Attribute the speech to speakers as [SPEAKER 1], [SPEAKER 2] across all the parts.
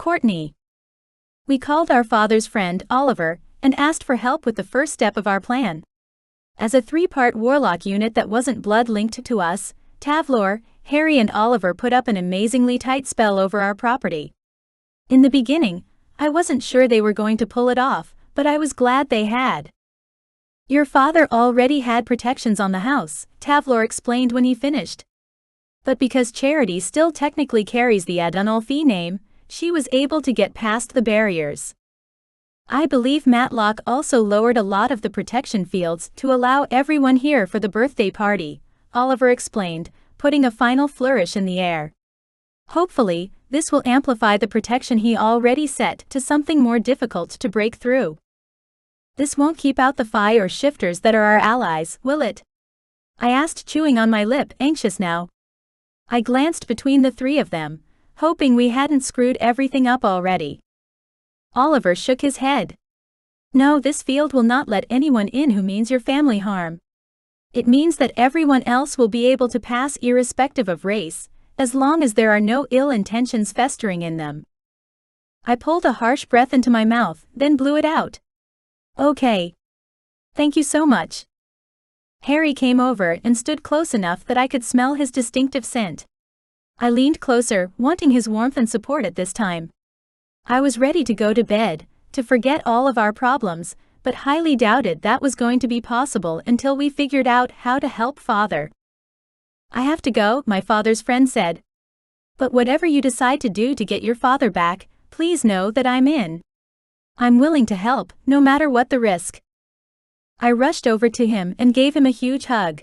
[SPEAKER 1] Courtney. We called our father's friend, Oliver, and asked for help with the first step of our plan. As a 3-part warlock unit that wasn't blood-linked to us, Tavlor, Harry and Oliver put up an amazingly tight spell over our property. In the beginning, I wasn't sure they were going to pull it off, but I was glad they had. Your father already had protections on the house, Tavlor explained when he finished. But because Charity still technically carries the Adunolfi name, she was able to get past the barriers. I believe Matlock also lowered a lot of the protection fields to allow everyone here for the birthday party, Oliver explained, putting a final flourish in the air. Hopefully, this will amplify the protection he already set to something more difficult to break through. This won't keep out the Fae or shifters that are our allies, will it? I asked, chewing on my lip, anxious now. I glanced between the 3 of them, hoping we hadn't screwed everything up already. Oliver shook his head. No, this field will not let anyone in who means your family harm. It means that everyone else will be able to pass irrespective of race, as long as there are no ill intentions festering in them. I pulled a harsh breath into my mouth, then blew it out. Okay. Thank you so much. Harry came over and stood close enough that I could smell his distinctive scent. I leaned closer, wanting his warmth and support at this time. I was ready to go to bed, to forget all of our problems, but highly doubted that was going to be possible until we figured out how to help Father. I have to go, my father's friend said. But whatever you decide to do to get your father back, please know that I'm in. I'm willing to help, no matter what the risk. I rushed over to him and gave him a huge hug.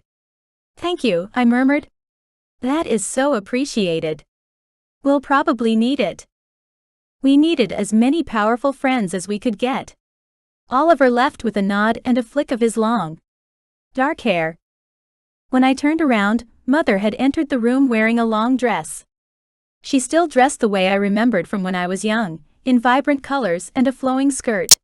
[SPEAKER 1] Thank you, I murmured. That is so appreciated. We'll probably need it. We needed as many powerful friends as we could get. Oliver left with a nod and a flick of his long, dark hair. When I turned around, Mother had entered the room wearing a long dress. She still dressed the way I remembered from when I was young, in vibrant colors and a flowing skirt.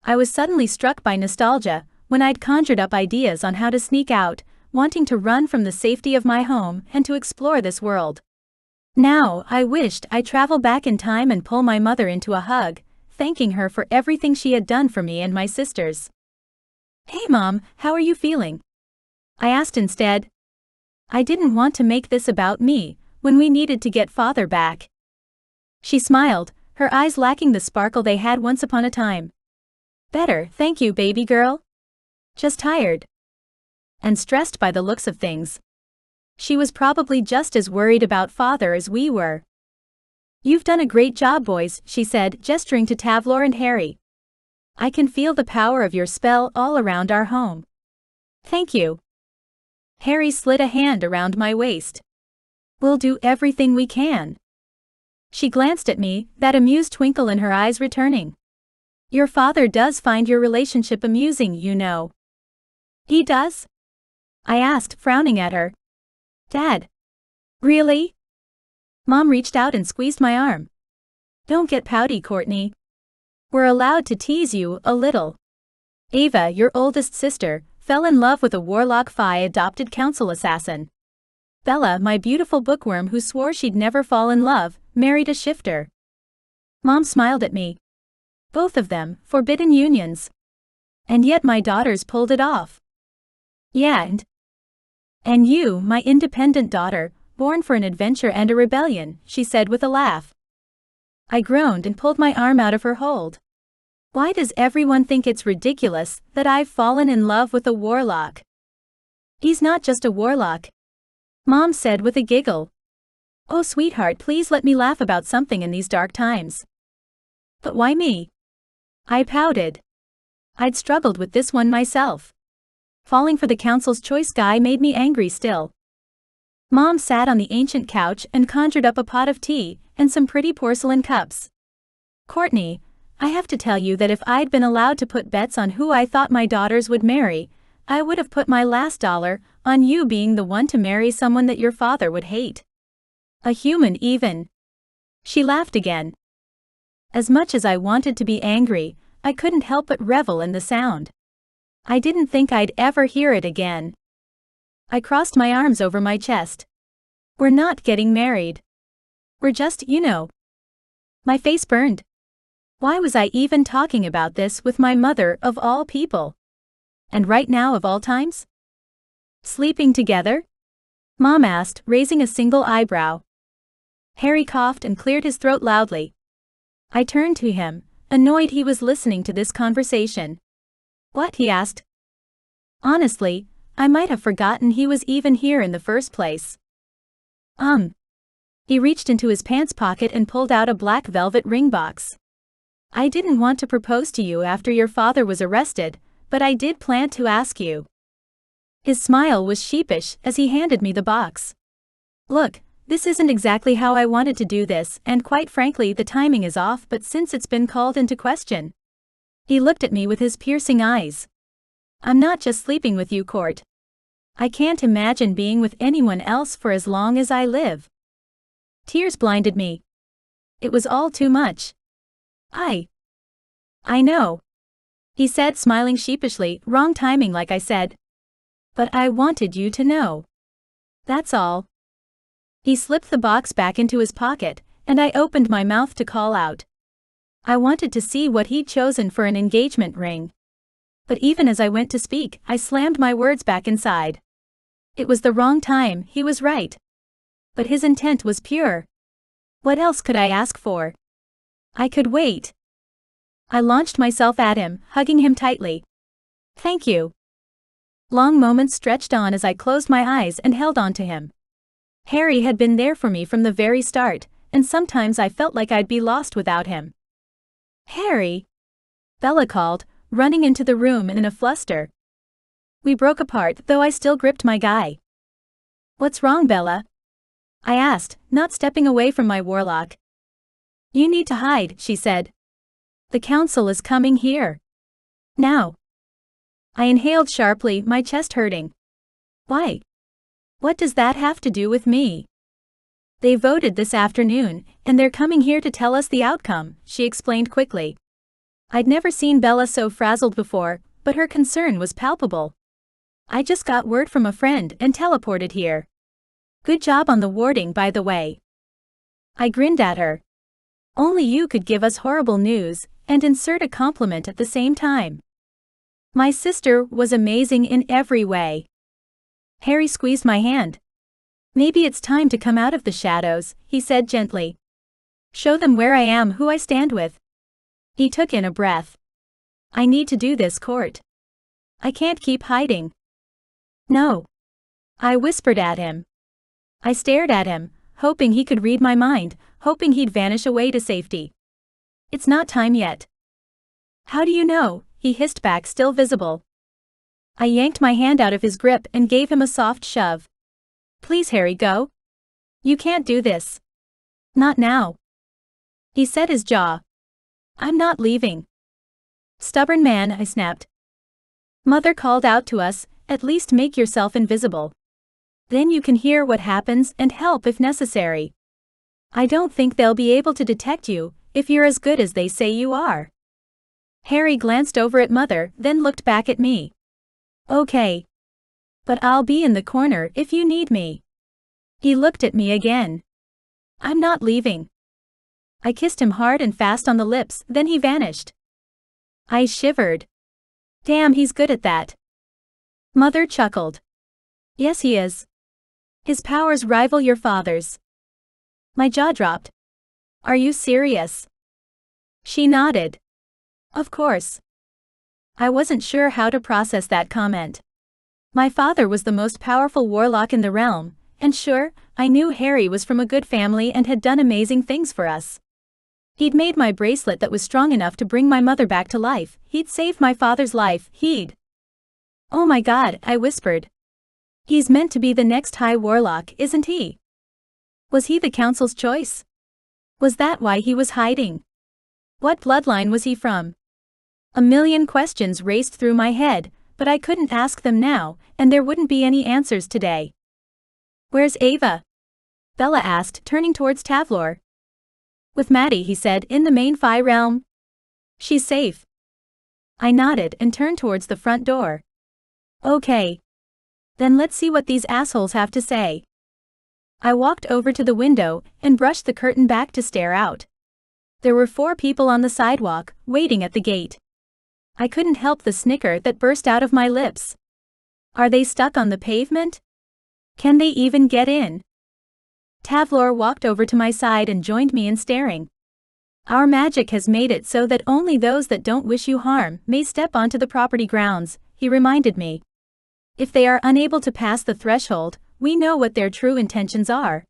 [SPEAKER 1] I was suddenly struck by nostalgia, when I'd conjured up ideas on how to sneak out, wanting to run from the safety of my home and to explore this world. Now, I wished I'd travel back in time and pull my mother into a hug, thanking her for everything she had done for me and my sisters. Hey Mom, how are you feeling? I asked instead. I didn't want to make this about me, when we needed to get Father back. She smiled, her eyes lacking the sparkle they had once upon a time. Better, thank you, baby girl. Just tired. And stressed by the looks of things. She was probably just as worried about Father as we were. You've done a great job, boys, she said, gesturing to Tavlor and Harry. I can feel the power of your spell all around our home. Thank you. Harry slid a hand around my waist. We'll do everything we can. She glanced at me, that amused twinkle in her eyes returning. Your father does find your relationship amusing, you know. He does? I asked, frowning at her. Dad. Really? Mom reached out and squeezed my arm. Don't get pouty, Courtney. We're allowed to tease you a little. Ava, your oldest sister, fell in love with a warlock Fae adopted council assassin. Bella, my beautiful bookworm who swore she'd never fall in love, married a shifter. Mom smiled at me. Both of them, forbidden unions. And yet my daughters pulled it off. Yeah, and you, my independent daughter, born for an adventure and a rebellion, she said with a laugh. I groaned and pulled my arm out of her hold. Why does everyone think it's ridiculous that I've fallen in love with a warlock? He's not just a warlock. Mom said with a giggle. Oh sweetheart, please let me laugh about something in these dark times. But why me? I pouted. I'd struggled with this one myself. Falling for the council's choice guy made me angry still. Mom sat on the ancient couch and conjured up a pot of tea and some pretty porcelain cups. Courtney, I have to tell you that if I'd been allowed to put bets on who I thought my daughters would marry, I would have put my last dollar on you being the one to marry someone that your father would hate. A human even. She laughed again. As much as I wanted to be angry, I couldn't help but revel in the sound. I didn't think I'd ever hear it again. I crossed my arms over my chest. We're not getting married. We're just, My face burned. Why was I even talking about this with my mother of all people? And right now of all times? Sleeping together? Mom asked, raising a single eyebrow. Harry coughed and cleared his throat loudly. I turned to him, annoyed he was listening to this conversation. What? He asked. Honestly, I might have forgotten he was even here in the first place. He reached into his pants pocket and pulled out a black velvet ring box. I didn't want to propose to you after your father was arrested, but I did plan to ask you. His smile was sheepish as he handed me the box. Look, this isn't exactly how I wanted to do this, and quite frankly the timing is off, but since it's been called into question. He looked at me with his piercing eyes. I'm not just sleeping with you, Court. I can't imagine being with anyone else for as long as I live. Tears blinded me. It was all too much. I know, he said, smiling sheepishly. Wrong timing, like I said. But I wanted you to know. That's all. He slipped the box back into his pocket, and I opened my mouth to call out. I wanted to see what he'd chosen for an engagement ring. But even as I went to speak, I slammed my words back inside. It was the wrong time, he was right. But his intent was pure. What else could I ask for? I could wait. I launched myself at him, hugging him tightly. Thank you. Long moments stretched on as I closed my eyes and held on to him. Harry had been there for me from the very start, and sometimes I felt like I'd be lost without him. Harry! Bella called, running into the room in a fluster. We broke apart, though I still gripped my guy. What's wrong, Bella? I asked, not stepping away from my warlock. You need to hide, she said. The council is coming here. Now. I inhaled sharply, my chest hurting. Why? What does that have to do with me? They voted this afternoon, and they're coming here to tell us the outcome, she explained quickly. I'd never seen Bella so frazzled before, but her concern was palpable. I just got word from a friend and teleported here. Good job on the warding, by the way. I grinned at her. Only you could give us horrible news and insert a compliment at the same time. My sister was amazing in every way. Harry squeezed my hand. Maybe it's time to come out of the shadows, he said gently. Show them where I am, who I stand with. He took in a breath. I need to do this, Court. I can't keep hiding. No. I whispered at him. I stared at him, hoping he could read my mind, hoping he'd vanish away to safety. It's not time yet. How do you know? He hissed back, still visible. I yanked my hand out of his grip and gave him a soft shove. Please, Harry, go. You can't do this. Not now. He set his jaw. I'm not leaving. Stubborn man, I snapped. Mother called out to us, at least make yourself invisible. Then you can hear what happens and help if necessary. I don't think they'll be able to detect you if you're as good as they say you are. Harry glanced over at Mother, then looked back at me. Okay. But I'll be in the corner if you need me. He looked at me again. I'm not leaving. I kissed him hard and fast on the lips, then he vanished. I shivered. Damn, he's good at that. Mother chuckled. Yes, he is. His powers rival your father's. My jaw dropped. Are you serious? She nodded. Of course. I wasn't sure how to process that comment. My father was the most powerful warlock in the realm, and sure, I knew Harry was from a good family and had done amazing things for us. He'd made my bracelet that was strong enough to bring my mother back to life, he'd saved my father's life, Oh my God, I whispered. He's meant to be the next High Warlock, isn't he? Was he the council's choice? Was that why he was hiding? What bloodline was he from? A million questions raced through my head, but I couldn't ask them now, and there wouldn't be any answers today. Where's Ava? Bella asked, turning towards Tavlor. With Maddie, he said, in the main Phi realm. She's safe. I nodded and turned towards the front door. Okay. Then let's see what these assholes have to say. I walked over to the window and brushed the curtain back to stare out. There were 4 people on the sidewalk, waiting at the gate. I couldn't help the snicker that burst out of my lips. Are they stuck on the pavement? Can they even get in? Tavlor walked over to my side and joined me in staring. Our magic has made it so that only those that don't wish you harm may step onto the property grounds, he reminded me. If they are unable to pass the threshold, we know what their true intentions are.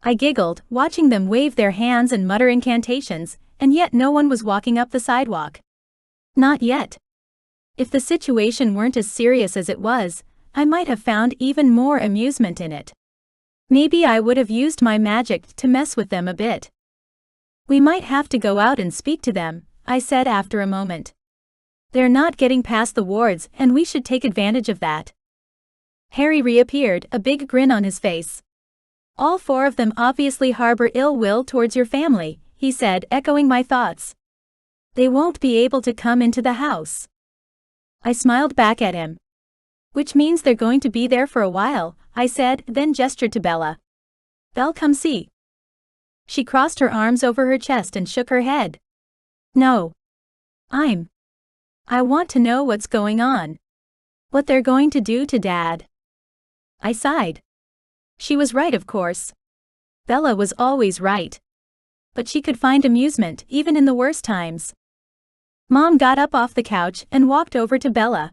[SPEAKER 1] I giggled, watching them wave their hands and mutter incantations, and yet no one was walking up the sidewalk. Not yet. If the situation weren't as serious as it was, I might have found even more amusement in it. Maybe I would have used my magic to mess with them a bit. We might have to go out and speak to them, I said after a moment. They're not getting past the wards and we should take advantage of that. Harry reappeared, a big grin on his face. All 4 of them obviously harbor ill will towards your family, he said, echoing my thoughts. They won't be able to come into the house. I smiled back at him. Which means they're going to be there for a while, I said, then gestured to Bella. Belle, come see. She crossed her arms over her chest and shook her head. No. I want to know what's going on. What they're going to do to Dad. I sighed. She was right, of course. Bella was always right. But she could find amusement even in the worst times. Mom got up off the couch and walked over to Bella.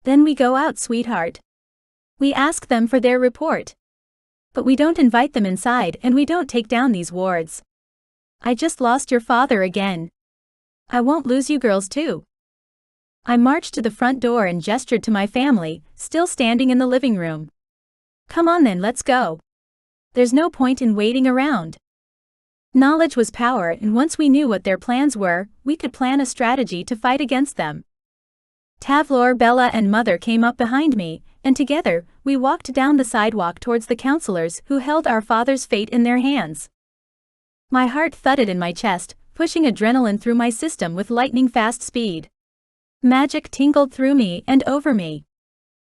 [SPEAKER 1] Then we go out, sweetheart. We ask them for their report. But we don't invite them inside and we don't take down these wards. I just lost your father again. I won't lose you girls too. I marched to the front door and gestured to my family, still standing in the living room. Come on then, let's go. There's no point in waiting around. Knowledge was power, and once we knew what their plans were, we could plan a strategy to fight against them. Tavlor, Bella and Mother came up behind me, and together, we walked down the sidewalk towards the counselors who held our father's fate in their hands. My heart thudded in my chest, pushing adrenaline through my system with lightning-fast speed. Magic tingled through me and over me.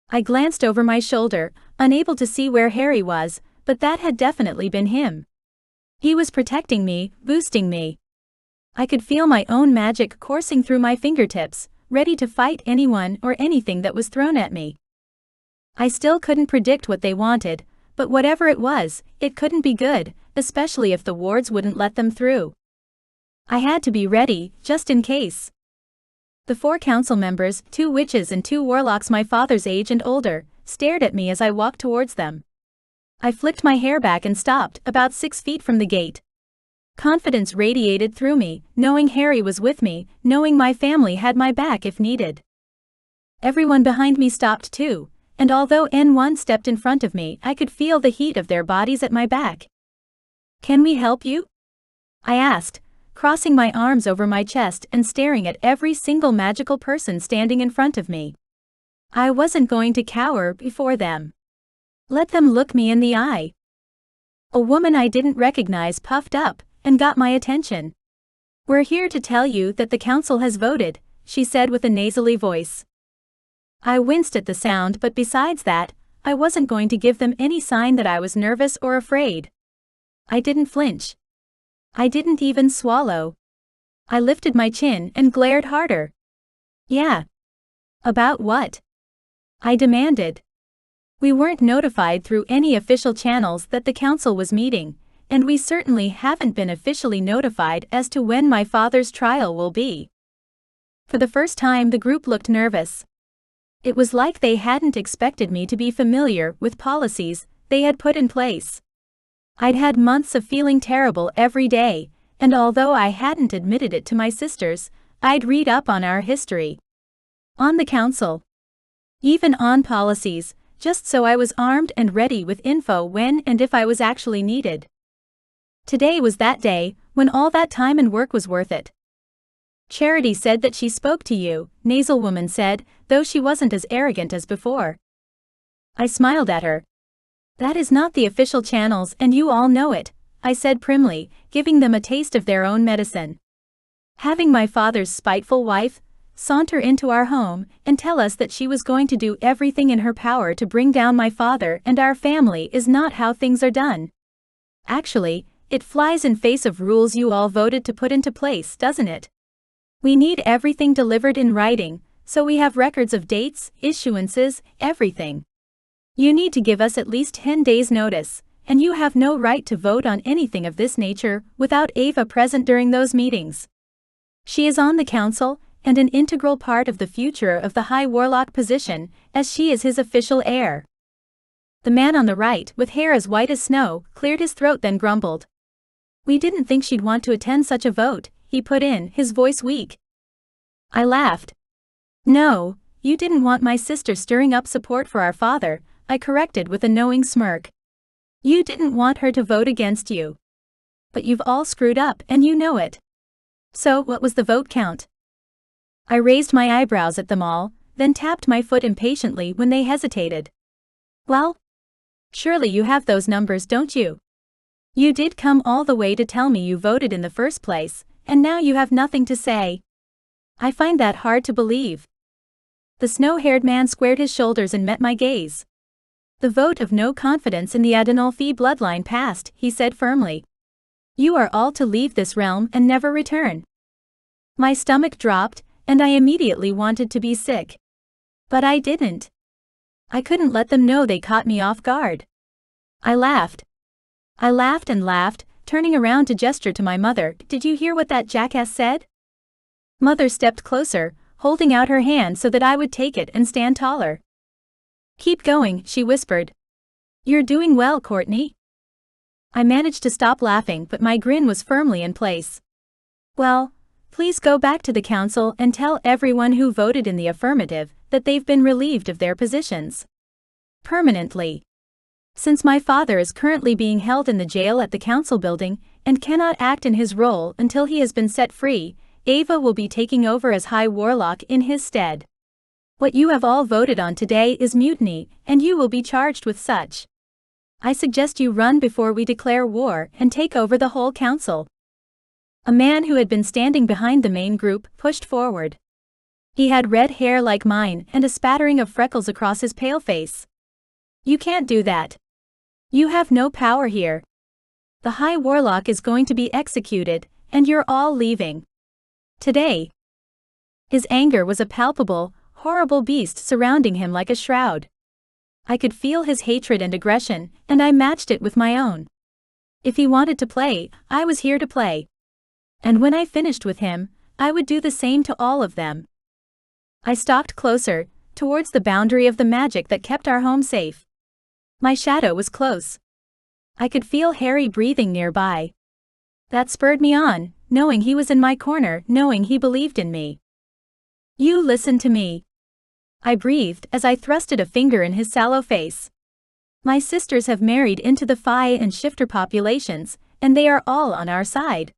[SPEAKER 1] I glanced over my shoulder, unable to see where Harry was, but that had definitely been him. He was protecting me, boosting me. I could feel my own magic coursing through my fingertips, ready to fight anyone or anything that was thrown at me. I still couldn't predict what they wanted, but whatever it was, it couldn't be good, especially if the wards wouldn't let them through. I had to be ready, just in case. The 4 council members, 2 witches and 2 warlocks my father's age and older, stared at me as I walked towards them. I flicked my hair back and stopped, about 6 feet from the gate. Confidence radiated through me, knowing Harry was with me, knowing my family had my back if needed. Everyone behind me stopped too, and although N1 stepped in front of me, I could feel the heat of their bodies at my back. Can we help you? I asked, crossing my arms over my chest and staring at every single magical person standing in front of me. I wasn't going to cower before them. Let them look me in the eye. A woman I didn't recognize puffed up and got my attention. We're here to tell you that the council has voted, she said with a nasally voice. I winced at the sound, but besides that, I wasn't going to give them any sign that I was nervous or afraid. I didn't flinch. I didn't even swallow. I lifted my chin and glared harder. Yeah. About what? I demanded. We weren't notified through any official channels that the council was meeting, and we certainly haven't been officially notified as to when my father's trial will be. For the first time, the group looked nervous. It was like they hadn't expected me to be familiar with policies they had put in place. I'd had months of feeling terrible every day, and although I hadn't admitted it to my sisters, I'd read up on our history. On the council. Even on policies, just so I was armed and ready with info when and if I was actually needed. Today was that day, when all that time and work was worth it. Charity said that she spoke to you, Nasal Woman said, though she wasn't as arrogant as before. I smiled at her. That is not the official channels and you all know it, I said primly, giving them a taste of their own medicine. Having my father's spiteful wife saunter into our home and tell us that she was going to do everything in her power to bring down my father and our family is not how things are done. Actually, It flies in face of rules you all voted to put into place, doesn't it? We need everything delivered in writing, so we have records of dates, issuances, everything. You need to give us at least 10 days' notice, and you have no right to vote on anything of this nature without Ava present during those meetings. She is on the council, and an integral part of the future of the High Warlock position, as she is his official heir. The man on the right, with hair as white as snow, cleared his throat then grumbled. We didn't think she'd want to attend such a vote, he put in, his voice weak. I laughed. No, you didn't want my sister stirring up support for our father, I corrected with a knowing smirk. You didn't want her to vote against you. But you've all screwed up and you know it. So what was the vote count? I raised my eyebrows at them all, then tapped my foot impatiently when they hesitated. Well? Surely you have those numbers, don't you? You did come all the way to tell me you voted in the first place, and now you have nothing to say. I find that hard to believe. The snow-haired man squared his shoulders and met my gaze. The vote of no confidence in the Adinolfi bloodline passed, he said firmly. You are all to leave this realm and never return. My stomach dropped, and I immediately wanted to be sick. But I didn't. I couldn't let them know they caught me off guard. I laughed. I laughed and laughed, turning around to gesture to my mother. Did you hear what that jackass said? Mother stepped closer, holding out her hand so that I would take it and stand taller. Keep going, she whispered. You're doing well, Courtney. I managed to stop laughing, but my grin was firmly in place. Well, please go back to the council and tell everyone who voted in the affirmative that they've been relieved of their positions. Permanently. Since my father is currently being held in the jail at the council building and cannot act in his role until he has been set free, Ava will be taking over as High Warlock in his stead. What you have all voted on today is mutiny, and you will be charged with such. I suggest you run before we declare war and take over the whole council. A man who had been standing behind the main group pushed forward. He had red hair like mine and a spattering of freckles across his pale face. You can't do that. You have no power here. The High Warlock is going to be executed, and you're all leaving. Today. His anger was a palpable, horrible beast surrounding him like a shroud. I could feel his hatred and aggression, and I matched it with my own. If he wanted to play, I was here to play. And when I finished with him, I would do the same to all of them. I stalked closer, towards the boundary of the magic that kept our home safe. My shadow was close. I could feel Harry breathing nearby. That spurred me on, knowing he was in my corner, knowing he believed in me. You listen to me. I breathed as I thrusted a finger in his sallow face. My sisters have married into the Fae and Shifter populations, and they are all on our side.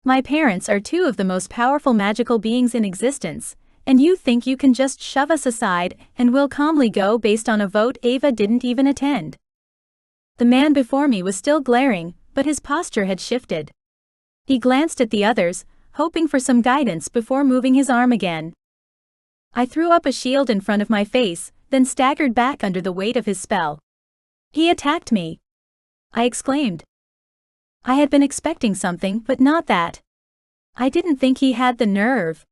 [SPEAKER 1] My parents are two of the most powerful magical beings in existence, and you think you can just shove us aside and we'll calmly go based on a vote Ava didn't even attend. The man before me was still glaring, but his posture had shifted. He glanced at the others, hoping for some guidance before moving his arm again. I threw up a shield in front of my face, then staggered back under the weight of his spell. He attacked me! I exclaimed. I had been expecting something, but not that. I didn't think he had the nerve.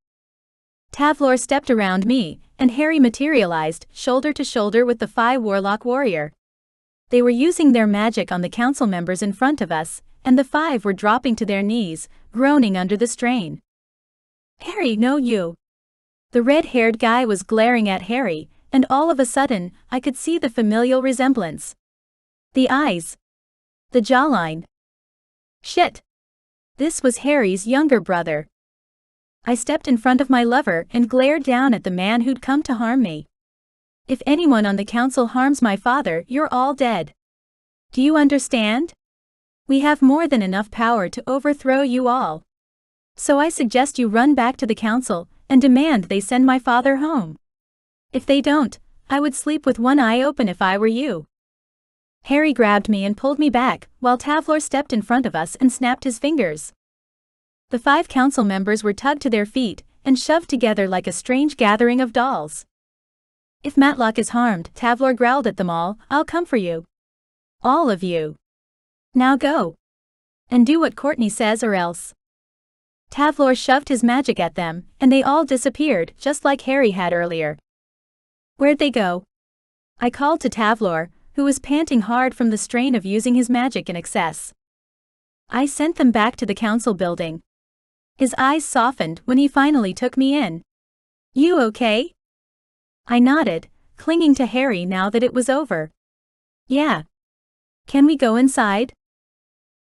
[SPEAKER 1] Tavlor stepped around me, and Harry materialized, shoulder to shoulder with the Fae Warlock warrior. They were using their magic on the council members in front of us, and the 5 were dropping to their knees, groaning under the strain. Harry, no you! The red-haired guy was glaring at Harry, and all of a sudden, I could see the familial resemblance. The eyes. The jawline. Shit! This was Harry's younger brother. I stepped in front of my lover and glared down at the man who'd come to harm me. If anyone on the council harms my father, you're all dead. Do you understand? We have more than enough power to overthrow you all. So I suggest you run back to the council and demand they send my father home. If they don't, I would sleep with one eye open if I were you. Harry grabbed me and pulled me back, while Tavlor stepped in front of us and snapped his fingers. The 5 council members were tugged to their feet and shoved together like a strange gathering of dolls. If Matlock is harmed, Tavlor growled at them all, I'll come for you. All of you. Now go. And do what Courtney says or else. Tavlor shoved his magic at them, and they all disappeared, just like Harry had earlier. Where'd they go? I called to Tavlor, who was panting hard from the strain of using his magic in excess. I sent them back to the council building. His eyes softened when he finally took me in. You okay? I nodded, clinging to Harry now that it was over. Yeah. Can we go inside?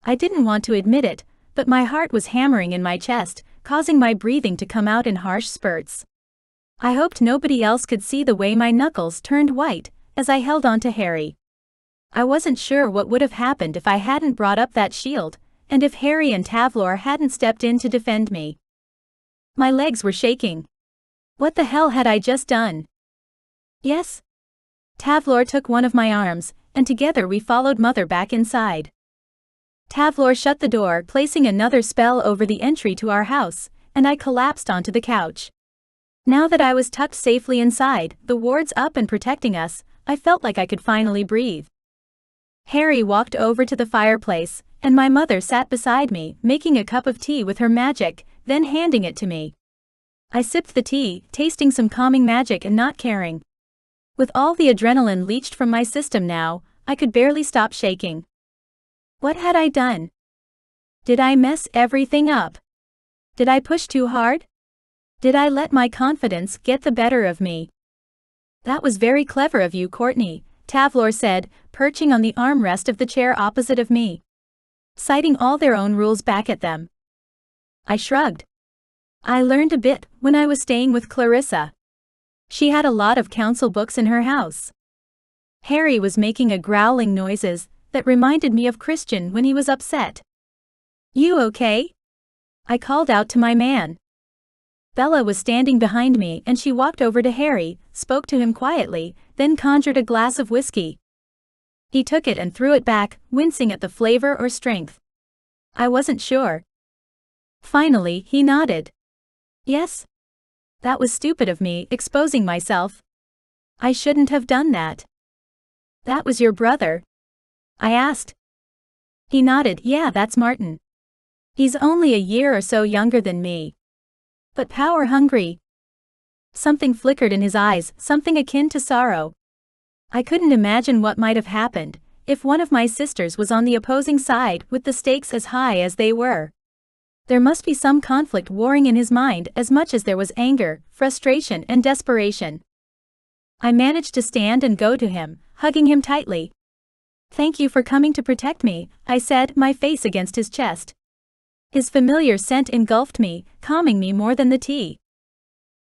[SPEAKER 1] I didn't want to admit it, but my heart was hammering in my chest, causing my breathing to come out in harsh spurts. I hoped nobody else could see the way my knuckles turned white as I held on to Harry. I wasn't sure what would have happened if I hadn't brought up that shield, and if Harry and Tavlor hadn't stepped in to defend me. My legs were shaking. What the hell had I just done? Yes? Tavlor took one of my arms, and together we followed Mother back inside. Tavlor shut the door, placing another spell over the entry to our house, and I collapsed onto the couch. Now that I was tucked safely inside, the wards up and protecting us, I felt like I could finally breathe. Harry walked over to the fireplace, and my mother sat beside me, making a cup of tea with her magic, then handing it to me. I sipped the tea, tasting some calming magic and not caring. With all the adrenaline leached from my system now, I could barely stop shaking. What had I done? Did I mess everything up? Did I push too hard? Did I let my confidence get the better of me? That was very clever of you, Courtney, Tavlor said, perching on the armrest of the chair opposite of me, citing all their own rules back at them. I shrugged. I learned a bit when I was staying with Clarissa. She had a lot of council books in her house. Harry was making a growling noises that reminded me of Christian when he was upset. You okay? I called out to my man. Bella was standing behind me and she walked over to Harry, spoke to him quietly, then conjured a glass of whiskey. He took it and threw it back, wincing at the flavor or strength. I wasn't sure. Finally, he nodded. Yes? That was stupid of me, exposing myself. I shouldn't have done that. That was your brother? I asked. He nodded. Yeah, that's Martin. He's only a year or so younger than me. But power hungry. Something flickered in his eyes, something akin to sorrow. I couldn't imagine what might have happened if one of my sisters was on the opposing side with the stakes as high as they were. There must be some conflict warring in his mind as much as there was anger, frustration, and desperation. I managed to stand and go to him, hugging him tightly. Thank you for coming to protect me, I said, my face against his chest. His familiar scent engulfed me, calming me more than the tea.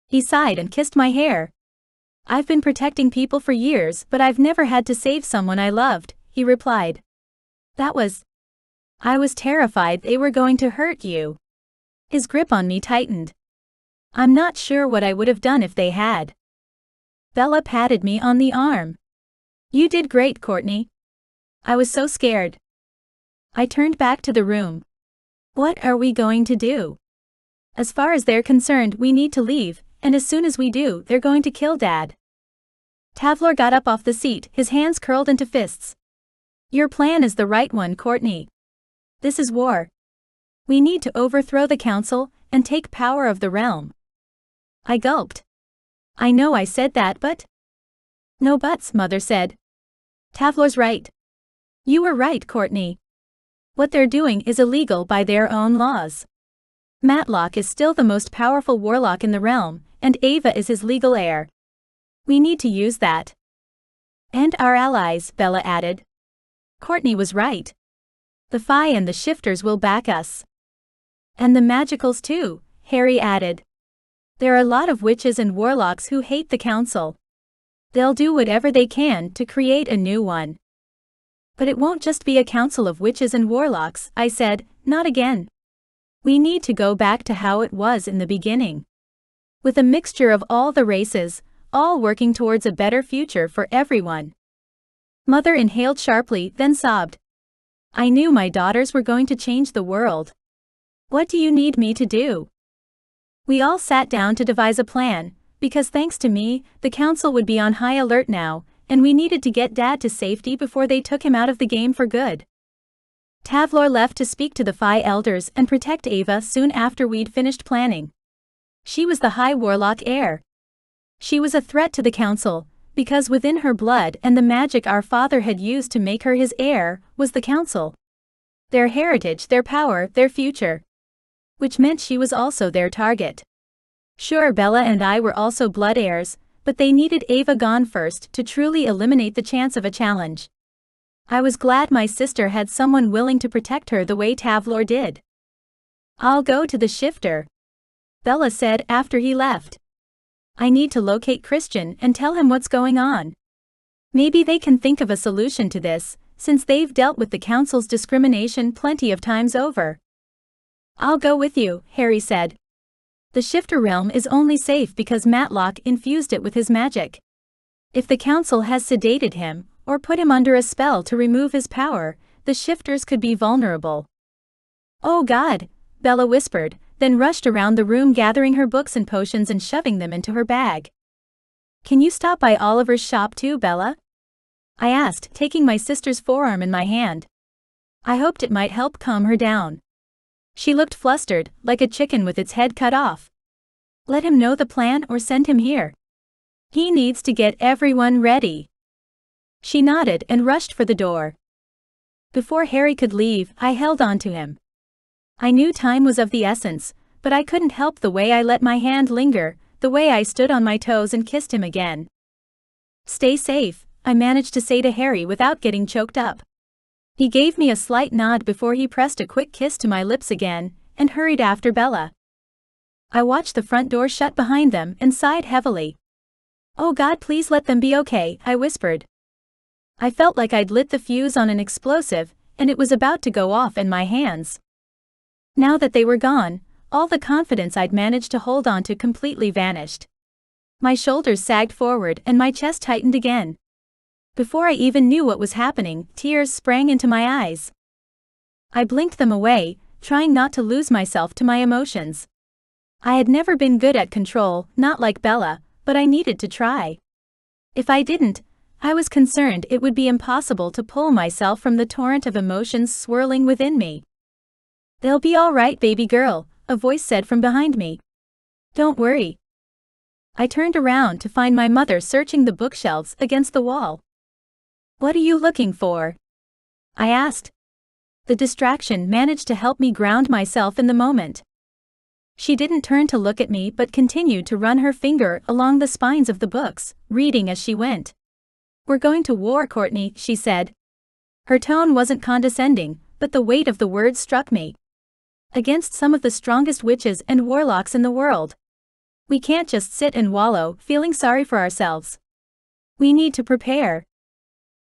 [SPEAKER 1] He sighed and kissed my hair. I've been protecting people for years, but I've never had to save someone I loved, he replied. I was terrified they were going to hurt you. His grip on me tightened. I'm not sure what I would have done if they had. Bella patted me on the arm. You did great, Courtney. I was so scared. I turned back to the room. What are we going to do? As far as they're concerned, we need to leave, and as soon as we do, they're going to kill Dad. Tavlor got up off the seat, his hands curled into fists. Your plan is the right one, Courtney. This is war. We need to overthrow the council and take power of the realm. I gulped. I know I said that, but... No buts, Mother said. Tavlor's right. You were right, Courtney. What they're doing is illegal by their own laws. Matlock is still the most powerful warlock in the realm, and Ava is his legal heir. We need to use that. And our allies, Bella added. Courtney was right. The Fae and the Shifters will back us. And the Magicals too, Harry added. There are a lot of witches and warlocks who hate the council. They'll do whatever they can to create a new one. But it won't just be a council of witches and warlocks, I said, not again. We need to go back to how it was in the beginning. With a mixture of all the races, all working towards a better future for everyone. Mother inhaled sharply, then sobbed. I knew my daughters were going to change the world. What do you need me to do? We all sat down to devise a plan, because thanks to me, the council would be on high alert now, and we needed to get Dad to safety before they took him out of the game for good. Tavlor left to speak to the Phi elders and protect Ava soon after we'd finished planning. She was the High Warlock heir. She was a threat to the council, because within her blood and the magic our father had used to make her his heir was the council. Their heritage, their power, their future. Which meant she was also their target. Sure, Bella and I were also blood heirs, but they needed Ava gone first to truly eliminate the chance of a challenge. I was glad my sister had someone willing to protect her the way Tavlor did. "I'll go to the shifter," Bella said after he left. "I need to locate Christian and tell him what's going on. Maybe they can think of a solution to this, since they've dealt with the council's discrimination plenty of times over." "I'll go with you," Harry said. "The shifter realm is only safe because Matlock infused it with his magic. If the council has sedated him, or put him under a spell to remove his power, the shifters could be vulnerable." "Oh God," Bella whispered, then rushed around the room gathering her books and potions and shoving them into her bag. "Can you stop by Oliver's shop too, Bella?" I asked, taking my sister's forearm in my hand. I hoped it might help calm her down. She looked flustered, like a chicken with its head cut off. "Let him know the plan or send him here. He needs to get everyone ready." She nodded and rushed for the door. Before Harry could leave, I held on to him. I knew time was of the essence, but I couldn't help the way I let my hand linger, the way I stood on my toes and kissed him again. "Stay safe," I managed to say to Harry without getting choked up. He gave me a slight nod before he pressed a quick kiss to my lips again, and hurried after Bella. I watched the front door shut behind them and sighed heavily. "Oh God, please let them be okay," I whispered. I felt like I'd lit the fuse on an explosive, and it was about to go off in my hands. Now that they were gone, all the confidence I'd managed to hold on to completely vanished. My shoulders sagged forward and my chest tightened again. Before I even knew what was happening, tears sprang into my eyes. I blinked them away, trying not to lose myself to my emotions. I had never been good at control, not like Bella, but I needed to try. If I didn't, I was concerned it would be impossible to pull myself from the torrent of emotions swirling within me. "They'll be all right, baby girl," a voice said from behind me. "Don't worry." I turned around to find my mother searching the bookshelves against the wall. "What are you looking for?" I asked. The distraction managed to help me ground myself in the moment. She didn't turn to look at me but continued to run her finger along the spines of the books, reading as she went. "We're going to war, Courtney," she said. Her tone wasn't condescending, but the weight of the words struck me. "Against some of the strongest witches and warlocks in the world. We can't just sit and wallow, feeling sorry for ourselves. We need to prepare."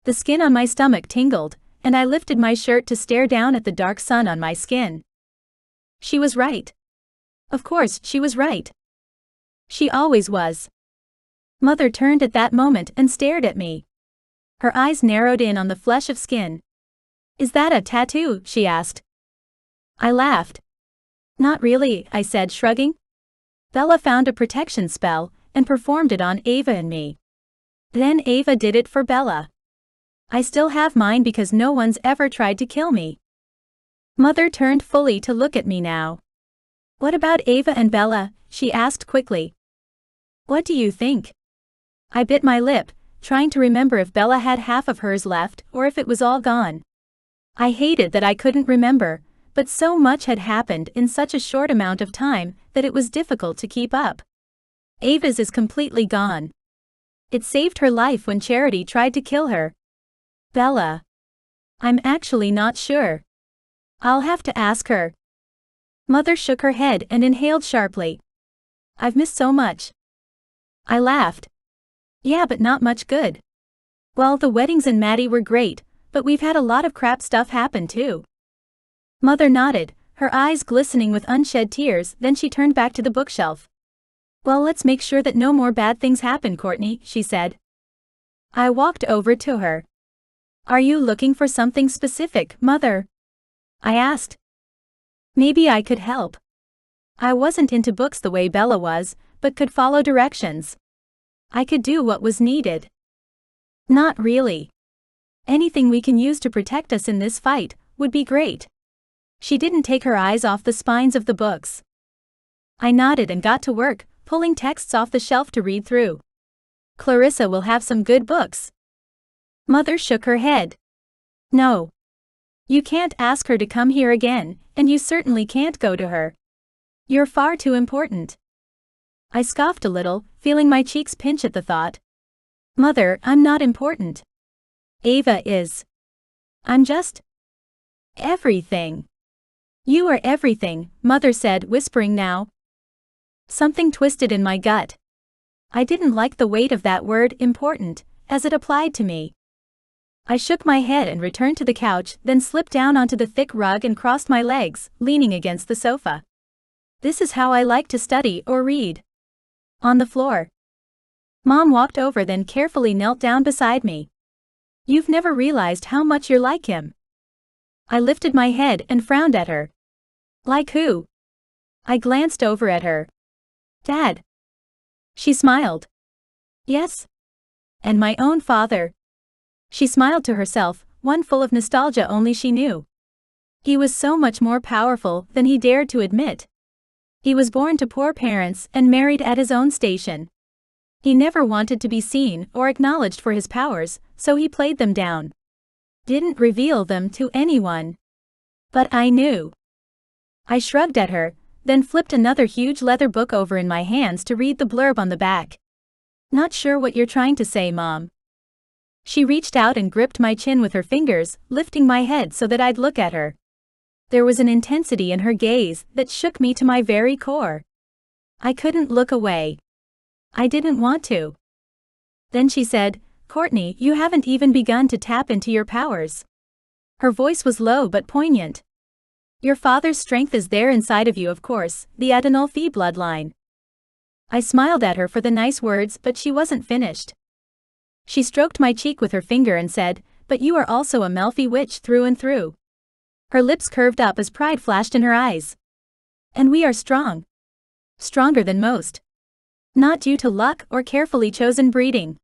[SPEAKER 1] The skin on my stomach tingled, and I lifted my shirt to stare down at the dark sun on my skin. She was right. Of course, she was right. She always was. Mother turned at that moment and stared at me. Her eyes narrowed in on the flesh of skin. "Is that a tattoo?" she asked. I laughed. "Not really," I said, shrugging. "Bella found a protection spell and performed it on Ava and me. Then Ava did it for Bella. I still have mine because no one's ever tried to kill me." Mother turned fully to look at me now. "What about Ava and Bella?" she asked quickly. "What do you think?" I bit my lip, trying to remember if Bella had half of hers left or if it was all gone. I hated that I couldn't remember, but so much had happened in such a short amount of time that it was difficult to keep up. Ava's is completely gone. It saved her life when Charity tried to kill her. Bella? I'm actually not sure. I'll have to ask her. Mother shook her head and inhaled sharply. "I've missed so much." I laughed. "Yeah, but not much good." "Well, the weddings and Maddie were great, but we've had a lot of crap stuff happen too." Mother nodded, her eyes glistening with unshed tears, then she turned back to the bookshelf. "Well, let's make sure that no more bad things happen, Courtney," she said. I walked over to her. "Are you looking for something specific, Mother?" I asked. Maybe I could help. I wasn't into books the way Bella was, but could follow directions. I could do what was needed. "Not really. Anything we can use to protect us in this fight," would be great. She didn't take her eyes off the spines of the books. I nodded and got to work, pulling texts off the shelf to read through. Clarissa will have some good books. Mother shook her head. No. You can't ask her to come here again, and you certainly can't go to her. You're far too important. I scoffed a little, feeling my cheeks pinch at the thought. Mother, I'm not important. Ava is. I'm just everything. You are everything, Mother said, whispering now. Something twisted in my gut. I didn't like the weight of that word, important, as it applied to me. I shook my head and returned to the couch, then slipped down onto the thick rug and crossed my legs, leaning against the sofa. This is how I like to study or read. On the floor. Mom walked over, then carefully knelt down beside me. You've never realized how much you're like him. I lifted my head and frowned at her. Like who? I glanced over at her. Dad. She smiled. Yes. And my own father. She smiled to herself, one full of nostalgia only she knew. He was so much more powerful than he dared to admit. He was born to poor parents and married at his own station. He never wanted to be seen or acknowledged for his powers, so he played them down. Didn't reveal them to anyone. But I knew. I shrugged at her, then flipped another huge leather book over in my hands to read the blurb on the back. Not sure what you're trying to say, Mom. She reached out and gripped my chin with her fingers, lifting my head so that I'd look at her. There was an intensity in her gaze that shook me to my very core. I couldn't look away. I didn't want to. Then she said, Courtney, you haven't even begun to tap into your powers. Her voice was low but poignant. Your father's strength is there inside of you, of course, the Adenolfi bloodline. I smiled at her for the nice words, but she wasn't finished. She stroked my cheek with her finger and said, but you are also a Melfi witch through and through. Her lips curved up as pride flashed in her eyes. And we are strong. Stronger than most. Not due to luck or carefully chosen breeding.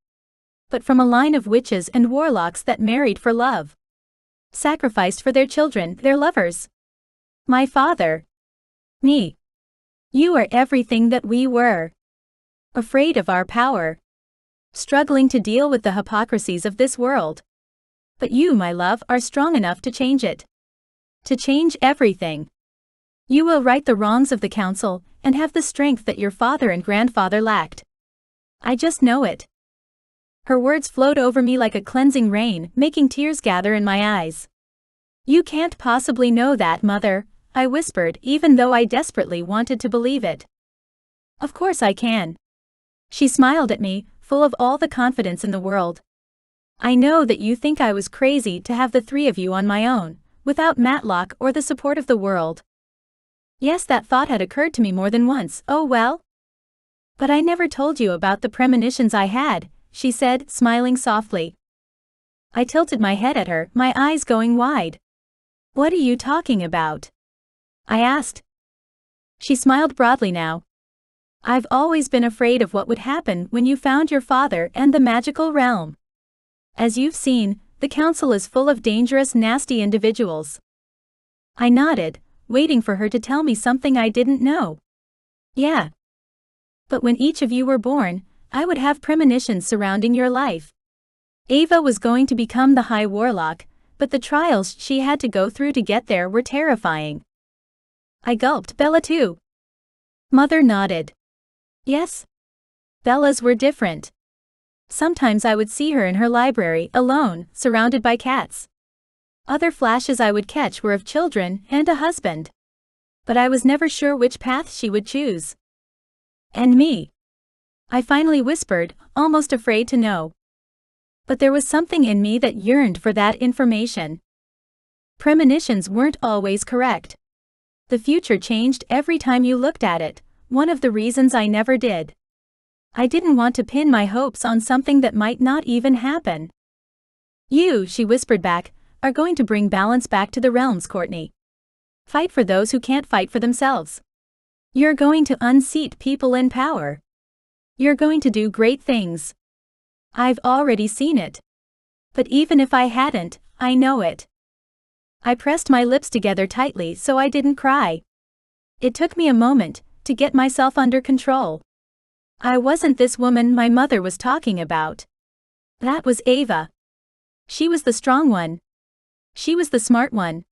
[SPEAKER 1] But from a line of witches and warlocks that married for love. Sacrificed for their children, their lovers. My father. Me. You are everything that we were. Afraid of our power. Struggling to deal with the hypocrisies of this world. But you, my love, are strong enough to change it. To change everything. You will right the wrongs of the council, and have the strength that your father and grandfather lacked. I just know it. Her words flowed over me like a cleansing rain, making tears gather in my eyes. You can't possibly know that, Mother, I whispered, even though I desperately wanted to believe it. Of course I can. She smiled at me, full of all the confidence in the world. I know that you think I was crazy to have the three of you on my own, without Matlock or the support of the world. Yes, that thought had occurred to me more than once. Oh well. But I never told you about the premonitions I had, she said, smiling softly. I tilted my head at her, my eyes going wide. What are you talking about? I asked. She smiled broadly now. I've always been afraid of what would happen when you found your father and the magical realm. As you've seen, the council is full of dangerous, nasty individuals. I nodded, waiting for her to tell me something I didn't know. Yeah. But when each of you were born, I would have premonitions surrounding your life. Ava was going to become the High Warlock, but the trials she had to go through to get there were terrifying. I gulped. Bella too. Mother nodded. Yes. Bella's were different. Sometimes I would see her in her library, alone, surrounded by cats. Other flashes I would catch were of children and a husband. But I was never sure which path she would choose. And me. I finally whispered, almost afraid to know. But there was something in me that yearned for that information. Premonitions weren't always correct. The future changed every time you looked at it, one of the reasons I never did. I didn't want to pin my hopes on something that might not even happen. You, she whispered back, are going to bring balance back to the realms, Courtney. Fight for those who can't fight for themselves. You're going to unseat people in power. You're going to do great things. I've already seen it. But even if I hadn't, I know it. I pressed my lips together tightly so I didn't cry. It took me a moment to get myself under control. I wasn't this woman my mother was talking about. That was Ava. She was the strong one. She was the smart one.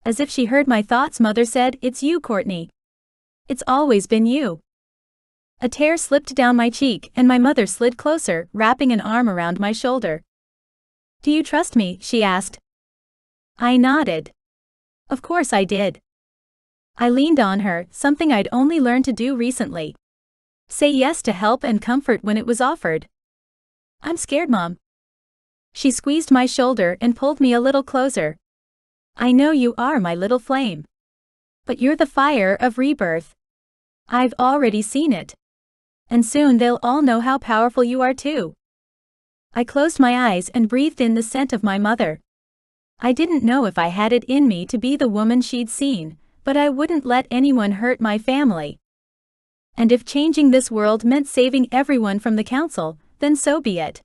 [SPEAKER 1] As if she heard my thoughts, Mother said, "It's you, Courtney. It's always been you." A tear slipped down my cheek and my mother slid closer, wrapping an arm around my shoulder. "Do you trust me?" she asked. I nodded. Of course I did. I leaned on her, something I'd only learned to do recently. Say yes to help and comfort when it was offered. "I'm scared, Mom." She squeezed my shoulder and pulled me a little closer. "I know you are, my little flame. But you're the fire of rebirth. I've already seen it. And soon they'll all know how powerful you are too." I closed my eyes and breathed in the scent of my mother. I didn't know if I had it in me to be the woman she'd seen, but I wouldn't let anyone hurt my family. And if changing this world meant saving everyone from the council, then so be it.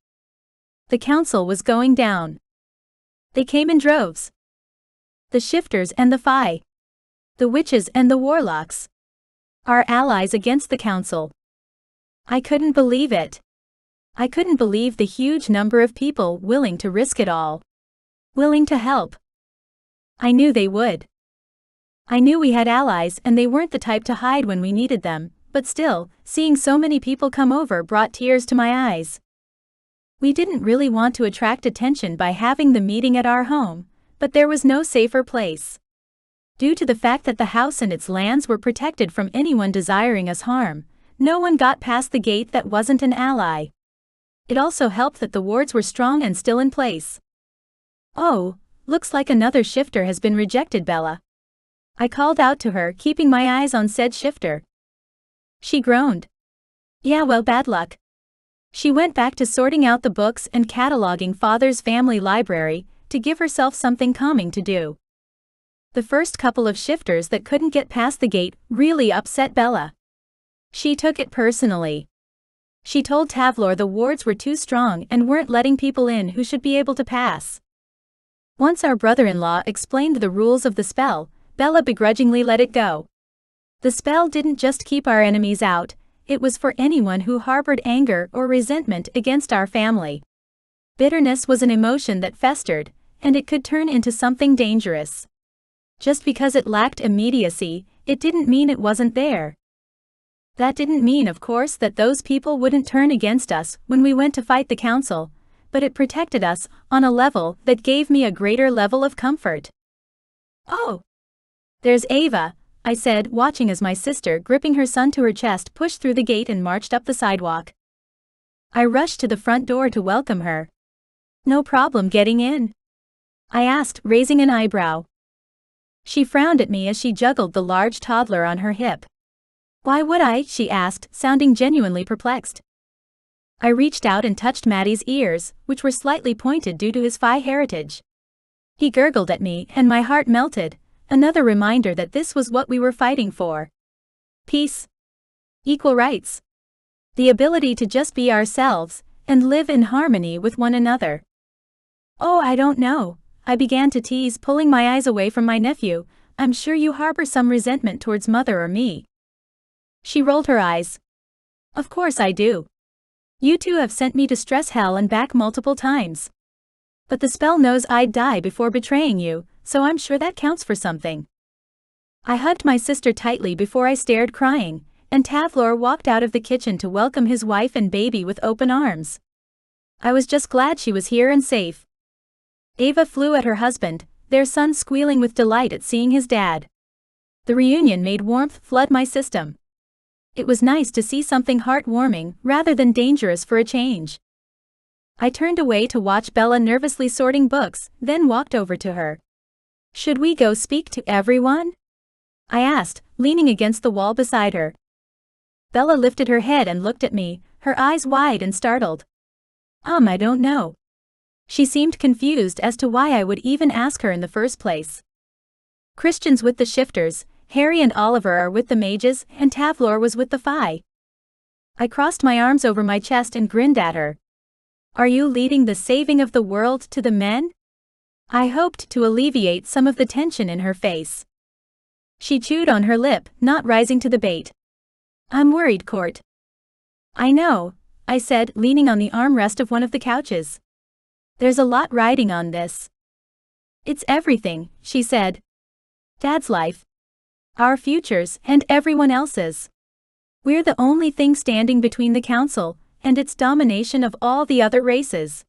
[SPEAKER 1] The council was going down. They came in droves. The shifters and the Fae. The witches and the warlocks. Our allies against the council. I couldn't believe it. I couldn't believe the huge number of people willing to risk it all. Willing to help. I knew they would. I knew we had allies and they weren't the type to hide when we needed them, but still, seeing so many people come over brought tears to my eyes. We didn't really want to attract attention by having the meeting at our home, but there was no safer place. Due to the fact that the house and its lands were protected from anyone desiring us harm, no one got past the gate that wasn't an ally. It also helped that the wards were strong and still in place. "Oh, looks like another shifter has been rejected, Bella." I called out to her, keeping my eyes on said shifter. She groaned. "Yeah, well, bad luck." She went back to sorting out the books and cataloging Father's family library to give herself something calming to do. The first couple of shifters that couldn't get past the gate really upset Bella. She took it personally. She told Tavlor the wards were too strong and weren't letting people in who should be able to pass. Once our brother-in-law explained the rules of the spell, Bella begrudgingly let it go. The spell didn't just keep our enemies out, it was for anyone who harbored anger or resentment against our family. Bitterness was an emotion that festered, and it could turn into something dangerous. Just because it lacked immediacy, it didn't mean it wasn't there. That didn't mean, of course, that those people wouldn't turn against us when we went to fight the council, but it protected us on a level that gave me a greater level of comfort. "Oh, there's Ava," I said, watching as my sister, gripping her son to her chest, pushed through the gate and marched up the sidewalk. I rushed to the front door to welcome her. "No problem getting in?" I asked, raising an eyebrow. She frowned at me as she juggled the large toddler on her hip. "Why would I?" she asked, sounding genuinely perplexed. I reached out and touched Maddie's ears, which were slightly pointed due to his Fae heritage. He gurgled at me and my heart melted, another reminder that this was what we were fighting for. Peace. Equal rights. The ability to just be ourselves, and live in harmony with one another. "Oh, I don't know," I began to tease, pulling my eyes away from my nephew. "I'm sure you harbor some resentment towards Mother or me." She rolled her eyes. "Of course I do. You two have sent me to stress hell and back multiple times. But the spell knows I'd die before betraying you, so I'm sure that counts for something." I hugged my sister tightly before I started crying, and Tavlor walked out of the kitchen to welcome his wife and baby with open arms. I was just glad she was here and safe. Ava flew at her husband, their son squealing with delight at seeing his dad. The reunion made warmth flood my system. It was nice to see something heartwarming rather than dangerous for a change. I turned away to watch Bella nervously sorting books, then walked over to her. "Should we go speak to everyone?" I asked, leaning against the wall beside her. Bella lifted her head and looked at me, her eyes wide and startled. I don't know." She seemed confused as to why I would even ask her in the first place. "Christian's with the shifters, Harry and Oliver are with the mages, and Tavlor was with the Fae." I crossed my arms over my chest and grinned at her. "Are you leading the saving of the world to the men?" I hoped to alleviate some of the tension in her face. She chewed on her lip, not rising to the bait. I'm worried, Court. I know, I said, leaning on the armrest of one of the couches. There's a lot riding on this. It's everything, she said. Dad's life. Our futures, and everyone else's. We're the only thing standing between the council and its domination of all the other races.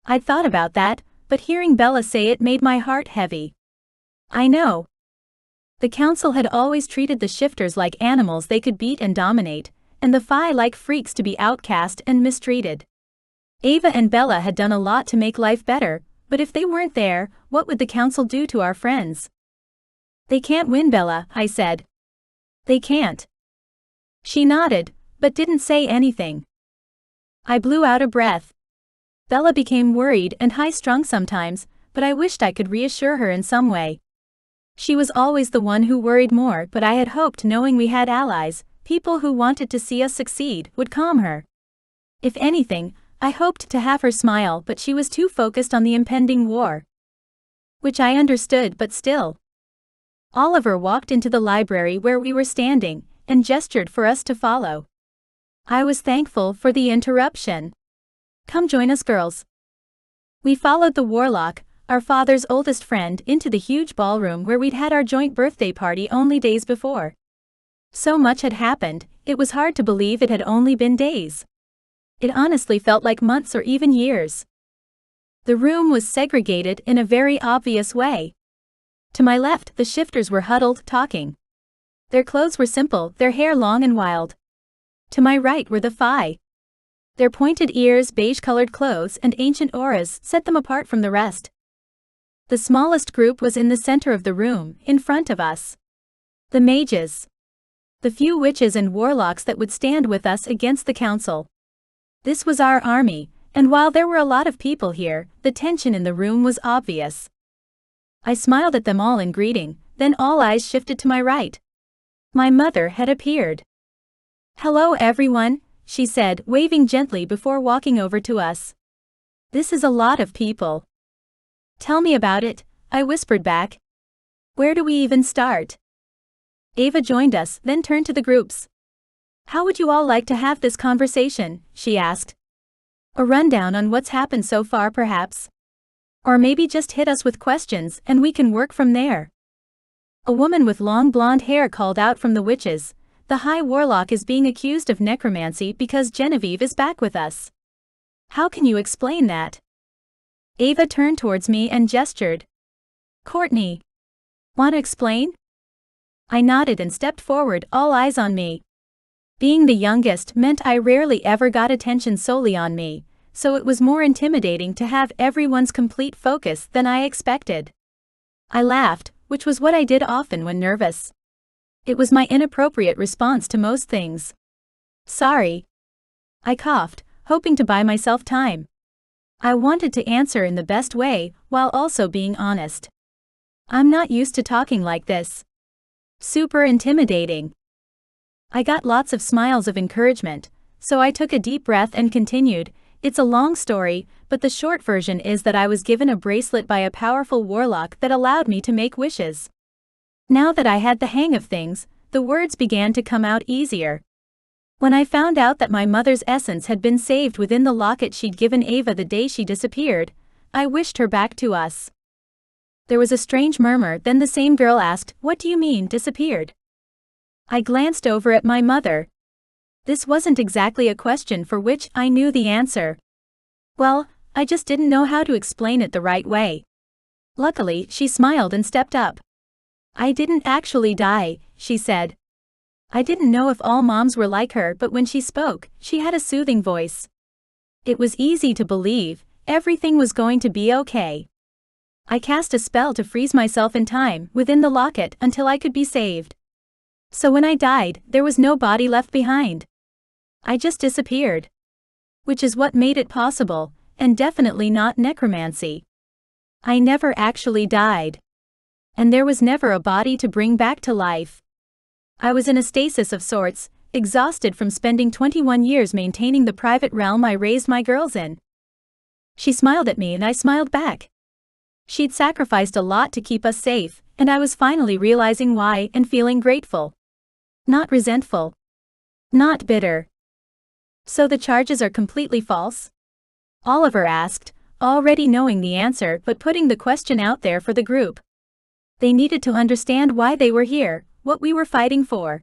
[SPEAKER 1] I'd thought about that, but hearing Bella say it made my heart heavy. I know. The council had always treated the shifters like animals they could beat and dominate, and the Phi like freaks to be outcast and mistreated. Ava and Bella had done a lot to make life better, but if they weren't there, what would the council do to our friends? They can't win, Bella, I said. They can't. She nodded, but didn't say anything. I blew out a breath. Bella became worried and high-strung sometimes, but I wished I could reassure her in some way. She was always the one who worried more, but I had hoped knowing we had allies, people who wanted to see us succeed, would calm her. If anything, I hoped to have her smile, but she was too focused on the impending war. Which I understood, but still. Oliver walked into the library where we were standing, and gestured for us to follow. I was thankful for the interruption. Come join us, girls. We followed the warlock, our father's oldest friend, into the huge ballroom where we'd had our joint birthday party only days before. So much had happened, it was hard to believe it had only been days. It honestly felt like months or even years. The room was segregated in a very obvious way. To my left, the shifters were huddled, talking. Their clothes were simple, their hair long and wild. To my right were the Phi. Their pointed ears, beige-colored clothes, and ancient auras set them apart from the rest. The smallest group was in the center of the room, in front of us. The mages. The few witches and warlocks that would stand with us against the council. This was our army, and while there were a lot of people here, the tension in the room was obvious. I smiled at them all in greeting, then all eyes shifted to my right. My mother had appeared. Hello everyone, she said, waving gently before walking over to us. This is a lot of people. Tell me about it, I whispered back. Where do we even start? Ava joined us, then turned to the groups. How would you all like to have this conversation, she asked. A rundown on what's happened so far perhaps. Or maybe just hit us with questions and we can work from there. A woman with long blonde hair called out from the witches. The High Warlock is being accused of necromancy because Genevieve is back with us. How can you explain that? Ava turned towards me and gestured. Courtney. Want to explain? I nodded and stepped forward, all eyes on me. Being the youngest meant I rarely ever got attention solely on me, so it was more intimidating to have everyone's complete focus than I expected. I laughed, which was what I did often when nervous. It was my inappropriate response to most things. Sorry. I coughed, hoping to buy myself time. I wanted to answer in the best way, while also being honest. I'm not used to talking like this. Super intimidating. I got lots of smiles of encouragement, so I took a deep breath and continued. It's a long story, but the short version is that I was given a bracelet by a powerful warlock that allowed me to make wishes. Now that I had the hang of things, the words began to come out easier. When I found out that my mother's essence had been saved within the locket she'd given Ava the day she disappeared, I wished her back to us. There was a strange murmur, then the same girl asked, "What do you mean, disappeared?" I glanced over at my mother. This wasn't exactly a question for which I knew the answer. Well, I just didn't know how to explain it the right way. Luckily, she smiled and stepped up. I didn't actually die, she said. I didn't know if all moms were like her, but when she spoke, she had a soothing voice. It was easy to believe, everything was going to be okay. I cast a spell to freeze myself in time, within the locket, until I could be saved. So when I died, there was no body left behind. I just disappeared. Which is what made it possible, and definitely not necromancy. I never actually died. And there was never a body to bring back to life. I was in a stasis of sorts, exhausted from spending 21 years maintaining the private realm I raised my girls in. She smiled at me and I smiled back. She'd sacrificed a lot to keep us safe, and I was finally realizing why and feeling grateful. Not resentful. Not bitter. So the charges are completely false? Oliver asked, already knowing the answer but putting the question out there for the group. They needed to understand why they were here, what we were fighting for.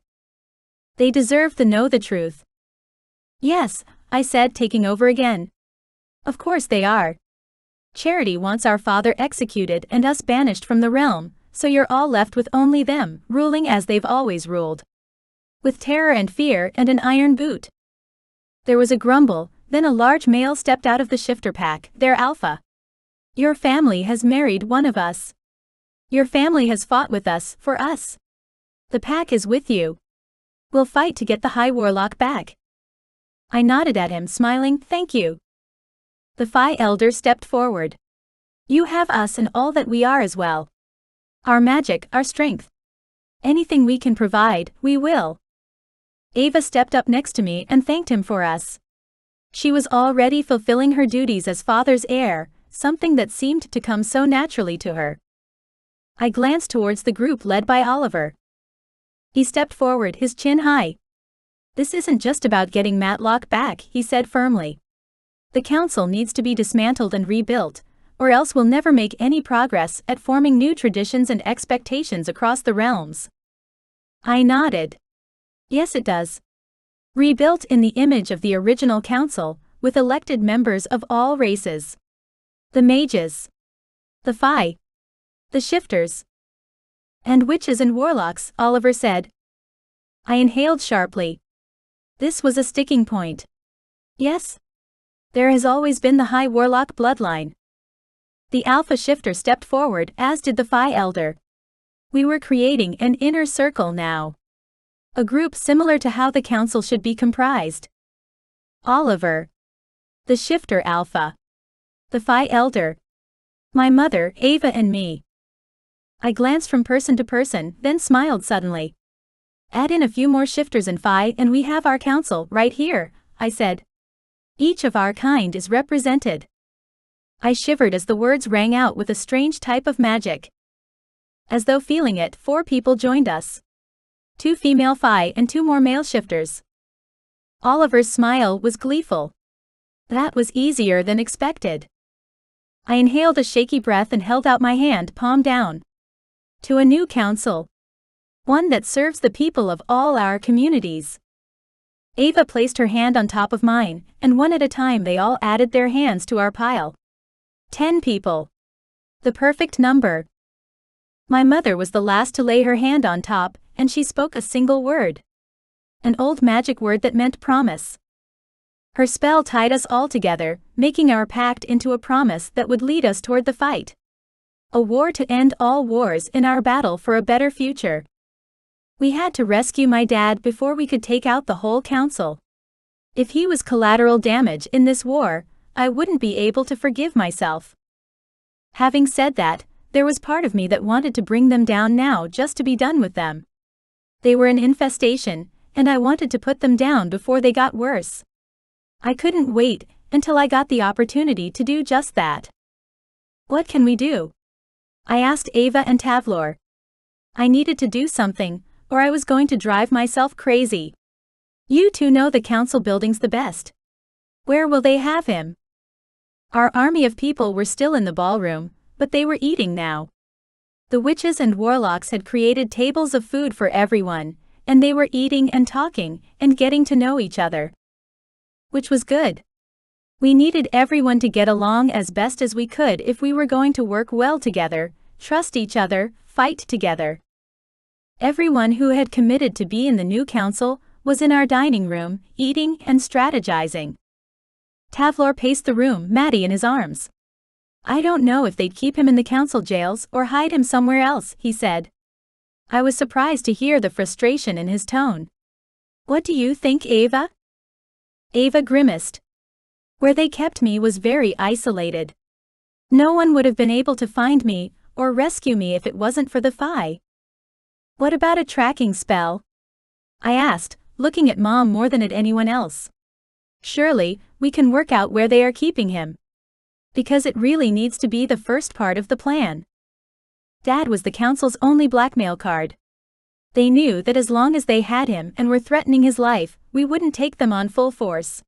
[SPEAKER 1] They deserved to know the truth. Yes, I said, taking over again. Of course they are. Charity wants our father executed and us banished from the realm, so you're all left with only them, ruling as they've always ruled. With terror and fear and an iron boot. There was a grumble, then a large male stepped out of the shifter pack, their alpha. Your family has married one of us. Your family has fought with us, for us. The pack is with you. We'll fight to get the High Warlock back. I nodded at him, smiling, thank you. The Phi Elder stepped forward. You have us and all that we are as well. Our magic, our strength. Anything we can provide, we will. Ava stepped up next to me and thanked him for us. She was already fulfilling her duties as father's heir, something that seemed to come so naturally to her. I glanced towards the group led by Oliver. He stepped forward, his chin high. This isn't just about getting Matlock back, he said firmly. The council needs to be dismantled and rebuilt, or else we'll never make any progress at forming new traditions and expectations across the realms. I nodded. Yes, it does. Rebuilt in the image of the original council, with elected members of all races. The mages. The Phi. The shifters. And witches and warlocks, Oliver said. I inhaled sharply. This was a sticking point. Yes. There has always been the High Warlock bloodline. The Alpha Shifter stepped forward, as did the Phi Elder. We were creating an inner circle now. A group similar to how the council should be comprised. Oliver. The Shifter Alpha. The Phi Elder. My mother, Ava, and me. I glanced from person to person, then smiled suddenly. Add in a few more shifters and Phi and we have our council, right here, I said. Each of our kind is represented. I shivered as the words rang out with a strange type of magic. As though feeling it, 4 people joined us. 2 female Phi and 2 more male shifters. Oliver's smile was gleeful. That was easier than expected. I inhaled a shaky breath and held out my hand, palm down. To a new council. One that serves the people of all our communities. Ava placed her hand on top of mine, and one at a time they all added their hands to our pile. 10 people. The perfect number. My mother was the last to lay her hand on top, and she spoke a single word. An old magic word that meant promise. Her spell tied us all together, making our pact into a promise that would lead us toward the fight. A war to end all wars in our battle for a better future. We had to rescue my dad before we could take out the whole council. If he was collateral damage in this war, I wouldn't be able to forgive myself. Having said that, there was part of me that wanted to bring them down now just to be done with them. They were an infestation, and I wanted to put them down before they got worse. I couldn't wait until I got the opportunity to do just that. What can we do? I asked Ava and Tavlor. I needed to do something, or I was going to drive myself crazy. You two know the council building's the best. Where will they have him? Our army of people were still in the ballroom, but they were eating now. The witches and warlocks had created tables of food for everyone, and they were eating and talking, and getting to know each other. Which was good. We needed everyone to get along as best as we could if we were going to work well together, trust each other, fight together. Everyone who had committed to be in the new council was in our dining room, eating and strategizing. Tavlor paced the room, Maddie in his arms. I don't know if they'd keep him in the council jails or hide him somewhere else, he said. I was surprised to hear the frustration in his tone. What do you think, Ava? Ava grimaced. Where they kept me was very isolated. No one would have been able to find me or rescue me if it wasn't for the Phi. What about a tracking spell? I asked, looking at Mom more than at anyone else. Surely, we can work out where they are keeping him. Because it really needs to be the first part of the plan. Dad was the council's only blackmail card. They knew that as long as they had him and were threatening his life, we wouldn't take them on full force.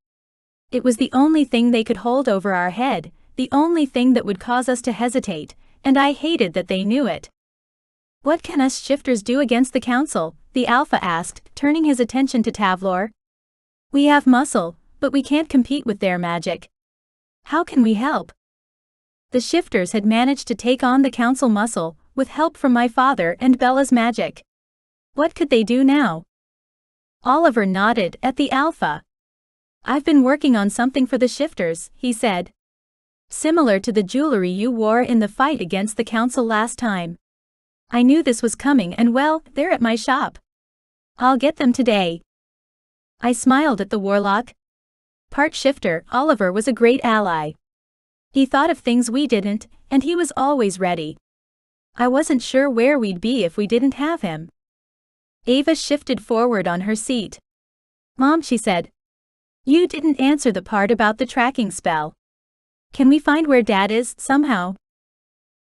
[SPEAKER 1] It was the only thing they could hold over our head, the only thing that would cause us to hesitate, and I hated that they knew it. What can us shifters do against the council? The Alpha asked, turning his attention to Tavlor. We have muscle, but we can't compete with their magic. How can we help? The shifters had managed to take on the council muscle, with help from my father and Bella's magic. What could they do now? Oliver nodded at the Alpha. I've been working on something for the shifters, he said. Similar to the jewelry you wore in the fight against the council last time. I knew this was coming and well, they're at my shop. I'll get them today. I smiled at the warlock. Part shifter, Oliver was a great ally. He thought of things we didn't, and he was always ready. I wasn't sure where we'd be if we didn't have him. Ava shifted forward on her seat. Mom, she said. You didn't answer the part about the tracking spell. Can we find where Dad is, somehow?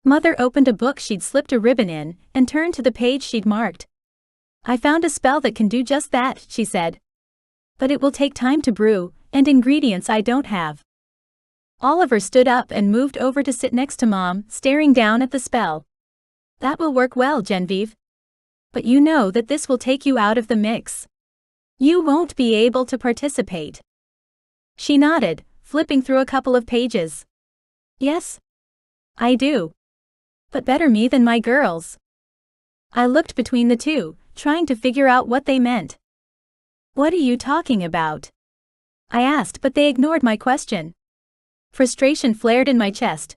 [SPEAKER 1] Mother opened a book she'd slipped a ribbon in, and turned to the page she'd marked. I found a spell that can do just that, she said. But it will take time to brew, and ingredients I don't have. Oliver stood up and moved over to sit next to Mom, staring down at the spell. That will work well, Genevieve. But you know that this will take you out of the mix. You won't be able to participate. She nodded, flipping through a couple of pages. Yes? I do. But better me than my girls. I looked between the two, trying to figure out what they meant. What are you talking about? I asked, but they ignored my question. Frustration flared in my chest.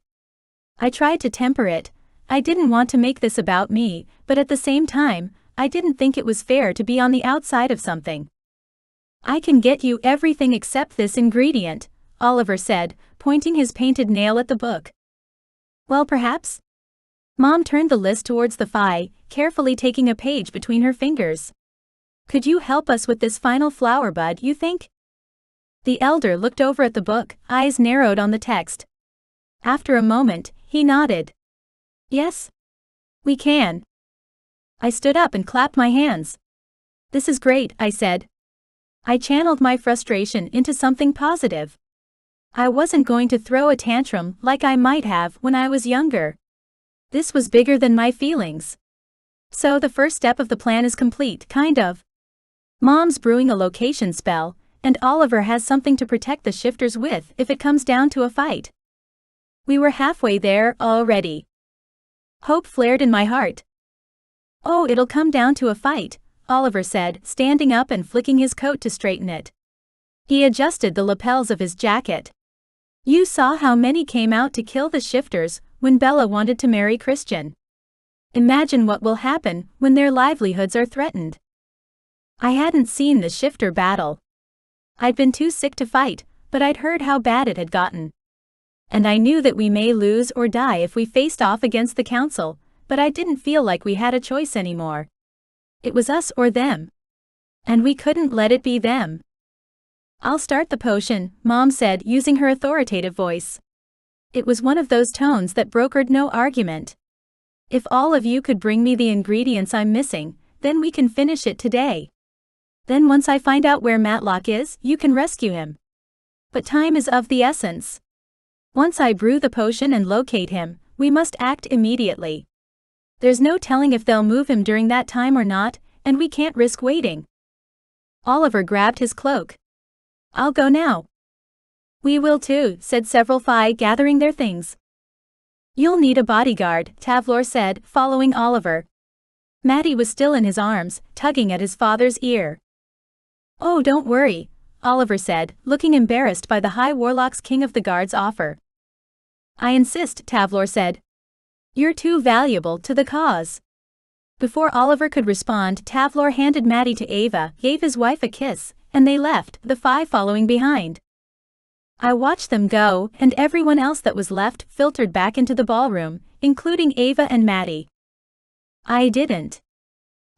[SPEAKER 1] I tried to temper it. I didn't want to make this about me, but at the same time, I didn't think it was fair to be on the outside of something. I can get you everything except this ingredient, Oliver said, pointing his painted nail at the book. Well, perhaps? Mom turned the list towards the phi, carefully taking a page between her fingers. Could you help us with this final flower bud, you think? The elder looked over at the book, eyes narrowed on the text. After a moment, he nodded. Yes? We can. I stood up and clapped my hands. This is great, I said. I channeled my frustration into something positive. I wasn't going to throw a tantrum like I might have when I was younger. This was bigger than my feelings. So the first step of the plan is complete, kind of. Mom's brewing a location spell, and Oliver has something to protect the shifters with if it comes down to a fight. We were halfway there already. Hope flared in my heart. Oh, it'll come down to a fight, Oliver said, standing up and flicking his coat to straighten it. He adjusted the lapels of his jacket. You saw how many came out to kill the shifters when Bella wanted to marry Christian. Imagine what will happen when their livelihoods are threatened. I hadn't seen the shifter battle. I'd been too sick to fight, but I'd heard how bad it had gotten. And I knew that we may lose or die if we faced off against the council, but I didn't feel like we had a choice anymore. It was us or them. And we couldn't let it be them. I'll start the potion, Mom said, using her authoritative voice. It was one of those tones that brokered no argument. If all of you could bring me the ingredients I'm missing, then we can finish it today. Then once I find out where Matlock is, you can rescue him. But time is of the essence. Once I brew the potion and locate him, we must act immediately. There's no telling if they'll move him during that time or not, and we can't risk waiting. Oliver grabbed his cloak. I'll go now. We will too, said several phi, gathering their things. You'll need a bodyguard, Tavlor said, following Oliver. Matty was still in his arms, tugging at his father's ear. Oh, don't worry, Oliver said, looking embarrassed by the High Warlock's King of the Guard's offer. I insist, Tavlor said. You're too valuable to the cause. Before Oliver could respond, Tavlor handed Matty to Ava, gave his wife a kiss, and they left, the phi following behind. I watched them go, and everyone else that was left filtered back into the ballroom, including Ava and Matty. I didn't.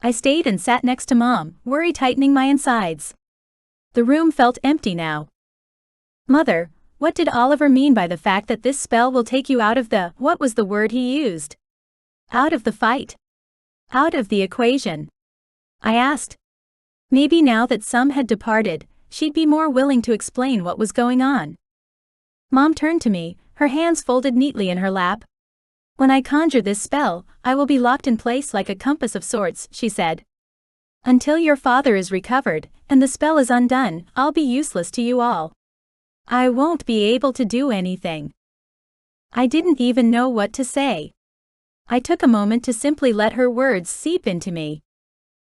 [SPEAKER 1] I stayed and sat next to Mom, worry tightening my insides. The room felt empty now. Mother, What did Oliver mean by the fact that this spell will take you out of the, what was the word he used? Out of the fight. Out of the equation. I asked. Maybe now that some had departed, she'd be more willing to explain what was going on. Mom turned to me, her hands folded neatly in her lap. When I conjure this spell, I will be locked in place like a compass of sorts, she said. Until your father is recovered, and the spell is undone, I'll be useless to you all. I won't be able to do anything. I didn't even know what to say. I took a moment to simply let her words seep into me.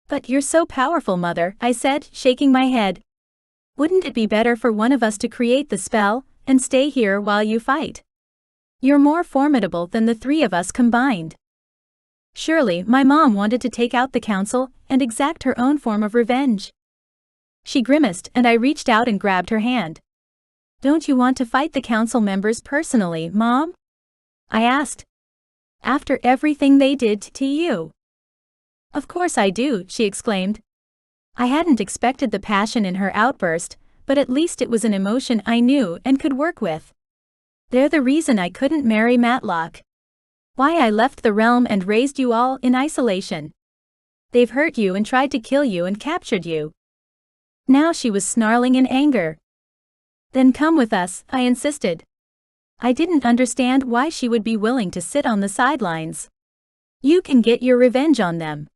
[SPEAKER 1] But you're so powerful, Mother, I said, shaking my head. Wouldn't it be better for one of us to create the spell, and stay here while you fight? You're more formidable than the three of us combined. Surely, my mom wanted to take out the council, and exact her own form of revenge. She grimaced, and I reached out and grabbed her hand. Don't you want to fight the council members personally, Mom? I asked. After everything they did to you. Of course I do, she exclaimed. I hadn't expected the passion in her outburst, but at least it was an emotion I knew and could work with. They're the reason I couldn't marry Matlock. Why I left the realm and raised you all in isolation. They've hurt you and tried to kill you and captured you. Now she was snarling in anger. Then come with us, I insisted. I didn't understand why she would be willing to sit on the sidelines. You can get your revenge on them.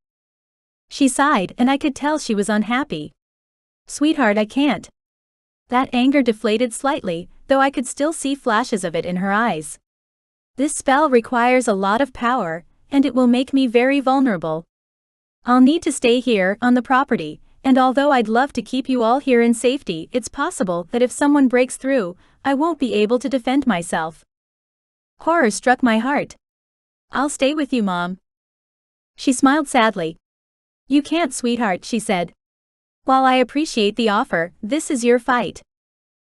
[SPEAKER 1] She sighed, and I could tell she was unhappy. Sweetheart, I can't. That anger deflated slightly, though I could still see flashes of it in her eyes. This spell requires a lot of power, and it will make me very vulnerable. I'll need to stay here, on the property, and although I'd love to keep you all here in safety, it's possible that if someone breaks through, I won't be able to defend myself. Horror struck my heart. I'll stay with you, Mom. She smiled sadly. You can't, sweetheart, she said. While I appreciate the offer, this is your fight.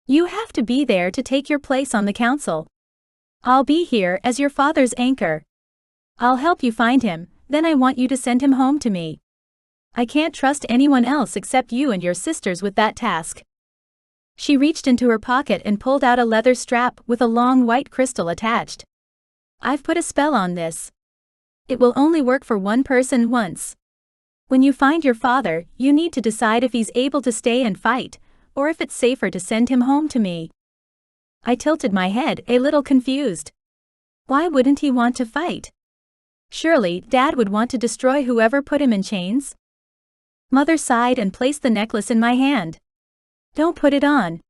[SPEAKER 1] You have to be there to take your place on the council. I'll be here as your father's anchor. I'll help you find him, then I want you to send him home to me. I can't trust anyone else except you and your sisters with that task. She reached into her pocket and pulled out a leather strap with a long white crystal attached. I've put a spell on this. It will only work for one person once. When you find your father, you need to decide if he's able to stay and fight, or if it's safer to send him home to me. I tilted my head, a little confused. Why wouldn't he want to fight? Surely, Dad would want to destroy whoever put him in chains? Mother sighed and placed the necklace in my hand. Don't put it on.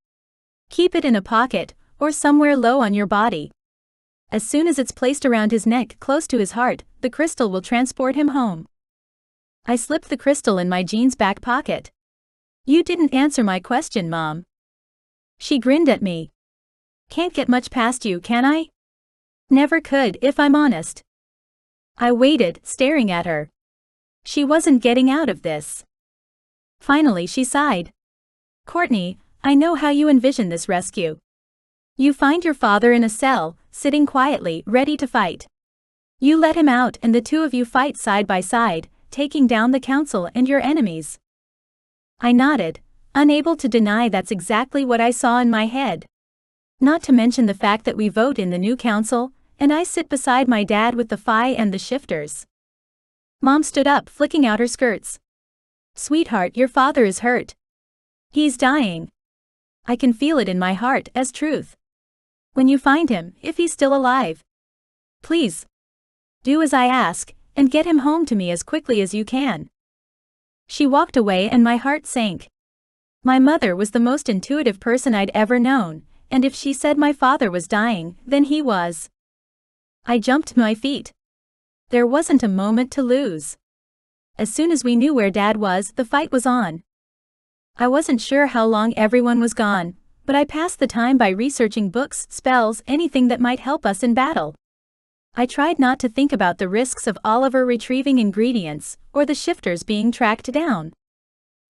[SPEAKER 1] Keep it in a pocket, or somewhere low on your body. As soon as it's placed around his neck close to his heart, the crystal will transport him home. I slipped the crystal in my jeans back pocket. You didn't answer my question, Mom. She grinned at me. Can't get much past you, can I? Never could, if I'm honest. I waited, staring at her. She wasn't getting out of this. Finally she sighed. Courtney, I know how you envision this rescue. You find your father in a cell, sitting quietly, ready to fight. You let him out and the two of you fight side by side, taking down the council and your enemies. I nodded, unable to deny that's exactly what I saw in my head. Not to mention the fact that we vote in the new council, and I sit beside my dad with the Phi and the shifters. Mom stood up, flicking out her skirts. Sweetheart, your father is hurt. He's dying. I can feel it in my heart as truth. When you find him, if he's still alive, please do as I ask, and get him home to me as quickly as you can. She walked away and my heart sank. My mother was the most intuitive person I'd ever known, and if she said my father was dying, then he was. I jumped to my feet. There wasn't a moment to lose. As soon as we knew where Dad was, the fight was on. I wasn't sure how long everyone was gone, but I passed the time by researching books, spells, anything that might help us in battle. I tried not to think about the risks of Oliver retrieving ingredients, or the shifters being tracked down.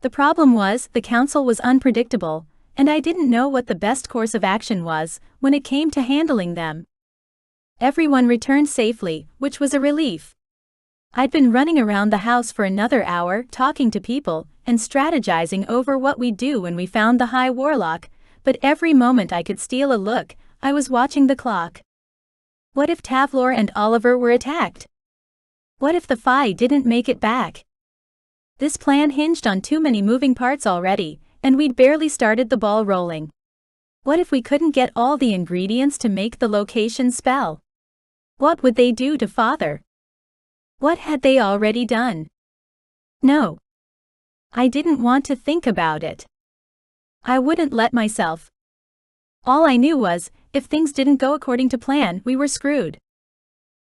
[SPEAKER 1] The problem was, the council was unpredictable, and I didn't know what the best course of action was when it came to handling them. Everyone returned safely, which was a relief. I'd been running around the house for another hour, talking to people, and strategizing over what we'd do when we found the High Warlock, but every moment I could steal a look, I was watching the clock. What if Tavlor and Oliver were attacked? What if the Fae didn't make it back? This plan hinged on too many moving parts already, and we'd barely started the ball rolling. What if we couldn't get all the ingredients to make the location spell? What would they do to Father? What had they already done? No. I didn't want to think about it. I wouldn't let myself. All I knew was, if things didn't go according to plan, we were screwed.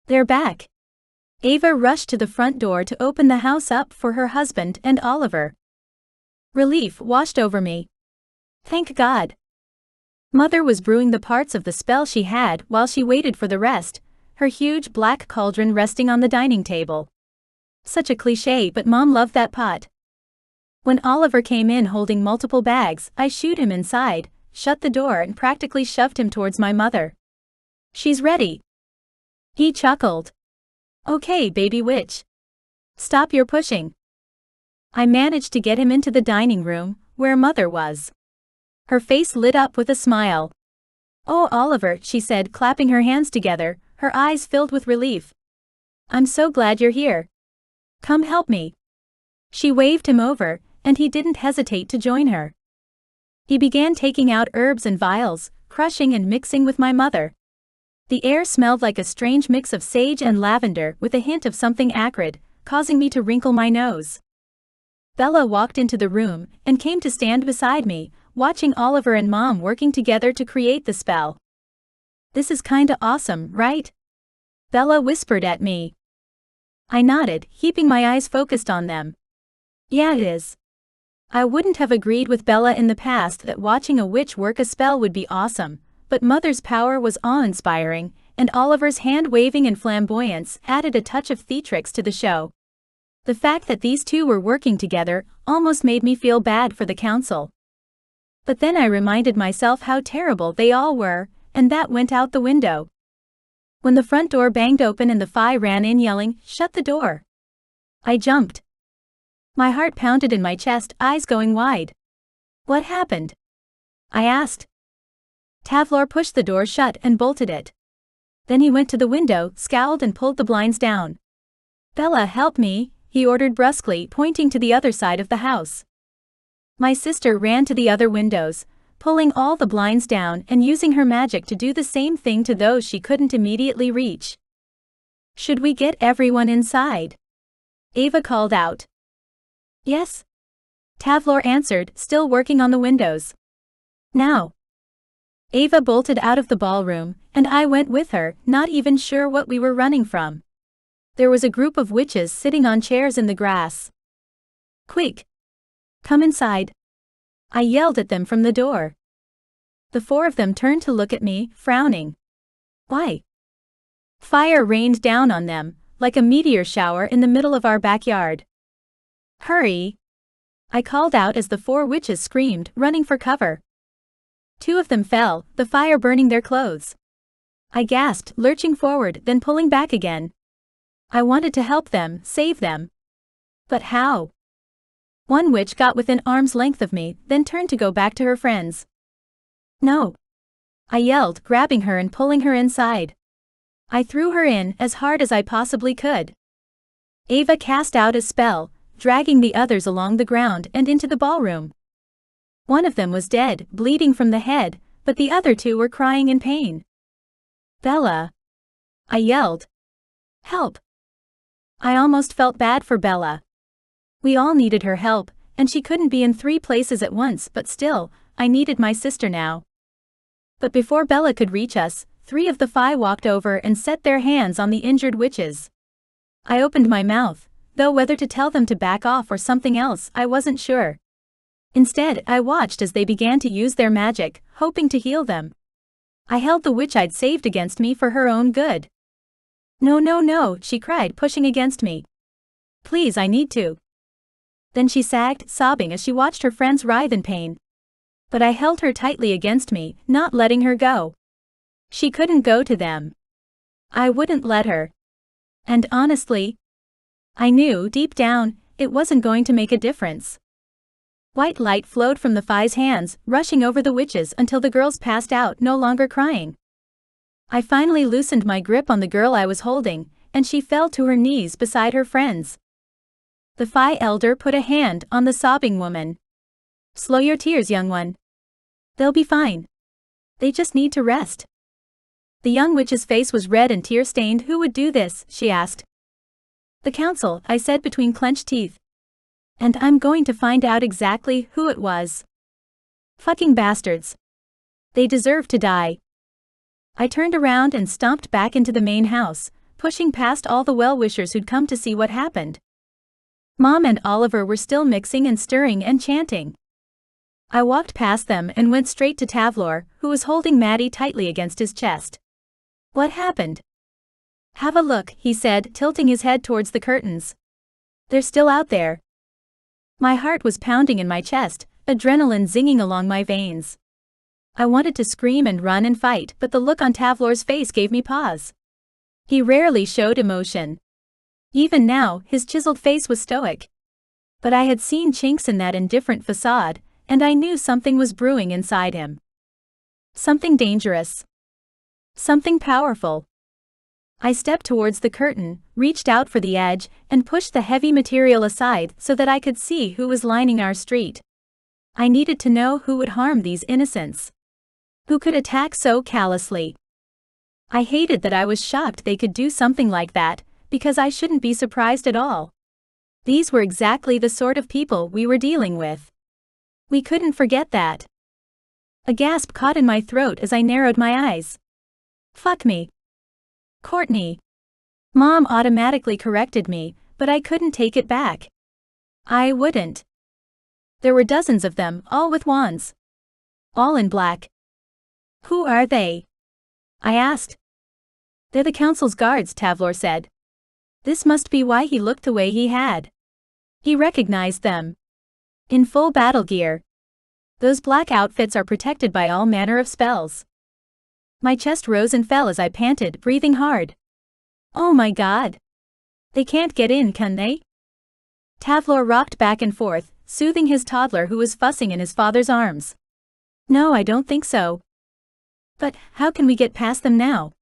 [SPEAKER 1] They're back. Ava rushed to the front door to open the house up for her husband and Oliver. Relief washed over me. Thank God. Mother was brewing the parts of the spell she had while she waited for the rest, her huge black cauldron resting on the dining table. Such a cliché, but Mom loved that pot. When Oliver came in holding multiple bags, I shooed him inside, shut the door and practically shoved him towards my mother. She's ready. He chuckled. Okay, baby witch. Stop your pushing. I managed to get him into the dining room, where Mother was. Her face lit up with a smile. Oh, Oliver, she said, clapping her hands together, her eyes filled with relief. I'm so glad you're here. Come help me. She waved him over, and he didn't hesitate to join her. He began taking out herbs and vials, crushing and mixing with my mother. The air smelled like a strange mix of sage and lavender with a hint of something acrid, causing me to wrinkle my nose. Bella walked into the room and came to stand beside me, watching Oliver and Mom working together to create the spell. This is kinda awesome, right? Bella whispered at me. I nodded, keeping my eyes focused on them. Yeah, it is. I wouldn't have agreed with Bella in the past that watching a witch work a spell would be awesome, but Mother's power was awe-inspiring, and Oliver's hand-waving and flamboyance added a touch of theatrics to the show. The fact that these two were working together almost made me feel bad for the council. But then I reminded myself how terrible they all were, and that went out the window. When the front door banged open and the Fae ran in yelling, "Shut the door!" I jumped. My heart pounded in my chest, eyes going wide. What happened? I asked. Tavlor pushed the door shut and bolted it. Then he went to the window, scowled and pulled the blinds down. Bella, help me, he ordered brusquely, pointing to the other side of the house. My sister ran to the other windows, pulling all the blinds down and using her magic to do the same thing to those she couldn't immediately reach. Should we get everyone inside? Ava called out. Yes. Tavlor answered, still working on the windows. Now. Ava bolted out of the ballroom, and I went with her, not even sure what we were running from. There was a group of witches sitting on chairs in the grass. Quick! Come inside. I yelled at them from the door. The four of them turned to look at me, frowning. Why? Fire rained down on them, like a meteor shower in the middle of our backyard. Hurry! I called out as the four witches screamed, running for cover. Two of them fell, the fire burning their clothes. I gasped, lurching forward, then pulling back again. I wanted to help them, save them. But how? One witch got within arm's length of me, then turned to go back to her friends. No! I yelled, grabbing her and pulling her inside. I threw her in as hard as I possibly could. Ava cast out a spell, dragging the others along the ground and into the ballroom. One of them was dead, bleeding from the head, but the other two were crying in pain. Bella! I yelled. Help! I almost felt bad for Bella. We all needed her help, and she couldn't be in 3 places at once, but still, I needed my sister now. But before Bella could reach us, 3 of the Fae walked over and set their hands on the injured witches. I opened my mouth, though whether to tell them to back off or something else, I wasn't sure. Instead, I watched as they began to use their magic, hoping to heal them. I held the witch I'd saved against me for her own good. No, no, no, she cried, pushing against me. Please, I need to. Then she sagged, sobbing as she watched her friends writhe in pain. But I held her tightly against me, not letting her go. She couldn't go to them. I wouldn't let her. And honestly, I knew, deep down, it wasn't going to make a difference. White light flowed from the Phi's hands, rushing over the witches until the girls passed out, no longer crying. I finally loosened my grip on the girl I was holding, and she fell to her knees beside her friends. The Phi elder put a hand on the sobbing woman. "Slow your tears, young one. They'll be fine. They just need to rest." The young witch's face was red and tear-stained. "Who would do this?" she asked. "The council," I said between clenched teeth. "And I'm going to find out exactly who it was. Fucking bastards. They deserve to die." I turned around and stomped back into the main house, pushing past all the well-wishers who'd come to see what happened. Mom and Oliver were still mixing and stirring and chanting. I walked past them and went straight to Tavlor, who was holding Maddie tightly against his chest. "What happened?" "Have a look," he said, tilting his head towards the curtains. "They're still out there." My heart was pounding in my chest, adrenaline zinging along my veins. I wanted to scream and run and fight, but the look on Tavlor's face gave me pause. He rarely showed emotion. Even now, his chiseled face was stoic. But I had seen chinks in that indifferent facade, and I knew something was brewing inside him. Something dangerous. Something powerful. I stepped towards the curtain, reached out for the edge, and pushed the heavy material aside so that I could see who was lining our street. I needed to know who would harm these innocents. Who could attack so callously? I hated that I was shocked they could do something like that, because I shouldn't be surprised at all. These were exactly the sort of people we were dealing with. We couldn't forget that. A gasp caught in my throat as I narrowed my eyes. "Fuck me. Courtney." Mom automatically corrected me, but I couldn't take it back. I wouldn't. There were dozens of them, all with wands. All in black. "Who are they?" I asked. "They're the council's guards," Tavlor said. This must be why he looked the way he had. He recognized them. In full battle gear. Those black outfits are protected by all manner of spells. My chest rose and fell as I panted, breathing hard. "Oh my God. They can't get in, can they?" Tavlor rocked back and forth, soothing his toddler who was fussing in his father's arms. "No, I don't think so." "But how can we get past them now?"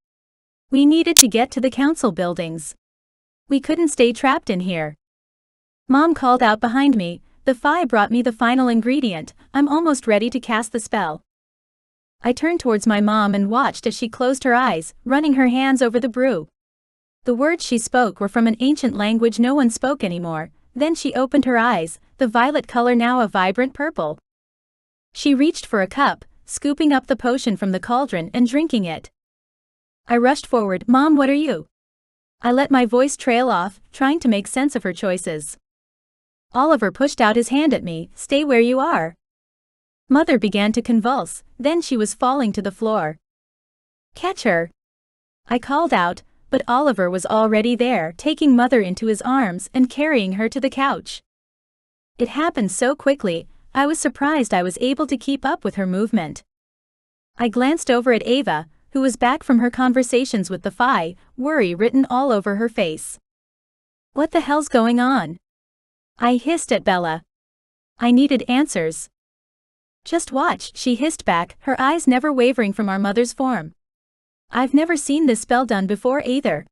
[SPEAKER 1] "We needed to get to the council buildings. We couldn't stay trapped in here." Mom called out behind me. The Phi brought me the final ingredient. I'm almost ready to cast the spell. I turned towards my mom and watched as she closed her eyes, running her hands over the brew. The words she spoke were from an ancient language no one spoke anymore. Then she opened her eyes, the violet color now a vibrant purple. She reached for a cup, scooping up the potion from the cauldron and drinking it. I rushed forward. "Mom, what are you?" I let my voice trail off, trying to make sense of her choices. Oliver pushed out his hand at me. "Stay where you are." Mother began to convulse, then she was falling to the floor. "Catch her," I called out, but Oliver was already there, taking Mother into his arms and carrying her to the couch. It happened so quickly, I was surprised I was able to keep up with her movement. I glanced over at Ava, who was back from her conversations with the Phi, worry written all over her face. "What the hell's going on?" I hissed at Bella. I needed answers. "Just watch," she hissed back, her eyes never wavering from our mother's form. I've never seen this spell done before either.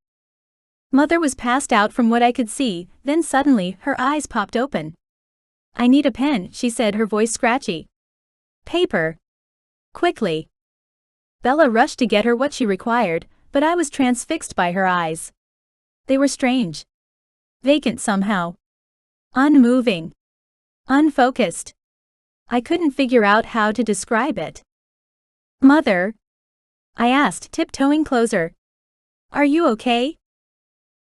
[SPEAKER 1] Mother was passed out from what I could see, then suddenly, her eyes popped open. "I need a pen," she said, her voice scratchy. "Paper. Quickly." Bella rushed to get her what she required, but I was transfixed by her eyes. They were strange. Vacant somehow. Unmoving. Unfocused. I couldn't figure out how to describe it. "Mother?" I asked, tiptoeing closer. "Are you okay?"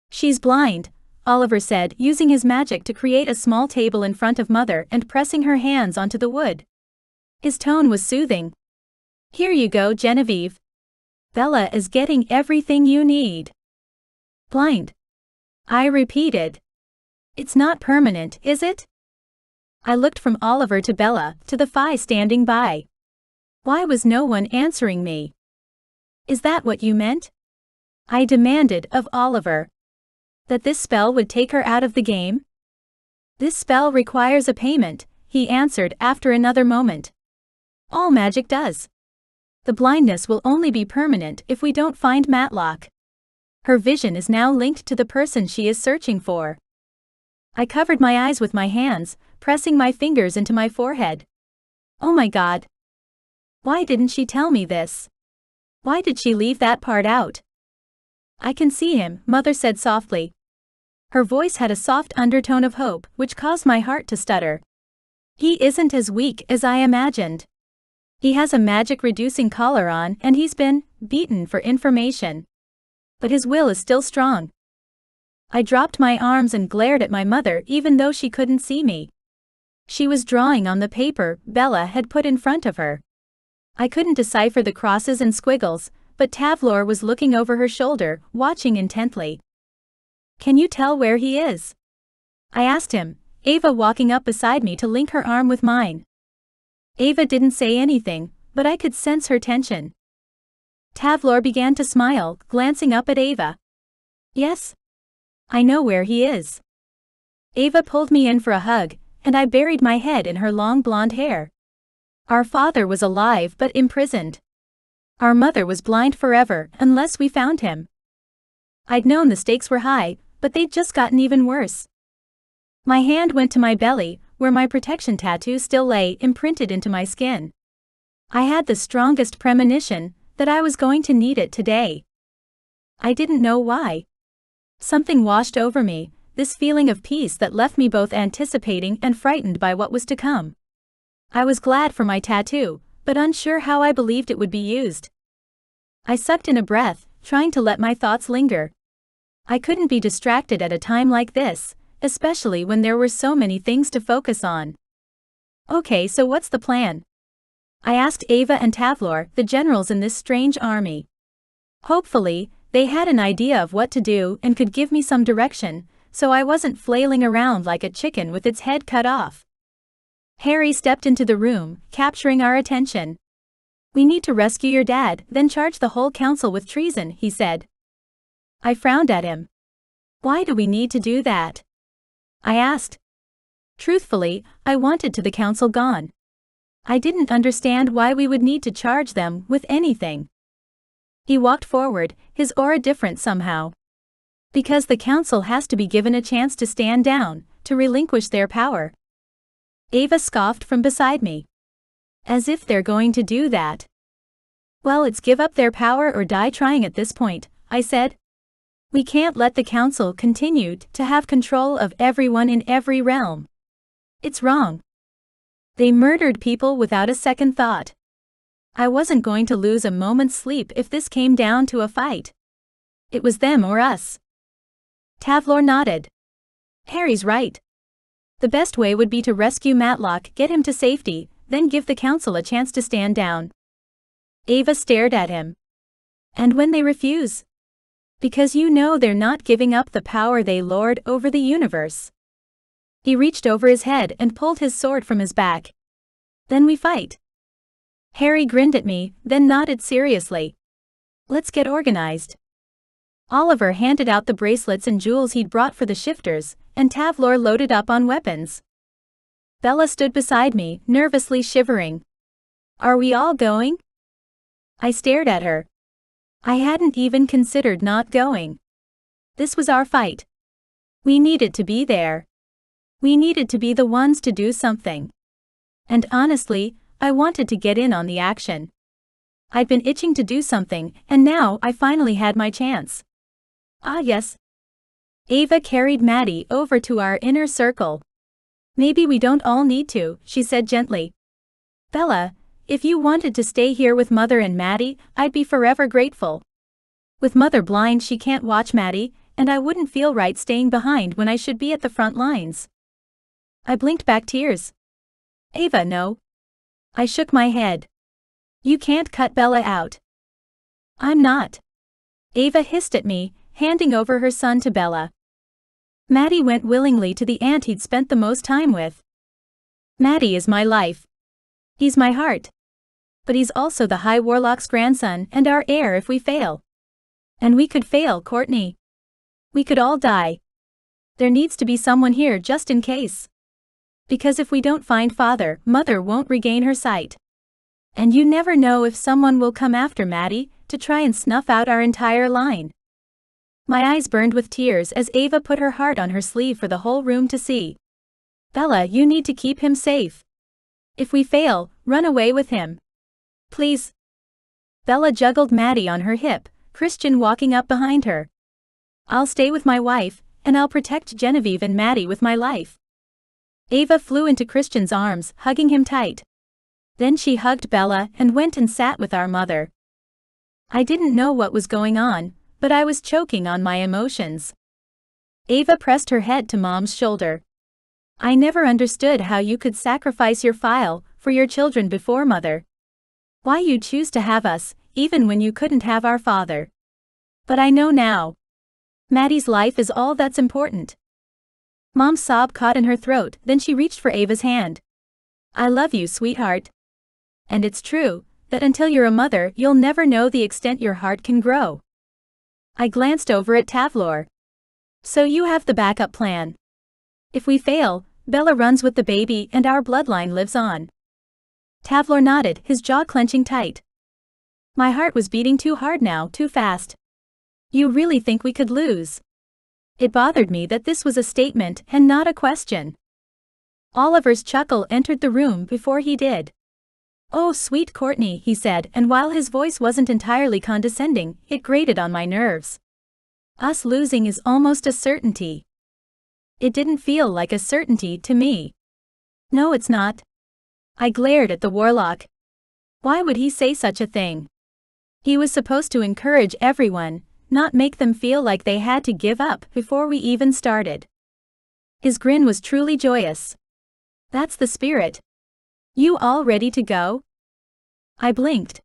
[SPEAKER 1] "She's blind," Oliver said, using his magic to create a small table in front of Mother and pressing her hands onto the wood. His tone was soothing. "Here you go, Genevieve. Bella is getting everything you need." "Blind?" I repeated. "It's not permanent, is it?" I looked from Oliver to Bella, to the Phi standing by. Why was no one answering me? "Is that what you meant?" I demanded of Oliver. "That this spell would take her out of the game?" "This spell requires a payment," he answered after another moment. All magic does. The blindness will only be permanent if we don't find Matlock. Her vision is now linked to the person she is searching for. I covered my eyes with my hands, pressing my fingers into my forehead. Oh my God. Why didn't she tell me this? Why did she leave that part out? I can see him, Mother said softly. Her voice had a soft undertone of hope, which caused my heart to stutter. He isn't as weak as I imagined. He has a magic-reducing collar on and he's been beaten for information. But his will is still strong. I dropped my arms and glared at my mother even though she couldn't see me. She was drawing on the paper Bella had put in front of her. I couldn't decipher the crosses and squiggles, but Tavlor was looking over her shoulder, watching intently. Can you tell where he is? I asked him, Ava walking up beside me to link her arm with mine. Ava didn't say anything, but I could sense her tension. Tavlor began to smile, glancing up at Ava. Yes. I know where he is. Ava pulled me in for a hug, and I buried my head in her long blonde hair. Our father was alive but imprisoned. Our mother was blind forever unless we found him. I'd known the stakes were high, but they'd just gotten even worse. My hand went to my belly, where my protection tattoo still lay imprinted into my skin. I had the strongest premonition that I was going to need it today. I didn't know why. Something washed over me, this feeling of peace that left me both anticipating and frightened by what was to come. I was glad for my tattoo, but unsure how I believed it would be used. I sucked in a breath, trying to let my thoughts linger. I couldn't be distracted at a time like this, especially when there were so many things to focus on. Okay, so what's the plan? I asked Ava and Tavlor, the generals in this strange army. Hopefully, they had an idea of what to do and could give me some direction, so I wasn't flailing around like a chicken with its head cut off. Harry stepped into the room, capturing our attention. We need to rescue your dad, then charge the whole council with treason, he said. I frowned at him. Why do we need to do that? I asked. Truthfully, I wanted the council gone. I didn't understand why we would need to charge them with anything. He walked forward, his aura different somehow. Because the council has to be given a chance to stand down, to relinquish their power. Ava scoffed from beside me. As if they're going to do that. Well, it's give up their power or die trying at this point, I said. We can't let the council continue to have control of everyone in every realm. It's wrong. They murdered people without a second thought. I wasn't going to lose a moment's sleep if this came down to a fight. It was them or us. Tavlor nodded. Harry's right. The best way would be to rescue Matlock, get him to safety, then give the council a chance to stand down. Ava stared at him. And when they refuse? Because you know they're not giving up the power they lord over the universe. He reached over his head and pulled his sword from his back. Then we fight. Harry grinned at me, then nodded seriously. Let's get organized. Oliver handed out the bracelets and jewels he'd brought for the shifters, and Tavlor loaded up on weapons. Bella stood beside me, nervously shivering. Are we all going? I stared at her. I hadn't even considered not going. This was our fight. We needed to be there. We needed to be the ones to do something. And honestly, I wanted to get in on the action. I'd been itching to do something, and now I finally had my chance. Ah yes. Ava carried Maddie over to our inner circle. Maybe we don't all need to, she said gently. Bella, if you wanted to stay here with Mother and Maddie, I'd be forever grateful. With Mother blind, she can't watch Maddie, and I wouldn't feel right staying behind when I should be at the front lines. I blinked back tears. Ava, no. I shook my head. You can't cut Bella out. I'm not. Ava hissed at me, handing over her son to Bella. Maddie went willingly to the aunt he'd spent the most time with. Maddie is my life. He's my heart. But he's also the High Warlock's grandson and our heir if we fail. And we could fail, Courtney. We could all die. There needs to be someone here just in case. Because if we don't find father, mother won't regain her sight. And you never know if someone will come after Maddie to try and snuff out our entire line. My eyes burned with tears as Ava put her heart on her sleeve for the whole room to see. Bella, you need to keep him safe. If we fail, run away with him. Please. Bella juggled Maddie on her hip, Christian walking up behind her. I'll stay with my wife, and I'll protect Genevieve and Maddie with my life. Ava flew into Christian's arms, hugging him tight. Then she hugged Bella and went and sat with our mother. I didn't know what was going on, but I was choking on my emotions. Ava pressed her head to Mom's shoulder. I never understood how you could sacrifice your file for your children before Mother. Why you choose to have us, even when you couldn't have our father. But I know now. Maddie's life is all that's important. Mom's sob caught in her throat, then she reached for Ava's hand. I love you, sweetheart. And it's true, that until you're a mother you'll never know the extent your heart can grow. I glanced over at Tavlor. So you have the backup plan. If we fail, Bella runs with the baby and our bloodline lives on. Tavlor nodded, his jaw clenching tight. My heart was beating too hard now, too fast. You really think we could lose? It bothered me that this was a statement and not a question. Oliver's chuckle entered the room before he did. Oh, sweet Courtney, he said, and while his voice wasn't entirely condescending, it grated on my nerves. Us losing is almost a certainty. It didn't feel like a certainty to me. No, it's not. I glared at the warlock. Why would he say such a thing? He was supposed to encourage everyone, not make them feel like they had to give up before we even started. His grin was truly joyous. That's the spirit. You all ready to go? I blinked.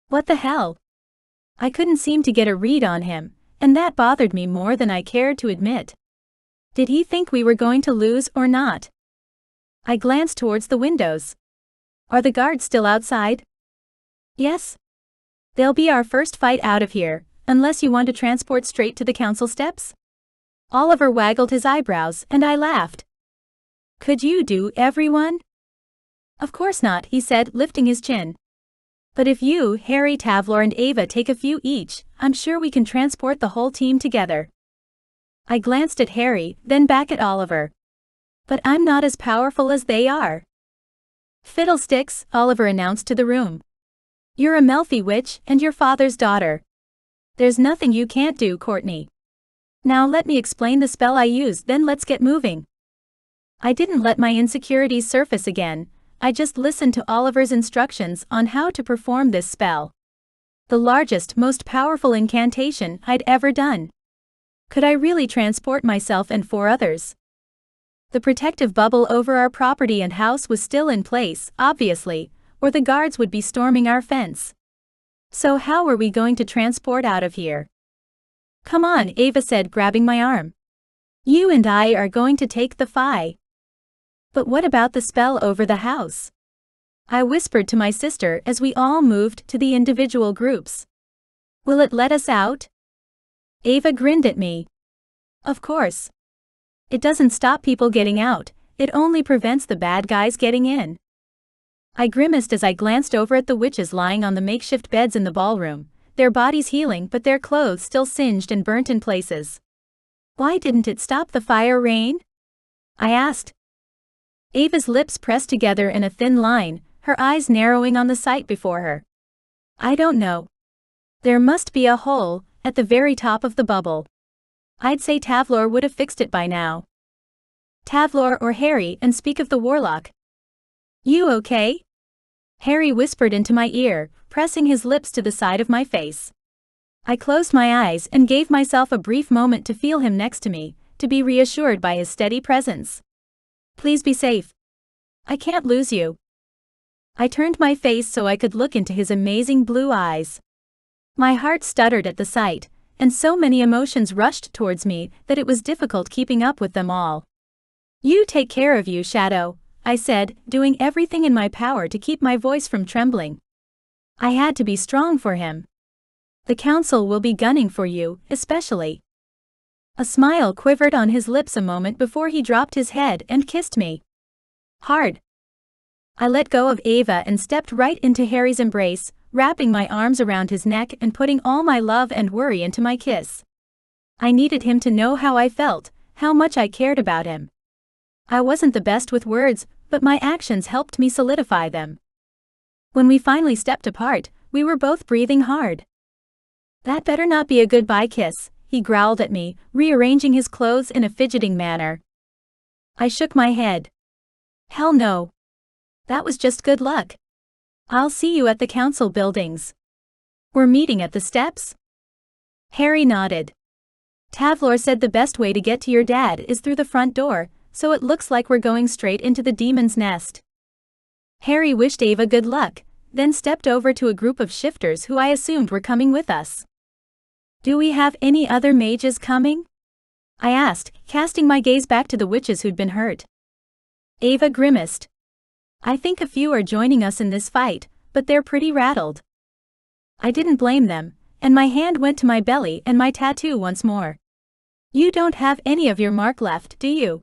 [SPEAKER 1] What the hell? I couldn't seem to get a read on him, and that bothered me more than I cared to admit. Did he think we were going to lose or not? I glanced towards the windows. Are the guards still outside? Yes. They'll be our first fight out of here, unless you want to transport straight to the council steps? Oliver waggled his eyebrows, and I laughed. Could you do, everyone? Of course not, he said, lifting his chin. But if you, Harry, Tavlor and Ava take a few each, I'm sure we can transport the whole team together. I glanced at Harry, then back at Oliver. But I'm not as powerful as they are. Fiddlesticks, Oliver announced to the room. You're a Melfi witch and your father's daughter. There's nothing you can't do, Courtney. Now let me explain the spell I used, then let's get moving. I didn't let my insecurities surface again. I just listened to Oliver's instructions on how to perform this spell. The largest, most powerful incantation I'd ever done. Could I really transport myself and 4 others? The protective bubble over our property and house was still in place, obviously, or the guards would be storming our fence. So how were we going to transport out of here? Come on, Ava said, grabbing my arm. You and I are going to take the fight. But what about the spell over the house? I whispered to my sister as we all moved to the individual groups. Will it let us out? Ava grinned at me. Of course. It doesn't stop people getting out, it only prevents the bad guys getting in. I grimaced as I glanced over at the witches lying on the makeshift beds in the ballroom, their bodies healing but their clothes still singed and burnt in places. Why didn't it stop the fire rain? I asked. Ava's lips pressed together in a thin line, her eyes narrowing on the sight before her. I don't know. There must be a hole at the very top of the bubble. I'd say Tavlor would have fixed it by now. Tavlor or Harry, and speak of the warlock. You okay? Harry whispered into my ear, pressing his lips to the side of my face. I closed my eyes and gave myself a brief moment to feel him next to me, to be reassured by his steady presence. Please be safe. I can't lose you. I turned my face so I could look into his amazing blue eyes. My heart stuttered at the sight, and so many emotions rushed towards me that it was difficult keeping up with them all. You take care of you, Shadow, I said, doing everything in my power to keep my voice from trembling. I had to be strong for him. The council will be gunning for you, especially. A smile quivered on his lips a moment before he dropped his head and kissed me. Hard. I let go of Ava and stepped right into Harry's embrace, wrapping my arms around his neck and putting all my love and worry into my kiss. I needed him to know how I felt, how much I cared about him. I wasn't the best with words, but my actions helped me solidify them. When we finally stepped apart, we were both breathing hard. "That better not be a goodbye kiss," he growled at me, rearranging his clothes in a fidgeting manner. I shook my head. "Hell no. That was just good luck. I'll see you at the council buildings. We're meeting at the steps?" Harry nodded. "Tavlor said the best way to get to your dad is through the front door, so it looks like we're going straight into the demon's nest." Harry wished Ava good luck, then stepped over to a group of shifters who I assumed were coming with us. "Do we have any other mages coming?" I asked, casting my gaze back to the witches who'd been hurt. Ava grimaced. "I think a few are joining us in this fight, but they're pretty rattled." I didn't blame them, and my hand went to my belly and my tattoo once more. "You don't have any of your mark left, do you?"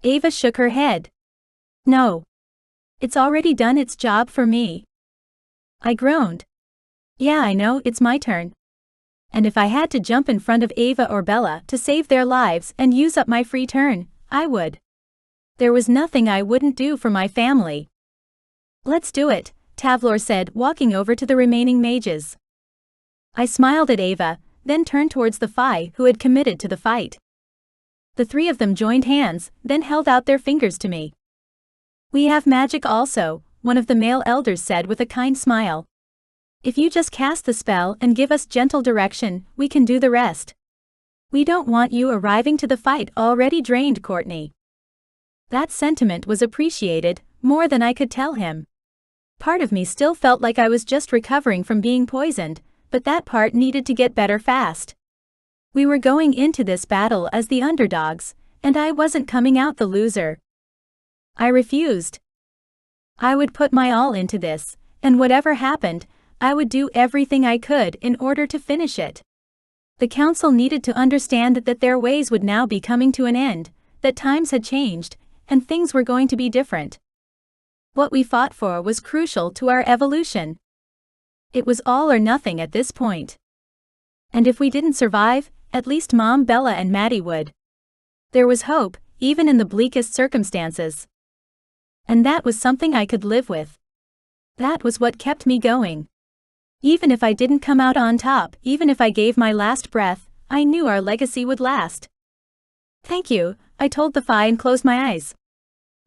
[SPEAKER 1] Ava shook her head. "No. It's already done its job for me." I groaned. "Yeah, I know, it's my turn. And if I had to jump in front of Ava or Bella to save their lives and use up my free turn, I would. There was nothing I wouldn't do for my family." "Let's do it," Tavlor said, walking over to the remaining mages. I smiled at Ava, then turned towards the Fae who had committed to the fight. The three of them joined hands, then held out their fingers to me. "We have magic also," one of the male elders said with a kind smile. "If you just cast the spell and give us gentle direction, we can do the rest. We don't want you arriving to the fight already drained, Courtney." That sentiment was appreciated, more than I could tell him. Part of me still felt like I was just recovering from being poisoned, but that part needed to get better fast. We were going into this battle as the underdogs, and I wasn't coming out the loser. I refused. I would put my all into this, and whatever happened, I would do everything I could in order to finish it. The council needed to understand that their ways would now be coming to an end, that times had changed, and things were going to be different. What we fought for was crucial to our evolution. It was all or nothing at this point. And if we didn't survive, at least Mom, Bella and Maddie would. There was hope, even in the bleakest circumstances. And that was something I could live with. That was what kept me going. Even if I didn't come out on top, even if I gave my last breath, I knew our legacy would last. "Thank you," I told the Fae and closed my eyes.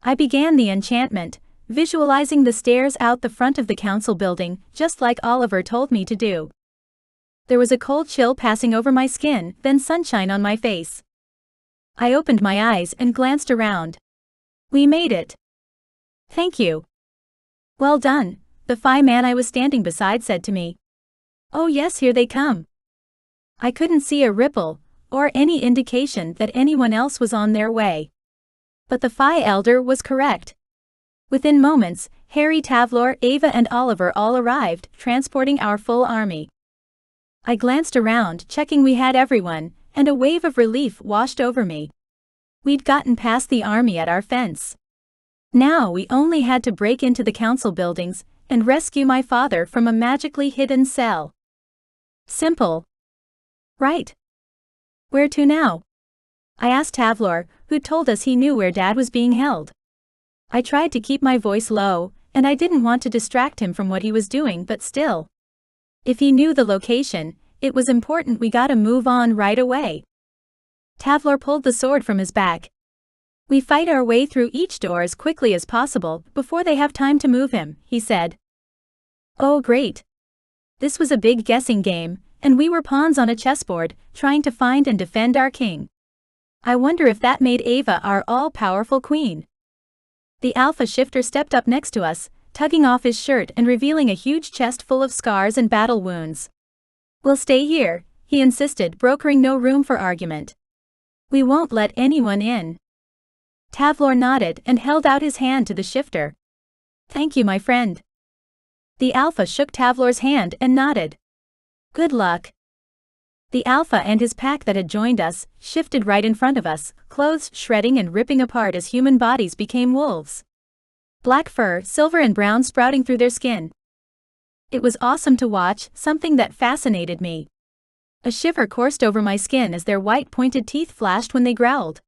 [SPEAKER 1] I began the enchantment, visualizing the stairs out the front of the council building, just like Oliver told me to do. There was a cold chill passing over my skin, then sunshine on my face. I opened my eyes and glanced around. "We made it." "Thank you." "Well done," the Fae man I was standing beside said to me. "Oh yes, here they come." I couldn't see a ripple, or any indication that anyone else was on their way. But the Fae elder was correct. Within moments, Harry, Tavlor, Ava and Oliver all arrived, transporting our full army. I glanced around, checking we had everyone, and a wave of relief washed over me. We'd gotten past the army at our fence. Now we only had to break into the council buildings and rescue my father from a magically hidden cell. Simple. Right. "Where to now?" I asked Tavlor, who told us he knew where Dad was being held. I tried to keep my voice low, and I didn't want to distract him from what he was doing, but still. If he knew the location, it was important we gotta move on right away. Tavlor pulled the sword from his back. "We fight our way through each door as quickly as possible before they have time to move him," he said. Oh great. This was a big guessing game, and we were pawns on a chessboard, trying to find and defend our king. I wonder if that made Ava our all-powerful queen. The alpha shifter stepped up next to us, tugging off his shirt and revealing a huge chest full of scars and battle wounds. "We'll stay here," he insisted, brokering no room for argument. "We won't let anyone in." Tavlor nodded and held out his hand to the shifter. "Thank you, my friend." The alpha shook Tavlor's hand and nodded. "Good luck." The alpha and his pack that had joined us shifted right in front of us, clothes shredding and ripping apart as human bodies became wolves. Black fur, silver and brown sprouting through their skin. It was awesome to watch, something that fascinated me. A shiver coursed over my skin as their white pointed teeth flashed when they growled.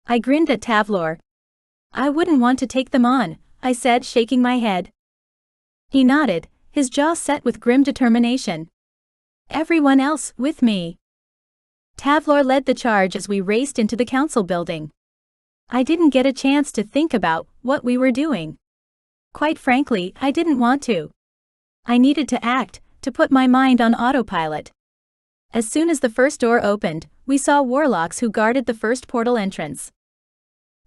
[SPEAKER 1] I grinned at Tavlor. I wouldn't want to take them on, I said, shaking my head. He nodded, his jaw set with grim determination. Everyone else, with me. Tavlor led the charge as we raced into the council building. I didn't get a chance to think about what we were doing. Quite frankly, I didn't want to. I needed to act, to put my mind on autopilot. As soon as the first door opened, we saw warlocks who guarded the first portal entrance.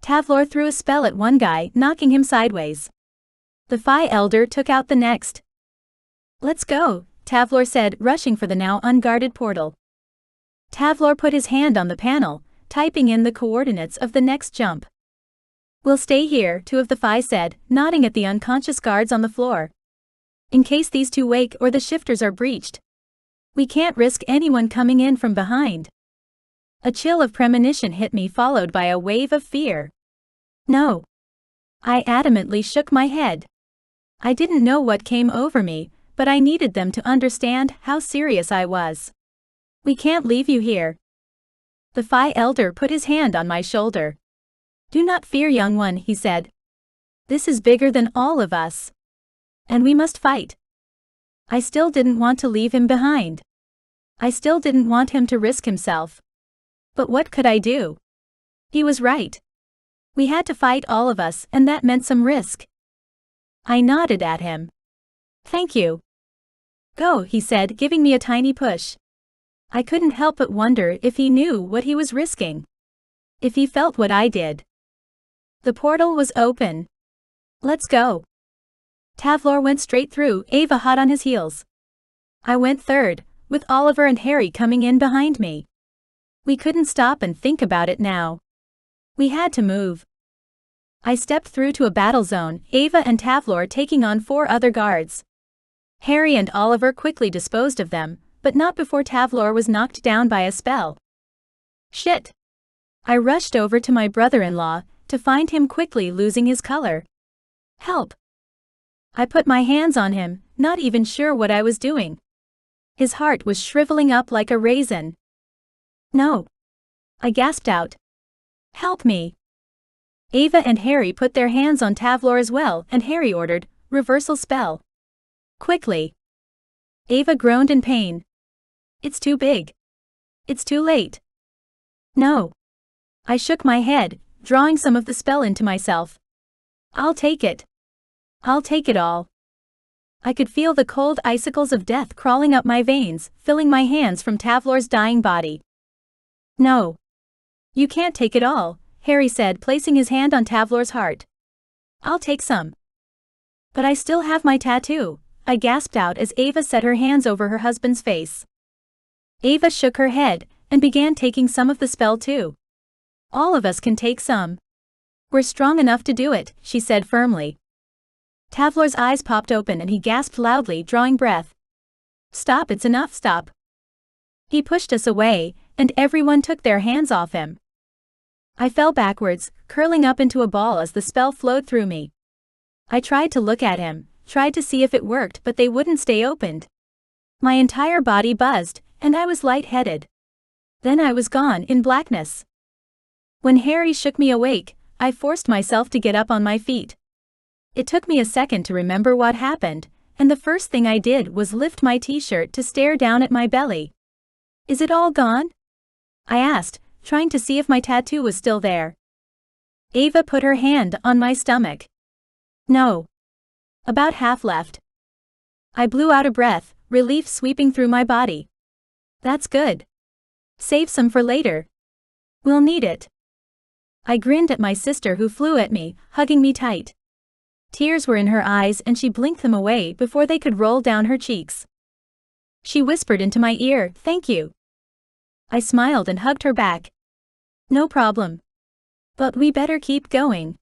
[SPEAKER 1] Tavlor threw a spell at one guy, knocking him sideways. The Phi Elder took out the next. Let's go, Tavlor said, rushing for the now unguarded portal. Tavlor put his hand on the panel, typing in the coordinates of the next jump. We'll stay here, two of the Phi said, nodding at the unconscious guards on the floor. In case these two wake or the shifters are breached. We can't risk anyone coming in from behind. A chill of premonition hit me, followed by a wave of fear. No. I adamantly shook my head. I didn't know what came over me, but I needed them to understand how serious I was. We can't leave you here. The Phi Elder put his hand on my shoulder. Do not fear, young one, he said. This is bigger than all of us. And we must fight. I still didn't want to leave him behind. I still didn't want him to risk himself. But what could I do? He was right. We had to fight, all of us, and that meant some risk. I nodded at him. Thank you. Go, he said, giving me a tiny push. I couldn't help but wonder if he knew what he was risking. If he felt what I did. The portal was open. Let's go. Tavlor went straight through, Ava hot on his heels. I went third, with Oliver and Harry coming in behind me. We couldn't stop and think about it now. We had to move. I stepped through to a battle zone, Ava and Tavlor taking on 4 other guards. Harry and Oliver quickly disposed of them, but not before Tavlor was knocked down by a spell. Shit! I rushed over to my brother-in-law, to find him quickly losing his color. Help! I put my hands on him, not even sure what I was doing. His heart was shriveling up like a raisin. No! I gasped out. Help me! Ava and Harry put their hands on Tavlor as well, and Harry ordered, reversal spell. Quickly! Ava groaned in pain. It's too big. It's too late. No! I shook my head, drawing some of the spell into myself. I'll take it. I'll take it all. I could feel the cold icicles of death crawling up my veins, filling my hands from Tavlor's dying body. No. You can't take it all, Harry said, placing his hand on Tavlor's heart. I'll take some. But I still have my tattoo, I gasped out as Ava set her hands over her husband's face. Ava shook her head, and began taking some of the spell too. All of us can take some. We're strong enough to do it, she said firmly. Tavlor's eyes popped open and he gasped loudly, drawing breath. Stop, it's enough, stop. He pushed us away, and everyone took their hands off him. I fell backwards, curling up into a ball as the spell flowed through me. I tried to look at him, tried to see if it worked, but they wouldn't stay opened. My entire body buzzed, and I was lightheaded. Then I was gone in blackness. When Harry shook me awake, I forced myself to get up on my feet. It took me a second to remember what happened, and the first thing I did was lift my t-shirt to stare down at my belly. Is it all gone? I asked, trying to see if my tattoo was still there. Ava put her hand on my stomach. No. About half left. I blew out a breath, relief sweeping through my body. That's good. Save some for later. We'll need it. I grinned at my sister, who flew at me, hugging me tight. Tears were in her eyes and she blinked them away before they could roll down her cheeks. She whispered into my ear, "Thank you." I smiled and hugged her back. No problem. But we better keep going.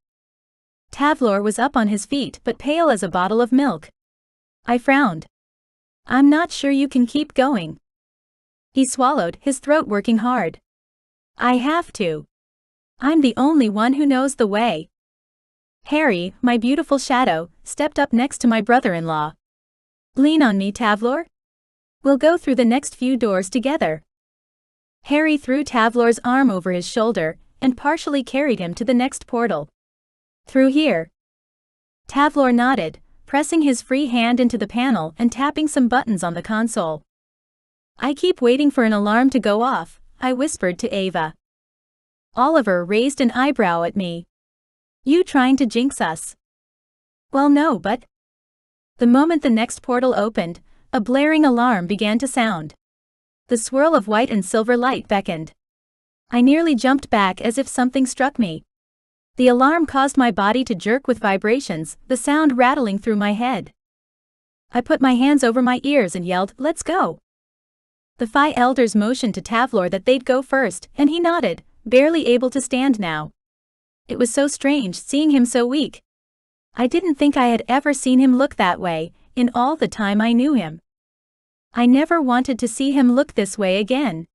[SPEAKER 1] Tavlor was up on his feet but pale as a bottle of milk. I frowned. I'm not sure you can keep going. He swallowed, his throat working hard. I have to. I'm the only one who knows the way. Harry, my beautiful shadow, stepped up next to my brother-in-law. Lean on me, Tavlor. We'll go through the next few doors together. Harry threw Tavlor's arm over his shoulder and partially carried him to the next portal. Through here. Tavlor nodded, pressing his free hand into the panel and tapping some buttons on the console. I keep waiting for an alarm to go off, I whispered to Ava. Oliver raised an eyebrow at me. You trying to jinx us? Well, no, but... The moment the next portal opened, a blaring alarm began to sound. The swirl of white and silver light beckoned. I nearly jumped back as if something struck me. The alarm caused my body to jerk with vibrations, the sound rattling through my head. I put my hands over my ears and yelled, "Let's go!" The 5 elders motioned to Tavlor that they'd go first, and he nodded, barely able to stand now. It was so strange seeing him so weak. I didn't think I had ever seen him look that way, in all the time I knew him. I never wanted to see him look this way again.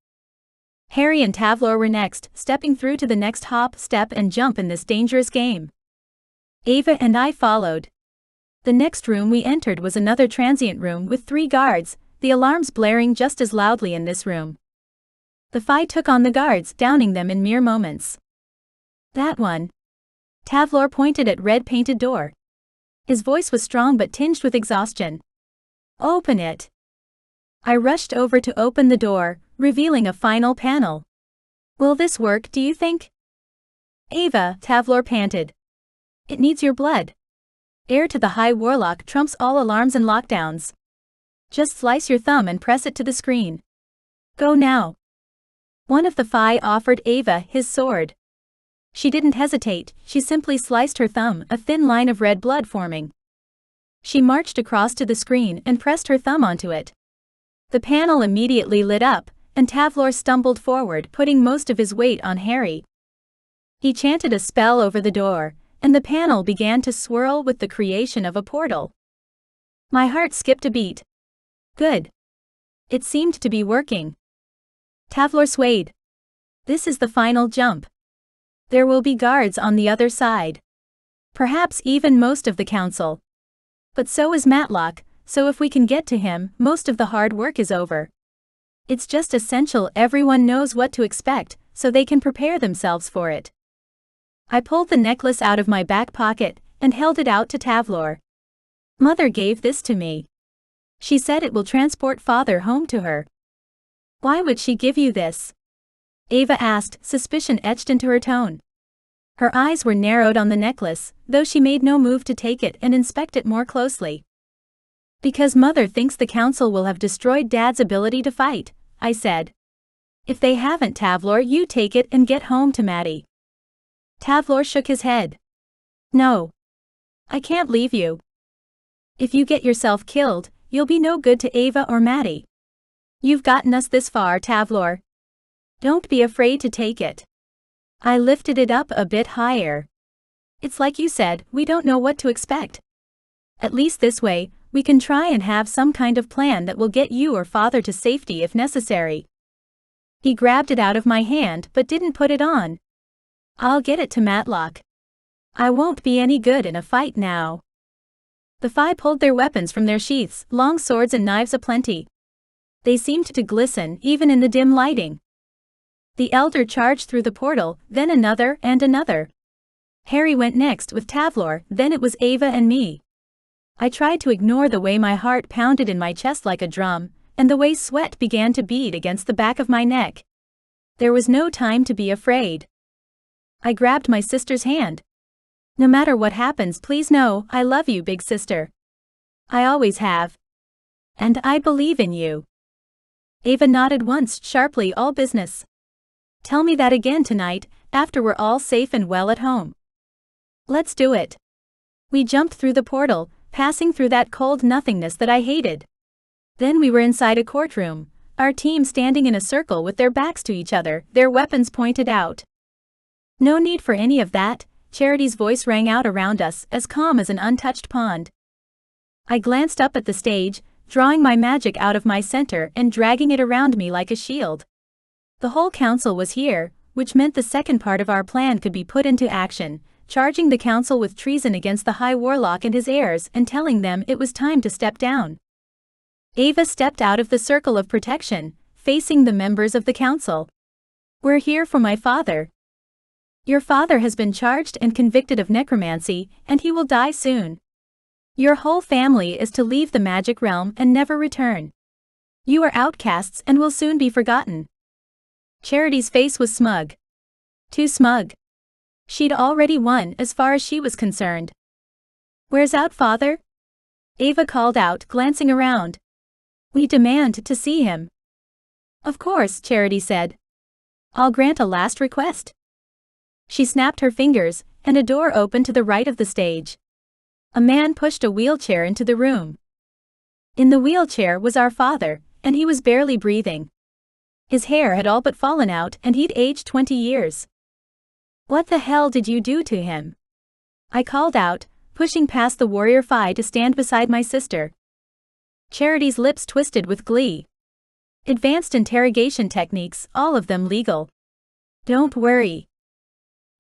[SPEAKER 1] Harry and Tavlor were next, stepping through to the next hop, step and jump in this dangerous game. Ava and I followed. The next room we entered was another transient room with 3 guards, the alarms blaring just as loudly in this room. The 5 took on the guards, downing them in mere moments. That one. Tavlor pointed at red-painted door. His voice was strong but tinged with exhaustion. Open it. I rushed over to open the door, revealing a final panel. Will this work, do you think? Ava, Tavlor panted. It needs your blood. Heir to the High Warlock trumps all alarms and lockdowns. Just slice your thumb and press it to the screen. Go now. One of the 5 offered Ava his sword. She didn't hesitate, she simply sliced her thumb, a thin line of red blood forming. She marched across to the screen and pressed her thumb onto it. The panel immediately lit up, and Tavlor stumbled forward, putting most of his weight on Harry. He chanted a spell over the door, and the panel began to swirl with the creation of a portal. My heart skipped a beat. Good. It seemed to be working. Tavlor swayed. This is the final jump. There will be guards on the other side. Perhaps even most of the council. But so is Matlock, so if we can get to him, most of the hard work is over. It's just essential everyone knows what to expect, so they can prepare themselves for it. I pulled the necklace out of my back pocket and held it out to Tavlor. Mother gave this to me. She said it will transport Father home to her. Why would she give you this? Ava asked, suspicion etched into her tone. Her eyes were narrowed on the necklace, though she made no move to take it and inspect it more closely. Because Mother thinks the council will have destroyed Dad's ability to fight, I said. If they haven't, Tavlor, you take it and get home to Maddie. Tavlor shook his head. No. I can't leave you. If you get yourself killed, you'll be no good to Ava or Maddie. You've gotten us this far, Tavlor. Don't be afraid to take it. I lifted it up a bit higher. It's like you said, we don't know what to expect. At least this way, we can try and have some kind of plan that will get you or Father to safety if necessary. He grabbed it out of my hand but didn't put it on. I'll get it to Matlock. I won't be any good in a fight now. The 5 pulled their weapons from their sheaths, long swords and knives aplenty. They seemed to glisten even in the dim lighting. The elder charged through the portal, then another and another. Harry went next with Tavlor, then it was Ava and me. I tried to ignore the way my heart pounded in my chest like a drum, and the way sweat began to bead against the back of my neck. There was no time to be afraid. I grabbed my sister's hand. No matter what happens, please know, I love you, big sister. I always have. And I believe in you. Ava nodded once, sharply, all business. Tell me that again tonight, after we're all safe and well at home. Let's do it. We jumped through the portal, passing through that cold nothingness that I hated. Then we were inside a courtroom, our team standing in a circle with their backs to each other, their weapons pointed out. No need for any of that, Charity's voice rang out around us, as calm as an untouched pond. I glanced up at the stage, drawing my magic out of my center and dragging it around me like a shield. The whole council was here, which meant the second part of our plan could be put into action, charging the council with treason against the High Warlock and his heirs and telling them it was time to step down. Ava stepped out of the circle of protection, facing the members of the council. "We're here for my father. Your father has been charged and convicted of necromancy, and he will die soon. Your whole family is to leave the magic realm and never return. You are outcasts and will soon be forgotten." Charity's face was smug. Too smug. She'd already won as far as she was concerned. "Where's out, father?" Ava called out, glancing around. "We demand to see him." "Of course," Charity said. "I'll grant a last request." She snapped her fingers, and a door opened to the right of the stage. A man pushed a wheelchair into the room. In the wheelchair was our father, and he was barely breathing. His hair had all but fallen out and he'd aged 20 years. "What the hell did you do to him?" I called out, pushing past the warrior Phi to stand beside my sister. Charity's lips twisted with glee. "Advanced interrogation techniques, all of them legal. Don't worry."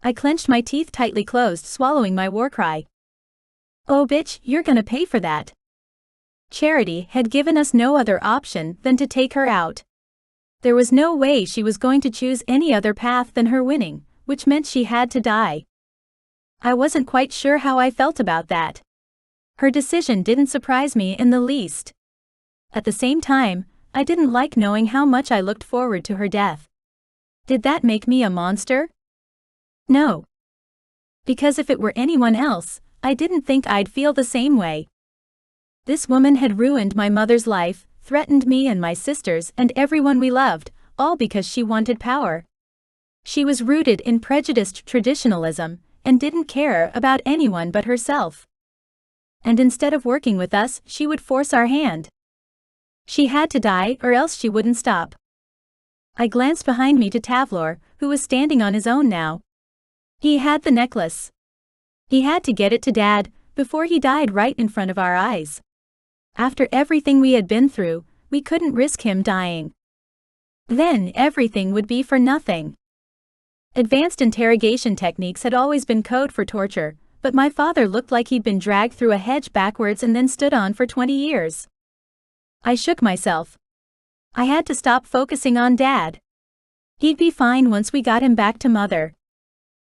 [SPEAKER 1] I clenched my teeth tightly closed, swallowing my war cry. "Oh bitch, you're gonna pay for that." Charity had given us no other option than to take her out. There was no way she was going to choose any other path than her winning, which meant she had to die. I wasn't quite sure how I felt about that. Her decision didn't surprise me in the least. At the same time, I didn't like knowing how much I looked forward to her death. Did that make me a monster? No. Because if it were anyone else, I didn't think I'd feel the same way. This woman had ruined my mother's life, threatened me and my sisters and everyone we loved, all because she wanted power. She was rooted in prejudiced traditionalism and didn't care about anyone but herself. And instead of working with us, she would force our hand. She had to die or else she wouldn't stop. I glanced behind me to Tavlor, who was standing on his own now. He had the necklace. He had to get it to Dad before he died right in front of our eyes. After everything we had been through, we couldn't risk him dying. Then everything would be for nothing. Advanced interrogation techniques had always been code for torture, but my father looked like he'd been dragged through a hedge backwards and then stood on for 20 years. I shook myself. I had to stop focusing on Dad. He'd be fine once we got him back to Mother.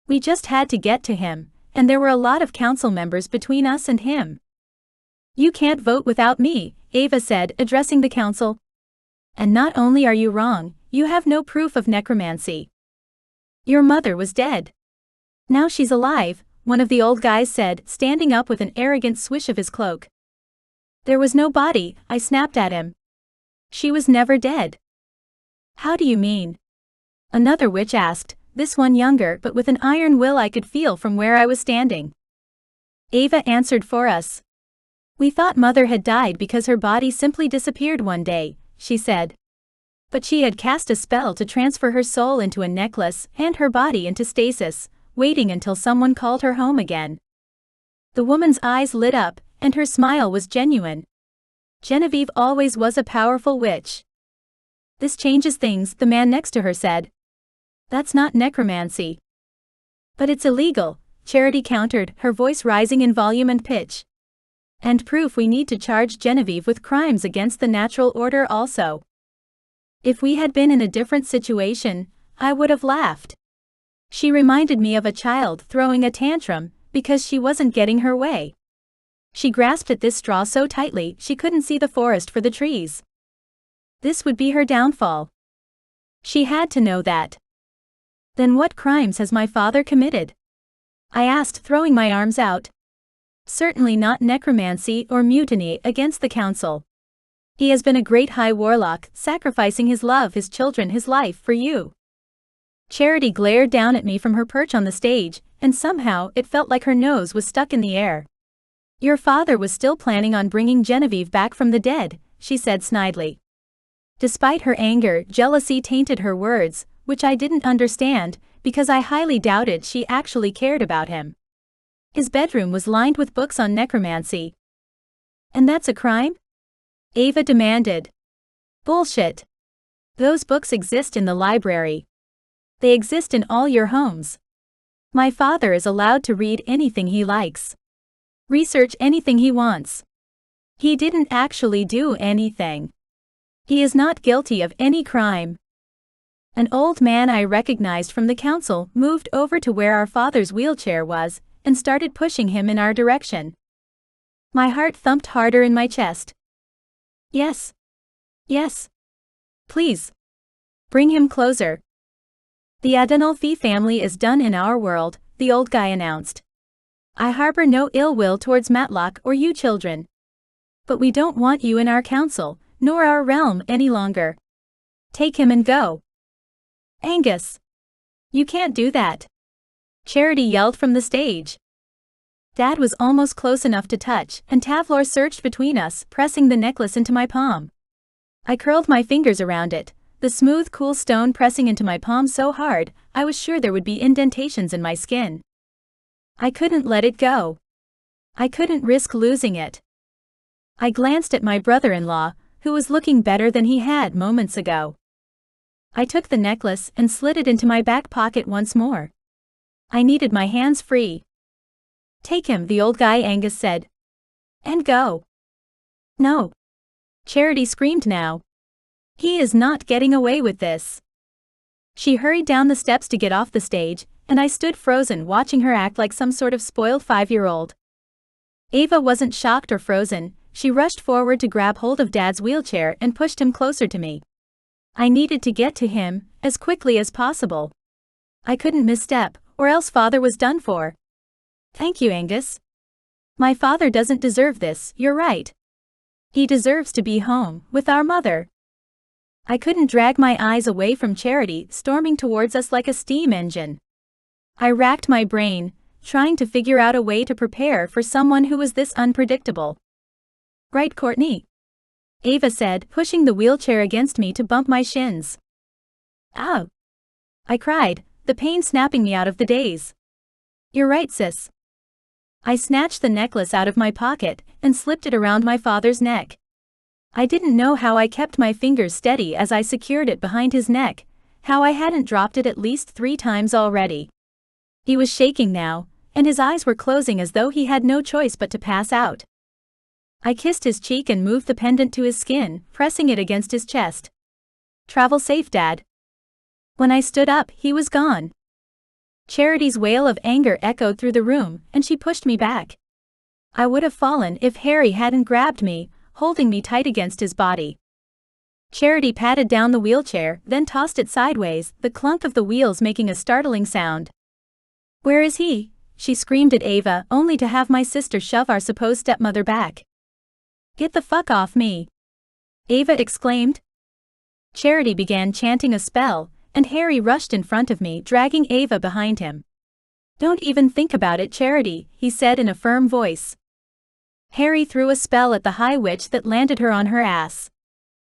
[SPEAKER 1] We just had to get to him, and there were a lot of council members between us and him. "You can't vote without me," Ava said, addressing the council. "And not only are you wrong, you have no proof of necromancy. Your mother was dead. Now she's alive," one of the old guys said, standing up with an arrogant swish of his cloak. "There was no body," I snapped at him. "She was never dead." "How do you mean?" another witch asked, this one younger but with an iron will I could feel from where I was standing. Ava answered for us. "We thought Mother had died because her body simply disappeared one day," she said. "But she had cast a spell to transfer her soul into a necklace and her body into stasis, waiting until someone called her home again." The woman's eyes lit up, and her smile was genuine. "Genevieve always was a powerful witch." "This changes things," the man next to her said. "That's not necromancy." "But it's illegal," Charity countered, her voice rising in volume and pitch. "And proof we need to charge Genevieve with crimes against the natural order also." If we had been in a different situation, I would have laughed. She reminded me of a child throwing a tantrum because she wasn't getting her way. She grasped at this straw so tightly she couldn't see the forest for the trees. This would be her downfall. She had to know that. "Then what crimes has my father committed?" I asked, throwing my arms out. "Certainly not necromancy or mutiny against the council. He has been a great high warlock, sacrificing his love, his children, his life for you." Charity glared down at me from her perch on the stage, and somehow it felt like her nose was stuck in the air. "Your father was still planning on bringing Genevieve back from the dead," she said snidely. Despite her anger, jealousy tainted her words, which I didn't understand, because I highly doubted she actually cared about him. His bedroom was lined with books on necromancy. "And that's a crime?" Ava demanded. Bullshit. Those books exist in the library. They exist in all your homes. My father is allowed to read anything he likes. Research anything he wants. He didn't actually do anything. He is not guilty of any crime. An old man I recognized from the council moved over to where our father's wheelchair was and started pushing him in our direction. My heart thumped harder in my chest. Yes. Yes. Please. Bring him closer. The Adenolfi family is done in our world, the old guy announced. I harbor no ill will towards Matlock or you children. But we don't want you in our council, nor our realm any longer. Take him and go. Angus. You can't do that. Charity yelled from the stage. Dad was almost close enough to touch, and Tavlor surged between us, pressing the necklace into my palm. I curled my fingers around it, the smooth, cool stone pressing into my palm so hard, I was sure there would be indentations in my skin. I couldn't let it go. I couldn't risk losing it. I glanced at my brother-in-law, who was looking better than he had moments ago. I took the necklace and slid it into my back pocket once more. I needed my hands free. Take him, the old guy Angus said. And go. No. Charity screamed now. He is not getting away with this. She hurried down the steps to get off the stage, and I stood frozen watching her act like some sort of spoiled 5-year-old. Ava wasn't shocked or frozen, she rushed forward to grab hold of Dad's wheelchair and pushed him closer to me. I needed to get to him, as quickly as possible. I couldn't misstep, or else Father was done for. Thank you, Angus. My father doesn't deserve this, you're right. He deserves to be home, with our mother. I couldn't drag my eyes away from Charity storming towards us like a steam engine. I racked my brain, trying to figure out a way to prepare for someone who was this unpredictable. Right, Courtney? Ava said, pushing the wheelchair against me to bump my shins. Ow! I cried, the pain snapping me out of the daze. You're right, sis. I snatched the necklace out of my pocket and slipped it around my father's neck. I didn't know how I kept my fingers steady as I secured it behind his neck, how I hadn't dropped it at least 3 times already. He was shaking now, and his eyes were closing as though he had no choice but to pass out. I kissed his cheek and moved the pendant to his skin, pressing it against his chest. Travel safe, Dad. When I stood up, he was gone. Charity's wail of anger echoed through the room, and she pushed me back. I would have fallen if Harry hadn't grabbed me, holding me tight against his body. Charity patted down the wheelchair, then tossed it sideways, the clunk of the wheels making a startling sound. Where is he? She screamed at Ava, only to have my sister shove our supposed stepmother back. Get the fuck off me! Ava exclaimed. Charity began chanting a spell, and Harry rushed in front of me, dragging Ava behind him. Don't even think about it, Charity, he said in a firm voice. Harry threw a spell at the high witch that landed her on her ass.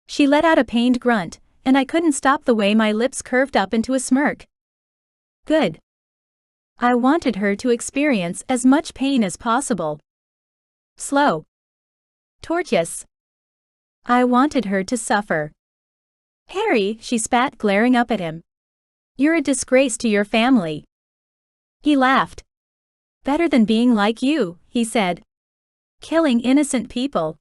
[SPEAKER 1] She let out a pained grunt, and I couldn't stop the way my lips curved up into a smirk. Good. I wanted her to experience as much pain as possible. Slow. Tortuous. I wanted her to suffer. Harry, she spat, glaring up at him. You're a disgrace to your family. He laughed. Better than being like you, he said. Killing innocent people.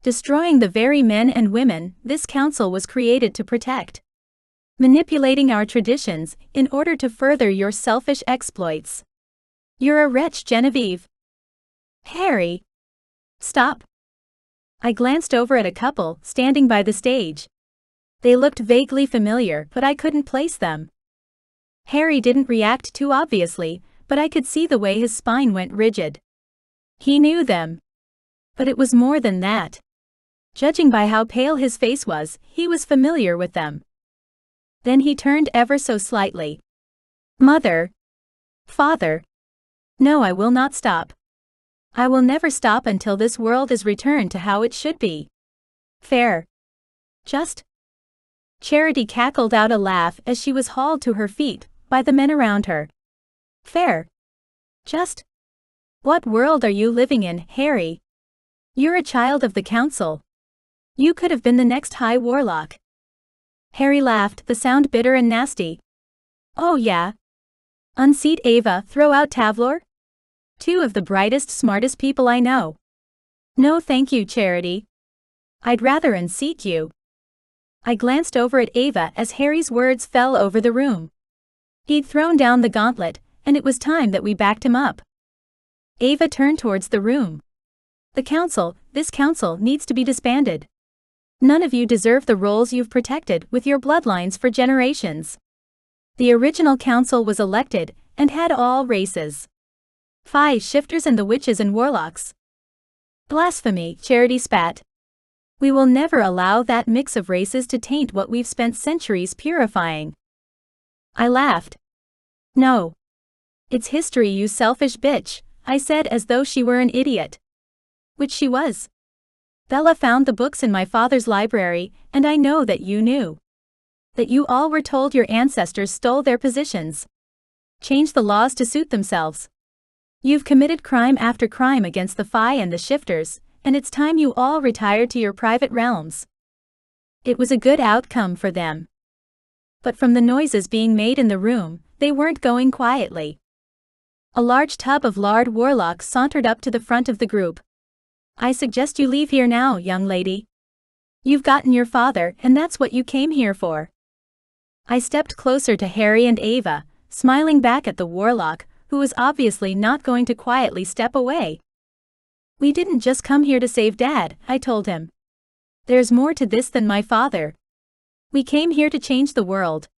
[SPEAKER 1] Destroying the very men and women this council was created to protect. Manipulating our traditions in order to further your selfish exploits. You're a wretch, Genevieve. Harry. Stop. I glanced over at a couple standing by the stage. They looked vaguely familiar, but I couldn't place them. Harry didn't react too obviously, but I could see the way his spine went rigid. He knew them. But it was more than that. Judging by how pale his face was, he was familiar with them. Then he turned ever so slightly. Mother. Father. No, I will not stop. I will never stop until this world is returned to how it should be. Fair. Just. Charity cackled out a laugh as she was hauled to her feet by the men around her. Fair. Just. What world are you living in, Harry? You're a child of the council. You could have been the next High Warlock. Harry laughed, the sound bitter and nasty. Oh yeah? Unseat Ava, throw out Tavlor? Two of the brightest, smartest people I know. No thank you, Charity. I'd rather unseat you. I glanced over at Ava as Harry's words fell over the room. He'd thrown down the gauntlet, and it was time that we backed him up. Ava turned towards the room. This council needs to be disbanded. None of you deserve the roles you've protected with your bloodlines for generations. The original council was elected and had all races. Shifters and the witches and warlocks. Blasphemy, Charity spat. We will never allow that mix of races to taint what we've spent centuries purifying. I laughed. No. It's history, you selfish bitch, I said as though she were an idiot. Which she was. Bella found the books in my father's library, and I know that you knew. That you all were told your ancestors stole their positions. Changed the laws to suit themselves. You've committed crime after crime against the and the shifters, and it's time you all retired to your private realms. It was a good outcome for them. But from the noises being made in the room, they weren't going quietly. A large tub of lard warlock sauntered up to the front of the group. I suggest you leave here now, young lady. You've gotten your father, and that's what you came here for. I stepped closer to Harry and Ava, smiling back at the warlock, who was obviously not going to quietly step away. We didn't just come here to save Dad, I told him. There's more to this than my father. We came here to change the world.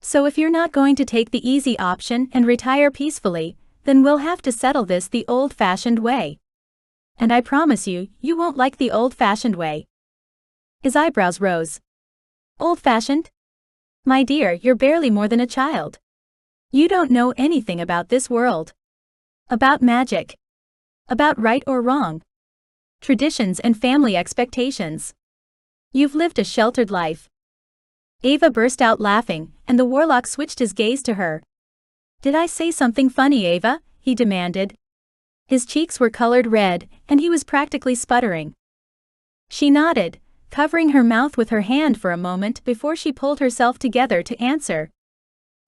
[SPEAKER 1] So if you're not going to take the easy option and retire peacefully, then we'll have to settle this the old-fashioned way. And I promise you, you won't like the old-fashioned way. His eyebrows rose. Old-fashioned? My dear, you're barely more than a child. You don't know anything about this world. About magic. About right or wrong. Traditions and family expectations. You've lived a sheltered life. Ava burst out laughing, and the warlock switched his gaze to her. Did I say something funny, Ava? He demanded. His cheeks were colored red, and he was practically sputtering. She nodded, covering her mouth with her hand for a moment before she pulled herself together to answer.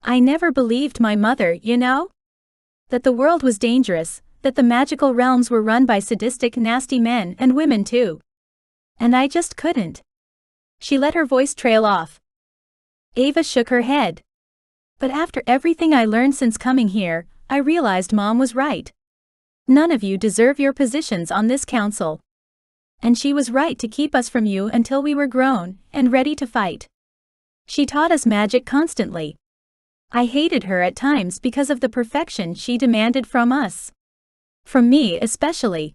[SPEAKER 1] I never believed my mother, you know? That the world was dangerous, that the magical realms were run by sadistic, nasty men and women too. And I just couldn't. She let her voice trail off. Ava shook her head. But after everything I learned since coming here, I realized Mom was right. None of you deserve your positions on this council. And she was right to keep us from you until we were grown and ready to fight. She taught us magic constantly. I hated her at times because of the perfection she demanded from us. From me especially.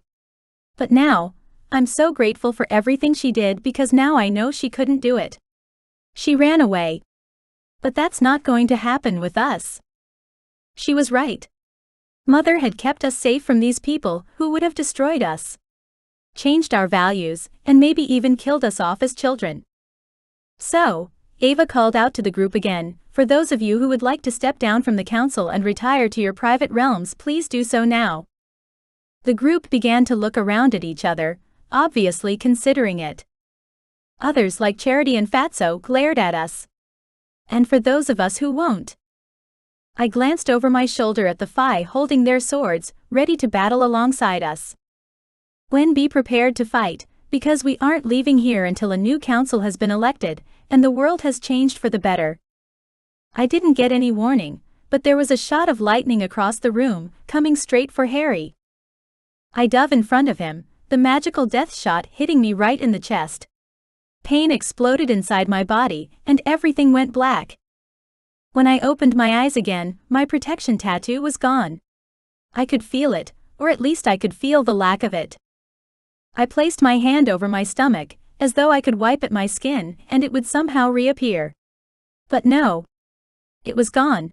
[SPEAKER 1] But now, I'm so grateful for everything she did because now I know she couldn't do it. She ran away. But that's not going to happen with us. She was right. Mother had kept us safe from these people who would have destroyed us. Changed our values, and maybe even killed us off as children. So, Ava called out to the group again, for those of you who would like to step down from the council and retire to your private realms, please do so now. The group began to look around at each other, obviously considering it. Others like Charity and Fatso glared at us. And for those of us who won't. I glanced over my shoulder at the holding their swords, ready to battle alongside us. Be prepared to fight, because we aren't leaving here until a new council has been elected, and the world has changed for the better. I didn't get any warning, but there was a shot of lightning across the room, coming straight for Harry. I dove in front of him, the magical death shot hitting me right in the chest. Pain exploded inside my body, and everything went black. When I opened my eyes again, my protection tattoo was gone. I could feel it, or at least I could feel the lack of it. I placed my hand over my stomach, as though I could wipe at my skin and it would somehow reappear. But no. It was gone.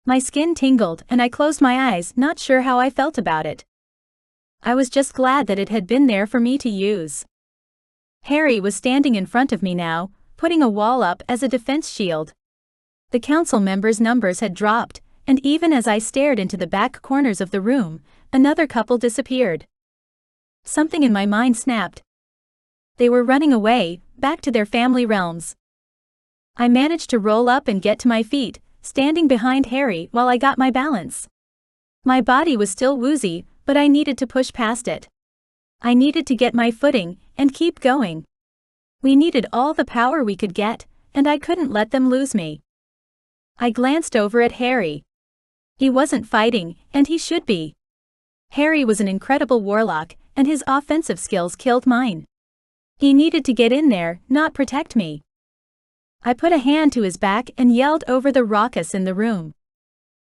[SPEAKER 1] My skin tingled and I closed my eyes, not sure how I felt about it. I was just glad that it had been there for me to use. Harry was standing in front of me now, putting a wall up as a defense shield. The council members' numbers had dropped, and even as I stared into the back corners of the room, another couple disappeared. Something in my mind snapped. They were running away, back to their family realms. I managed to roll up and get to my feet, standing behind Harry while I got my balance. My body was still woozy, but I needed to push past it. I needed to get my footing and keep going. We needed all the power we could get, and I couldn't let them lose me. I glanced over at Harry. He wasn't fighting, and he should be. Harry was an incredible warlock, and his offensive skills killed mine. He needed to get in there, not protect me. I put a hand to his back and yelled over the raucous in the room.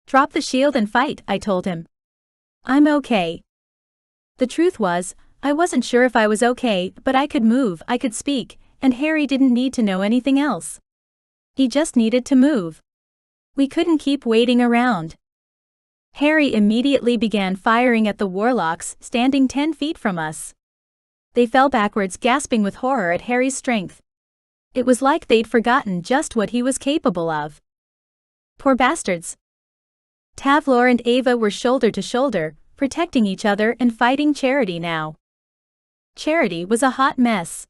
[SPEAKER 1] "Drop the shield and fight," I told him. "I'm okay." The truth was, I wasn't sure if I was okay, but I could move, I could speak, and Harry didn't need to know anything else. He just needed to move. We couldn't keep waiting around. Harry immediately began firing at the warlocks standing 10 feet from us. They fell backwards, gasping with horror at Harry's strength. It was like they'd forgotten just what he was capable of. Poor bastards. Tavlor and Ava were shoulder to shoulder, protecting each other and fighting Charity now. Charity was a hot mess.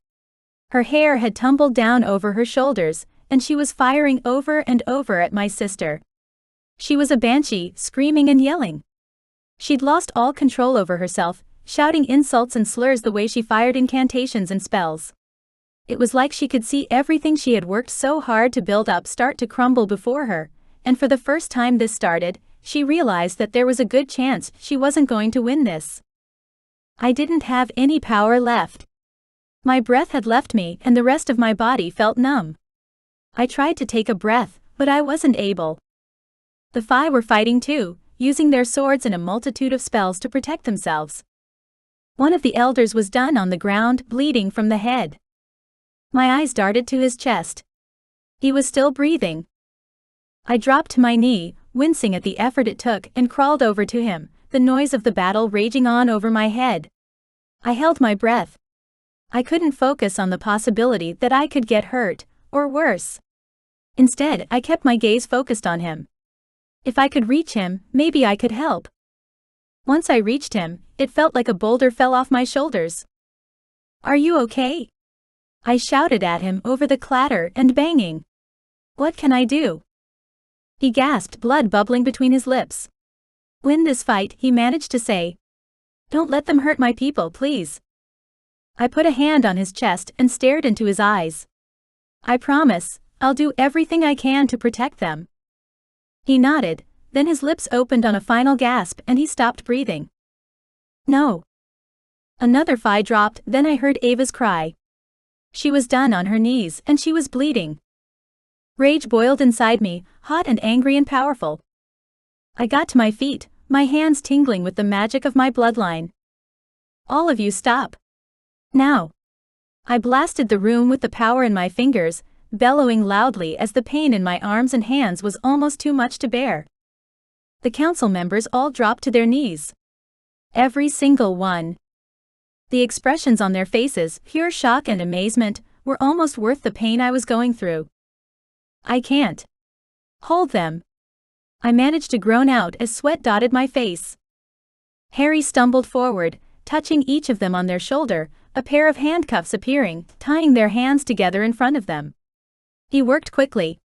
[SPEAKER 1] Her hair had tumbled down over her shoulders, and she was firing over and over at my sister. She was a banshee, screaming and yelling. She'd lost all control over herself, shouting insults and slurs the way she fired incantations and spells. It was like she could see everything she had worked so hard to build up start to crumble before her, and for the first time this started, she realized that there was a good chance she wasn't going to win this. I didn't have any power left. My breath had left me and the rest of my body felt numb. I tried to take a breath, but I wasn't able. The Fae were fighting too, using their swords and a multitude of spells to protect themselves. One of the elders was down on the ground, bleeding from the head. My eyes darted to his chest. He was still breathing. I dropped to my knee, wincing at the effort it took, and crawled over to him, the noise of the battle raging on over my head. I held my breath. I couldn't focus on the possibility that I could get hurt, or worse. Instead, I kept my gaze focused on him. If I could reach him, maybe I could help. Once I reached him, it felt like a boulder fell off my shoulders. "Are you okay?" I shouted at him over the clatter and banging. "What can I do?" He gasped, blood bubbling between his lips. "Win this fight," he managed to say. "Don't let them hurt my people, please." I put a hand on his chest and stared into his eyes. "I promise, I'll do everything I can to protect them." He nodded, then his lips opened on a final gasp and he stopped breathing. "No." Another Fae dropped, then I heard Ava's cry. She was down on her knees and she was bleeding. Rage boiled inside me, hot and angry and powerful. I got to my feet, my hands tingling with the magic of my bloodline. "All of you stop. Now." I blasted the room with the power in my fingers, bellowing loudly as the pain in my arms and hands was almost too much to bear. The council members all dropped to their knees. Every single one. The expressions on their faces, pure shock and amazement, were almost worth the pain I was going through. "I can't hold them." I managed to groan out as sweat dotted my face. Harry stumbled forward, touching each of them on their shoulder, a pair of handcuffs appearing, tying their hands together in front of them. He worked quickly.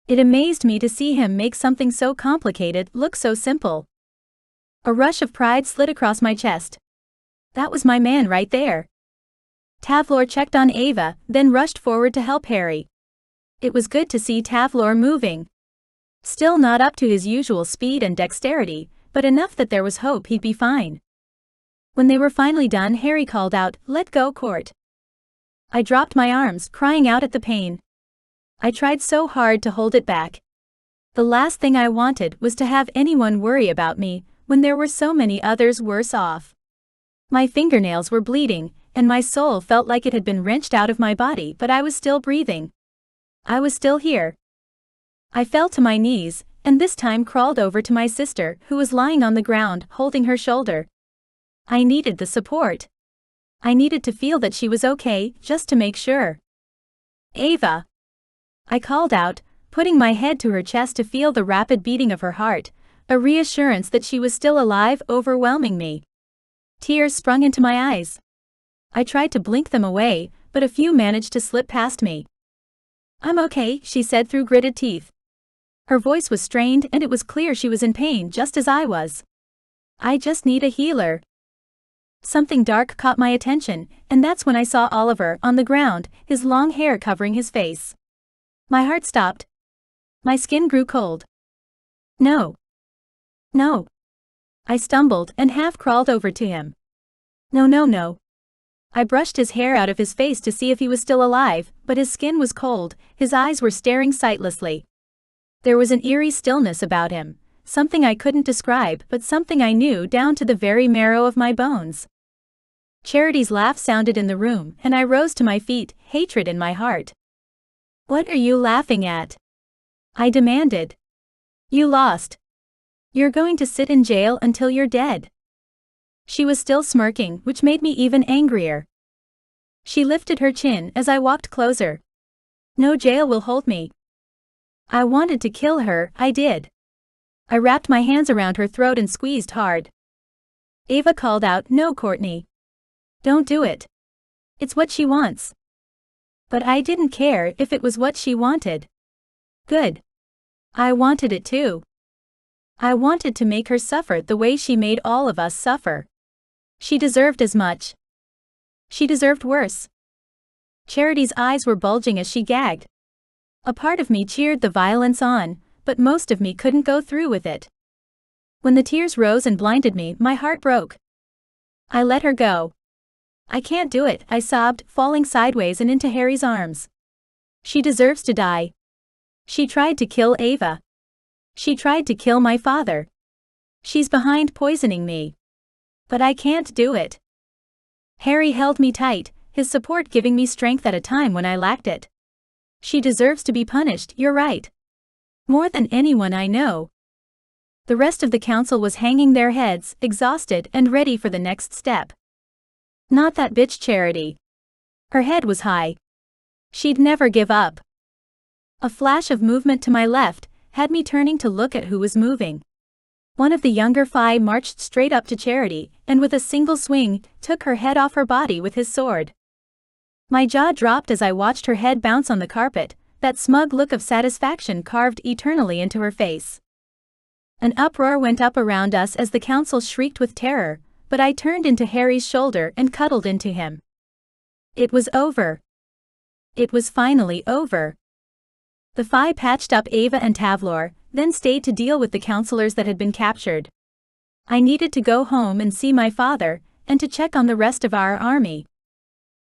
[SPEAKER 1] It amazed me to see him make something so complicated look so simple. A rush of pride slid across my chest. That was my man right there. Tavlor checked on Ava, then rushed forward to help Harry. It was good to see Tavlor moving. Still not up to his usual speed and dexterity, but enough that there was hope he'd be fine. When they were finally done, Harry called out, "Let go, Court." I dropped my arms, crying out at the pain. I tried so hard to hold it back. The last thing I wanted was to have anyone worry about me, when there were so many others worse off. My fingernails were bleeding, and my soul felt like it had been wrenched out of my body, but I was still breathing. I was still here. I fell to my knees, and this time crawled over to my sister, who was lying on the ground, holding her shoulder. I needed the support. I needed to feel that she was okay, just to make sure. "Ava!" I called out, putting my head to her chest to feel the rapid beating of her heart, a reassurance that she was still alive overwhelming me. Tears sprung into my eyes. I tried to blink them away, but a few managed to slip past me. "I'm okay," she said through gritted teeth. Her voice was strained and it was clear she was in pain just as I was. "I just need a healer." Something dark caught my attention, and that's when I saw Oliver on the ground, his long hair covering his face. My heart stopped. My skin grew cold. "No. No." I stumbled and half crawled over to him. No. I brushed his hair out of his face to see if he was still alive, but his skin was cold, his eyes were staring sightlessly. There was an eerie stillness about him, something I couldn't describe but something I knew down to the very marrow of my bones. Charity's laugh sounded in the room and I rose to my feet, hatred in my heart. "What are you laughing at?" I demanded. "You lost. You're going to sit in jail until you're dead." She was still smirking, which made me even angrier. She lifted her chin as I walked closer. "No jail will hold me." I wanted to kill her, I did. I wrapped my hands around her throat and squeezed hard. Ava called out, "No, Courtney. Don't do it. It's what she wants." But I didn't care if it was what she wanted. Good. I wanted it too. I wanted to make her suffer the way she made all of us suffer. She deserved as much. She deserved worse. Charity's eyes were bulging as she gagged. A part of me cheered the violence on, but most of me couldn't go through with it. When the tears rose and blinded me, my heart broke. I let her go. "I can't do it," I sobbed, falling sideways and into Harry's arms. "She deserves to die. She tried to kill Ava. She tried to kill my father. She's behind poisoning me. But I can't do it." Harry held me tight, his support giving me strength at a time when I lacked it. "She deserves to be punished, you're right. More than anyone I know." The rest of the council was hanging their heads, exhausted and ready for the next step. Not that bitch Charity. Her head was high. She'd never give up. A flash of movement to my left had me turning to look at who was moving. One of the younger Phi marched straight up to Charity, and with a single swing, took her head off her body with his sword. My jaw dropped as I watched her head bounce on the carpet, that smug look of satisfaction carved eternally into her face. An uproar went up around us as the council shrieked with terror, but I turned into Harry's shoulder and cuddled into him. It was over. It was finally over. The Phi patched up Ava and Tavlor, then stayed to deal with the counselors that had been captured. I needed to go home and see my father, and to check on the rest of our army.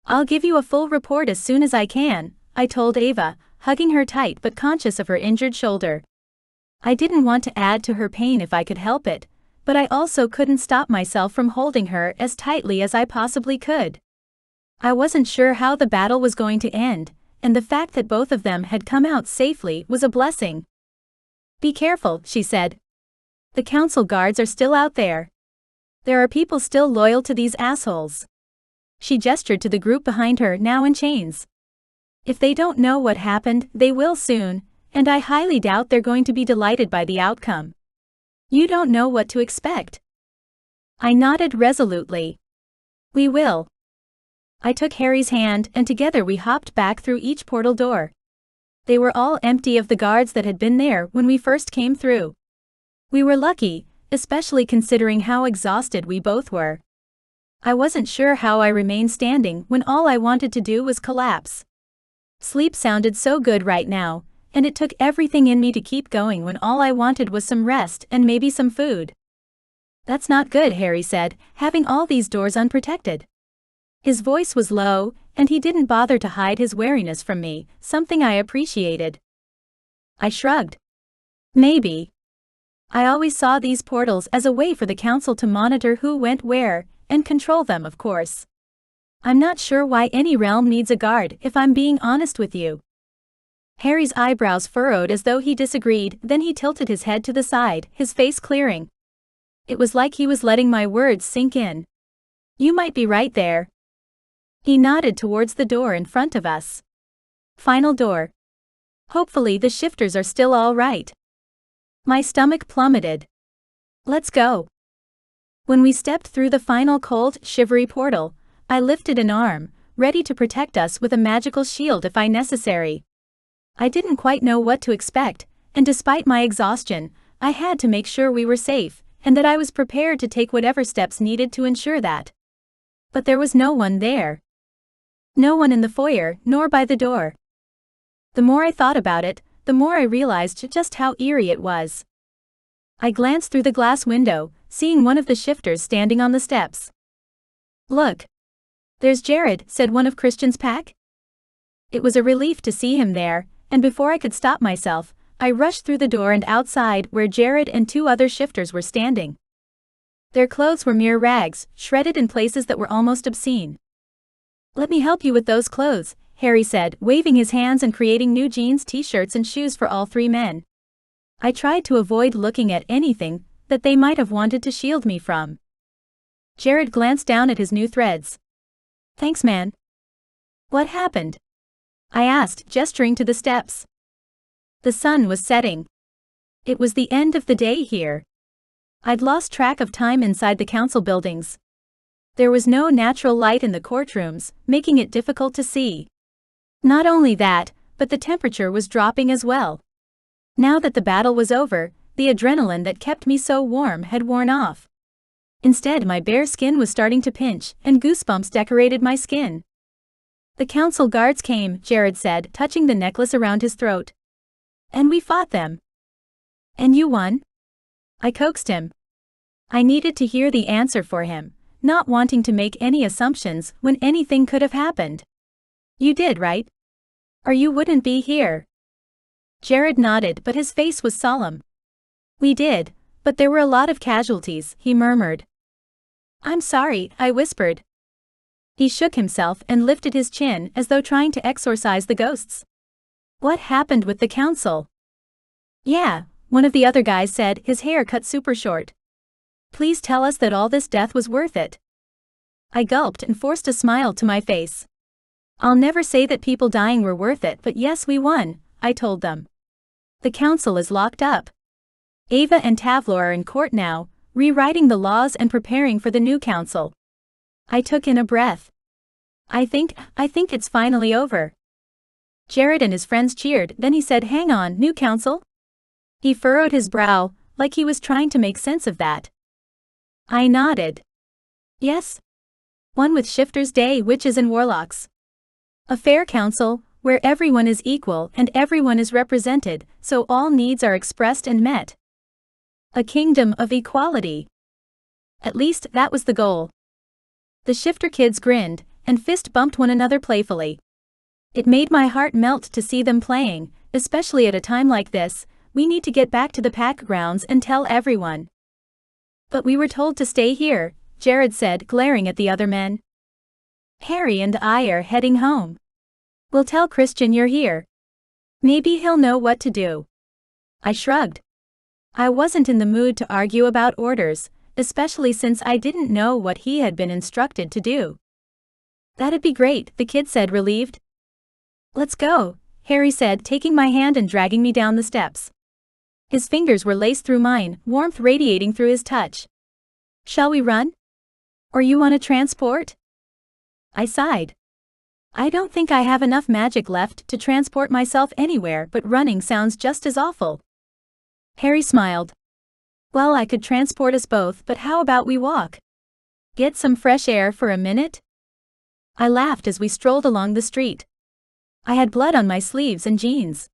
[SPEAKER 1] "I'll give you a full report as soon as I can," I told Ava, hugging her tight but conscious of her injured shoulder. I didn't want to add to her pain if I could help it, but I also couldn't stop myself from holding her as tightly as I possibly could. I wasn't sure how the battle was going to end, and the fact that both of them had come out safely was a blessing. "Be careful," she said. "The council guards are still out there. There are people still loyal to these assholes." She gestured to the group behind her, now in chains. "If they don't know what happened, they will soon, and I highly doubt they're going to be delighted by the outcome. You don't know what to expect." I nodded resolutely. "We will." I took Harry's hand and together we hopped back through each portal door. They were all empty of the guards that had been there when we first came through. We were lucky, especially considering how exhausted we both were. I wasn't sure how I remained standing when all I wanted to do was collapse. Sleep sounded so good right now, and it took everything in me to keep going when all I wanted was some rest and maybe some food. "That's not good," Harry said, "having all these doors unprotected." His voice was low, and he didn't bother to hide his wariness from me, something I appreciated. I shrugged. Maybe. I always saw these portals as a way for the council to monitor who went where, and control them, of course. I'm not sure why any realm needs a guard, if I'm being honest with you. Harry's eyebrows furrowed as though he disagreed, then he tilted his head to the side, his face clearing. It was like he was letting my words sink in. "You might be right there." He nodded towards the door in front of us. Final door. Hopefully the shifters are still all right. My stomach plummeted. Let's go. When we stepped through the final cold, shivery portal, I lifted an arm, ready to protect us with a magical shield if necessary. I didn't quite know what to expect, and despite my exhaustion, I had to make sure we were safe, and that I was prepared to take whatever steps needed to ensure that. But there was no one there. No one in the foyer, nor by the door. The more I thought about it, the more I realized just how eerie it was. I glanced through the glass window, seeing one of the shifters standing on the steps. "Look. There's Jared," said one of Christian's pack. It was a relief to see him there, and before I could stop myself, I rushed through the door and outside where Jared and 2 other shifters were standing. Their clothes were mere rags, shredded in places that were almost obscene. "Let me help you with those clothes," Harry said, waving his hands and creating new jeans, t-shirts and shoes for all 3 men. I tried to avoid looking at anything that they might have wanted to shield me from. Jared glanced down at his new threads. "Thanks, man." "What happened?" I asked, gesturing to the steps. The sun was setting. It was the end of the day here. I'd lost track of time inside the council buildings. There was no natural light in the courtrooms, making it difficult to see. Not only that, but the temperature was dropping as well. Now that the battle was over, the adrenaline that kept me so warm had worn off. Instead, my bare skin was starting to pinch, and goosebumps decorated my skin. "The council guards came," Jared said, touching the necklace around his throat. "And we fought them." "And you won?" I coaxed him. I needed to hear the answer for him, not wanting to make any assumptions when anything could have happened. "You did, right? Or you wouldn't be here." Jared nodded, but his face was solemn. "We did, but there were a lot of casualties," he murmured. "I'm sorry," I whispered. He shook himself and lifted his chin as though trying to exorcise the ghosts. "What happened with the council?" "Yeah," one of the other guys said, his hair cut super short. "Please tell us that all this death was worth it." I gulped and forced a smile to my face. "I'll never say that people dying were worth it, but yes, we won," I told them. "The council is locked up. Ava and Tavlor are in court now, rewriting the laws and preparing for the new council." I took in a breath. I think it's finally over." Jared and his friends cheered, then he said, "Hang on, new council?" He furrowed his brow, like he was trying to make sense of that. I nodded. "Yes. One with shifters, day witches and warlocks. A fair council, where everyone is equal and everyone is represented, so all needs are expressed and met. A kingdom of equality. At least that was the goal." The shifter kids grinned, and fist bumped one another playfully. It made my heart melt to see them playing, especially at a time like this. "We need to get back to the pack grounds and tell everyone." "But we were told to stay here," Jared said, glaring at the other men. "Harry and I are heading home. We'll tell Christian you're here. Maybe he'll know what to do." I shrugged. I wasn't in the mood to argue about orders, especially since I didn't know what he had been instructed to do. "That'd be great," the kid said, relieved. "Let's go," Harry said, taking my hand and dragging me down the steps. His fingers were laced through mine, warmth radiating through his touch. "Shall we run? Or you want to transport?" I sighed. I don't think I have enough magic left to transport myself anywhere, but running sounds just as awful. Harry smiled. "Well, I could transport us both, but how about we walk? Get some fresh air for a minute?" I laughed as we strolled along the street. I had blood on my sleeves and jeans.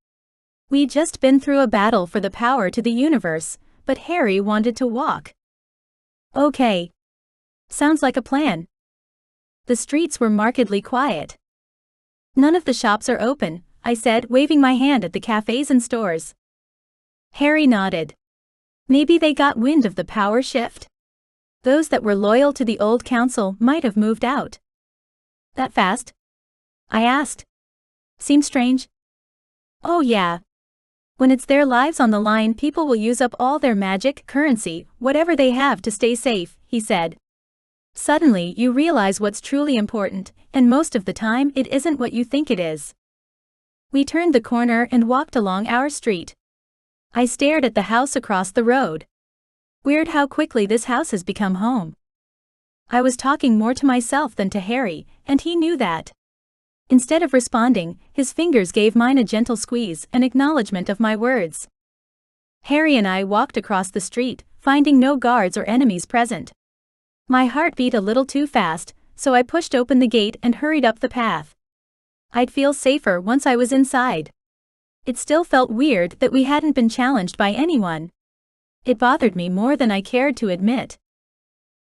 [SPEAKER 1] We'd just been through a battle for the power to the universe, but Harry wanted to walk. "Okay. Sounds like a plan." The streets were markedly quiet. "None of the shops are open," I said, waving my hand at the cafes and stores. Harry nodded. Maybe they got wind of the power shift. Those that were loyal to the old council might have moved out. "That fast?" I asked. "Seems strange?" "Oh yeah. When it's their lives on the line, people will use up all their magic, currency, whatever they have to stay safe," he said. "Suddenly you realize what's truly important, and most of the time it isn't what you think it is." We turned the corner and walked along our street. I stared at the house across the road. Weird how quickly this house has become home. I was talking more to myself than to Harry, and he knew that. Instead of responding, his fingers gave mine a gentle squeeze, an acknowledgement of my words. Harry and I walked across the street, finding no guards or enemies present. My heart beat a little too fast, so I pushed open the gate and hurried up the path. I'd feel safer once I was inside. It still felt weird that we hadn't been challenged by anyone. It bothered me more than I cared to admit.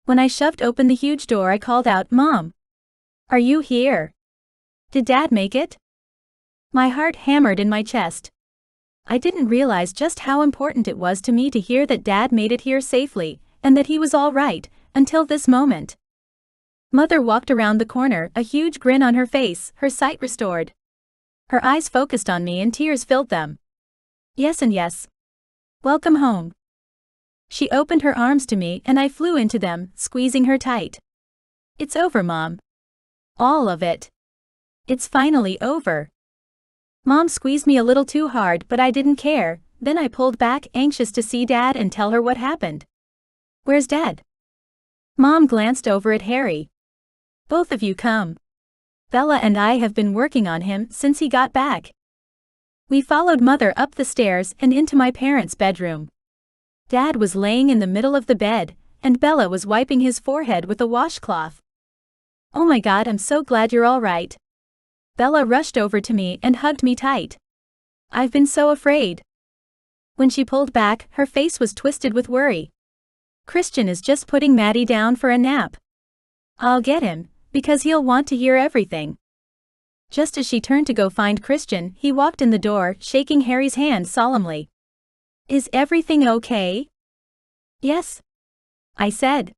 [SPEAKER 1] When I shoved open the huge door, I called out, "Mom! Are you here? Did Dad make it?" My heart hammered in my chest. I didn't realize just how important it was to me to hear that Dad made it here safely, and that he was all right, until this moment. Mother walked around the corner, a huge grin on her face, her sight restored. Her eyes focused on me and tears filled them. "Yes and yes. Welcome home." She opened her arms to me and I flew into them, squeezing her tight. "It's over, Mom. All of it. It's finally over." Mom squeezed me a little too hard, but I didn't care. Then I pulled back, anxious to see Dad and tell her what happened. "Where's Dad?" Mom glanced over at Harry. "Both of you come. Bella and I have been working on him since he got back." We followed Mother up the stairs and into my parents' bedroom. Dad was laying in the middle of the bed, and Bella was wiping his forehead with a washcloth. "Oh my God, I'm so glad you're all right." Bella rushed over to me and hugged me tight. "I've been so afraid." When she pulled back, her face was twisted with worry. "Christian is just putting Maddie down for a nap. I'll get him, because he'll want to hear everything." Just as she turned to go find Christian, he walked in the door, shaking Harry's hand solemnly. "Is everything okay?" "Yes," I said.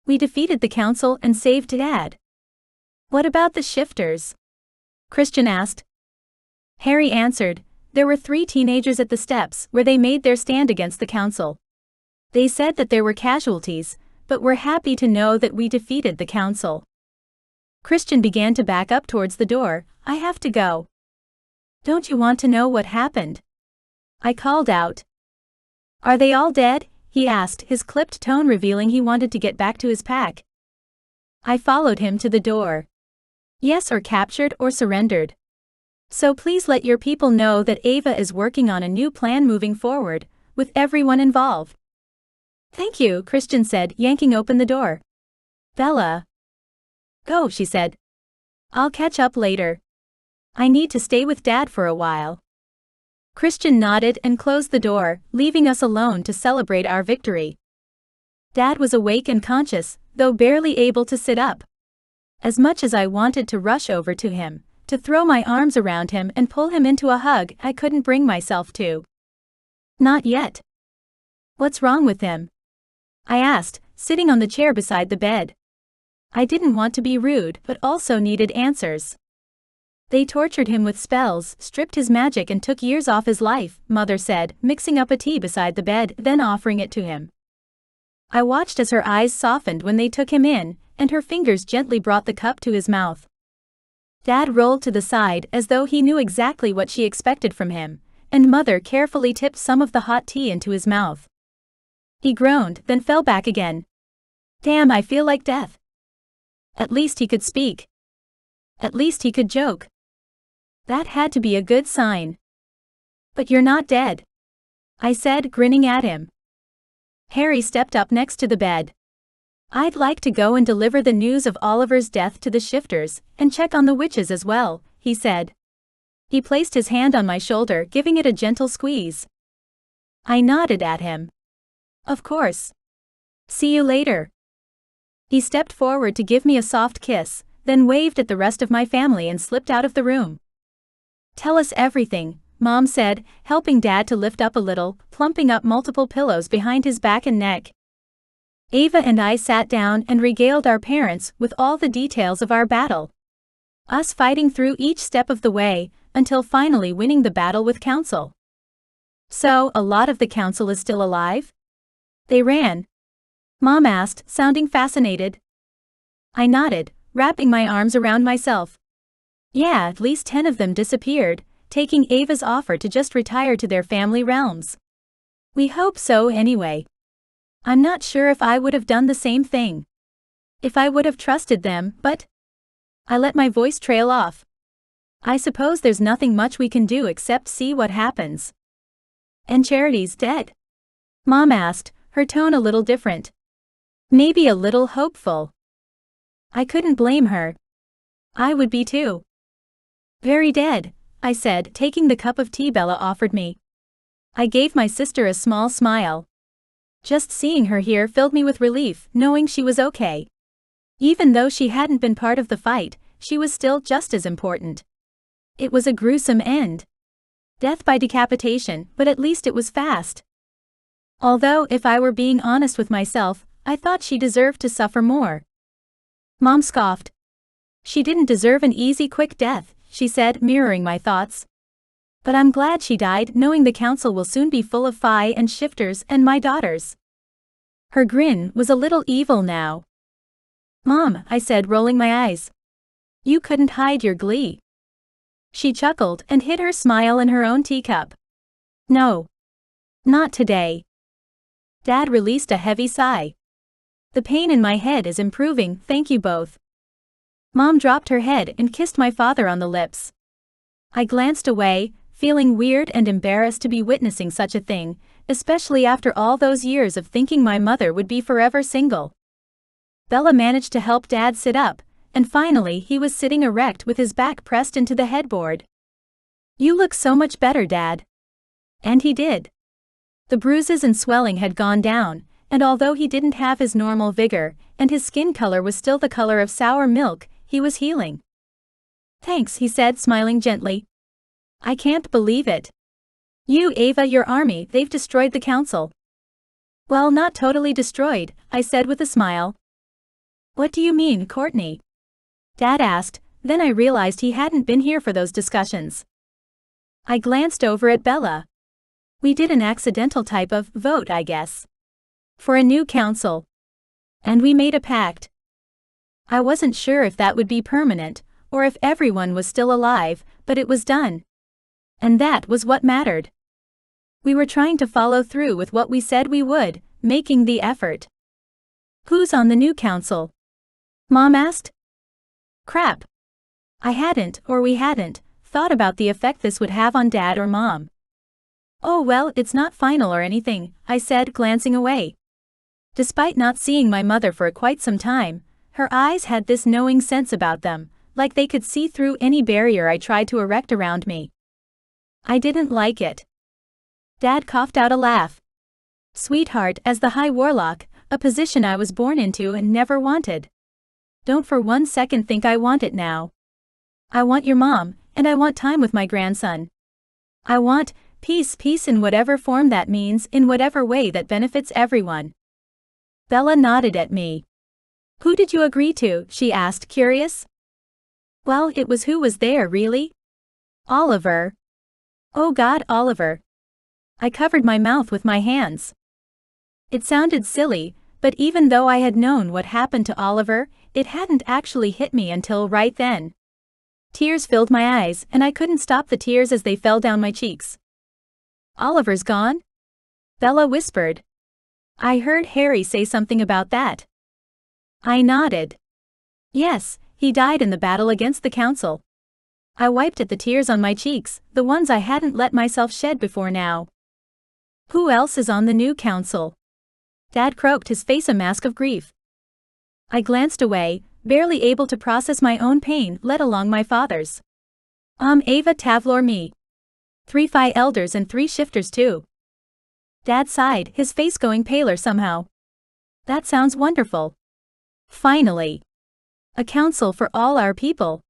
[SPEAKER 1] "We defeated the council and saved Dad." "What about the shifters?" Christian asked. Harry answered, "There were 3 teenagers at the steps where they made their stand against the council. They said that there were casualties, but we're happy to know that we defeated the council." Christian began to back up towards the door. "I have to go." "Don't you want to know what happened?" I called out. "Are they all dead?" he asked, his clipped tone revealing he wanted to get back to his pack. I followed him to the door. "Yes, or captured or surrendered. So please let your people know that Ava is working on a new plan moving forward, with everyone involved." "Thank you," Christian said, yanking open the door. "Bella." "Go," she said. "I'll catch up later. I need to stay with Dad for a while." Christian nodded and closed the door, leaving us alone to celebrate our victory. Dad was awake and conscious, though barely able to sit up. As much as I wanted to rush over to him, to throw my arms around him and pull him into a hug, I couldn't bring myself to. "Not yet." "What's wrong with him?" I asked, sitting on the chair beside the bed. I didn't want to be rude, but also needed answers. "They tortured him with spells, stripped his magic and took years off his life," Mother said, mixing up a tea beside the bed, then offering it to him. I watched as her eyes softened when they took him in, and her fingers gently brought the cup to his mouth. Dad rolled to the side as though he knew exactly what she expected from him, and Mother carefully tipped some of the hot tea into his mouth. He groaned, then fell back again. "Damn, I feel like death." At least he could speak. At least he could joke. That had to be a good sign. "But you're not dead," I said, grinning at him. Harry stepped up next to the bed. "I'd like to go and deliver the news of Oliver's death to the shifters, and check on the witches as well," he said. He placed his hand on my shoulder, giving it a gentle squeeze. I nodded at him. "Of course. See you later." He stepped forward to give me a soft kiss, then waved at the rest of my family and slipped out of the room. "Tell us everything," Mom said, helping Dad to lift up a little, plumping up multiple pillows behind his back and neck. Ava and I sat down and regaled our parents with all the details of our battle. Us fighting through each step of the way, until finally winning the battle with Council. "So, a lot of the Council is still alive?" "They ran?" Mom asked, sounding fascinated. I nodded, wrapping my arms around myself. "Yeah, at least 10 of them disappeared, taking Ava's offer to just retire to their family realms. We hope so anyway. I'm not sure if I would have done the same thing." If I would have trusted them, but I let my voice trail off. I suppose there's nothing much we can do except see what happens. And Charity's dead? Mom asked, her tone a little different. Maybe a little hopeful. I couldn't blame her. I would be too. Very dead, I said, taking the cup of tea Bella offered me. I gave my sister a small smile. Just seeing her here filled me with relief, knowing she was okay. Even though she hadn't been part of the fight, she was still just as important. It was a gruesome end. Death by decapitation, but at least it was fast. Although, if I were being honest with myself, I thought she deserved to suffer more. Mom scoffed. She didn't deserve an easy, quick death, she said, mirroring my thoughts. But I'm glad she died, knowing the council will soon be full of Phi and shifters and my daughters. Her grin was a little evil now. Mom, I said, rolling my eyes. You couldn't hide your glee. She chuckled and hid her smile in her own teacup. No. Not today. Dad released a heavy sigh. The pain in my head is improving, thank you both. Mom dropped her head and kissed my father on the lips. I glanced away, feeling weird and embarrassed to be witnessing such a thing, especially after all those years of thinking my mother would be forever single. Bella managed to help Dad sit up, and finally he was sitting erect with his back pressed into the headboard. You look so much better, Dad. And he did. The bruises and swelling had gone down, and although he didn't have his normal vigor, and his skin color was still the color of sour milk, he was healing. Thanks, he said, smiling gently. I can't believe it. You, Ava, your army, they've destroyed the council. Well, not totally destroyed, I said with a smile. What do you mean, Courtney? Dad asked, then I realized he hadn't been here for those discussions. I glanced over at Bella. We did an accidental type of vote, I guess. For a new council. And we made a pact. I wasn't sure if that would be permanent, or if everyone was still alive, but it was done. And that was what mattered. We were trying to follow through with what we said we would, making the effort. Who's on the new council? Mom asked. Crap. I hadn't, or we hadn't, thought about the effect this would have on Dad or Mom. Oh well, it's not final or anything, I said, glancing away. Despite not seeing my mother for quite some time, her eyes had this knowing sense about them, like they could see through any barrier I tried to erect around me. I didn't like it. Dad coughed out a laugh. Sweetheart, as the High Warlock, a position I was born into and never wanted. Don't for 1 second think I want it now. I want your mom, and I want time with my grandson. I want peace in whatever form that means, in whatever way that benefits everyone. Bella nodded at me. Who did you agree to? She asked, curious. Well, it was who was there, really? Oliver. Oh God, Oliver. I covered my mouth with my hands. It sounded silly, but even though I had known what happened to Oliver, it hadn't actually hit me until right then. Tears filled my eyes, and I couldn't stop the tears as they fell down my cheeks. Oliver's gone? Bella whispered. I heard Harry say something about that. I nodded. Yes, he died in the battle against the council. I wiped at the tears on my cheeks, the ones I hadn't let myself shed before now. Who else is on the new council? Dad croaked, his face a mask of grief. I glanced away, barely able to process my own pain, let alone my father's. Ava, Tavlor, me. 3 Phi elders and 3 shifters too. Dad sighed, his face going paler somehow. That sounds wonderful. Finally. A council for all our people.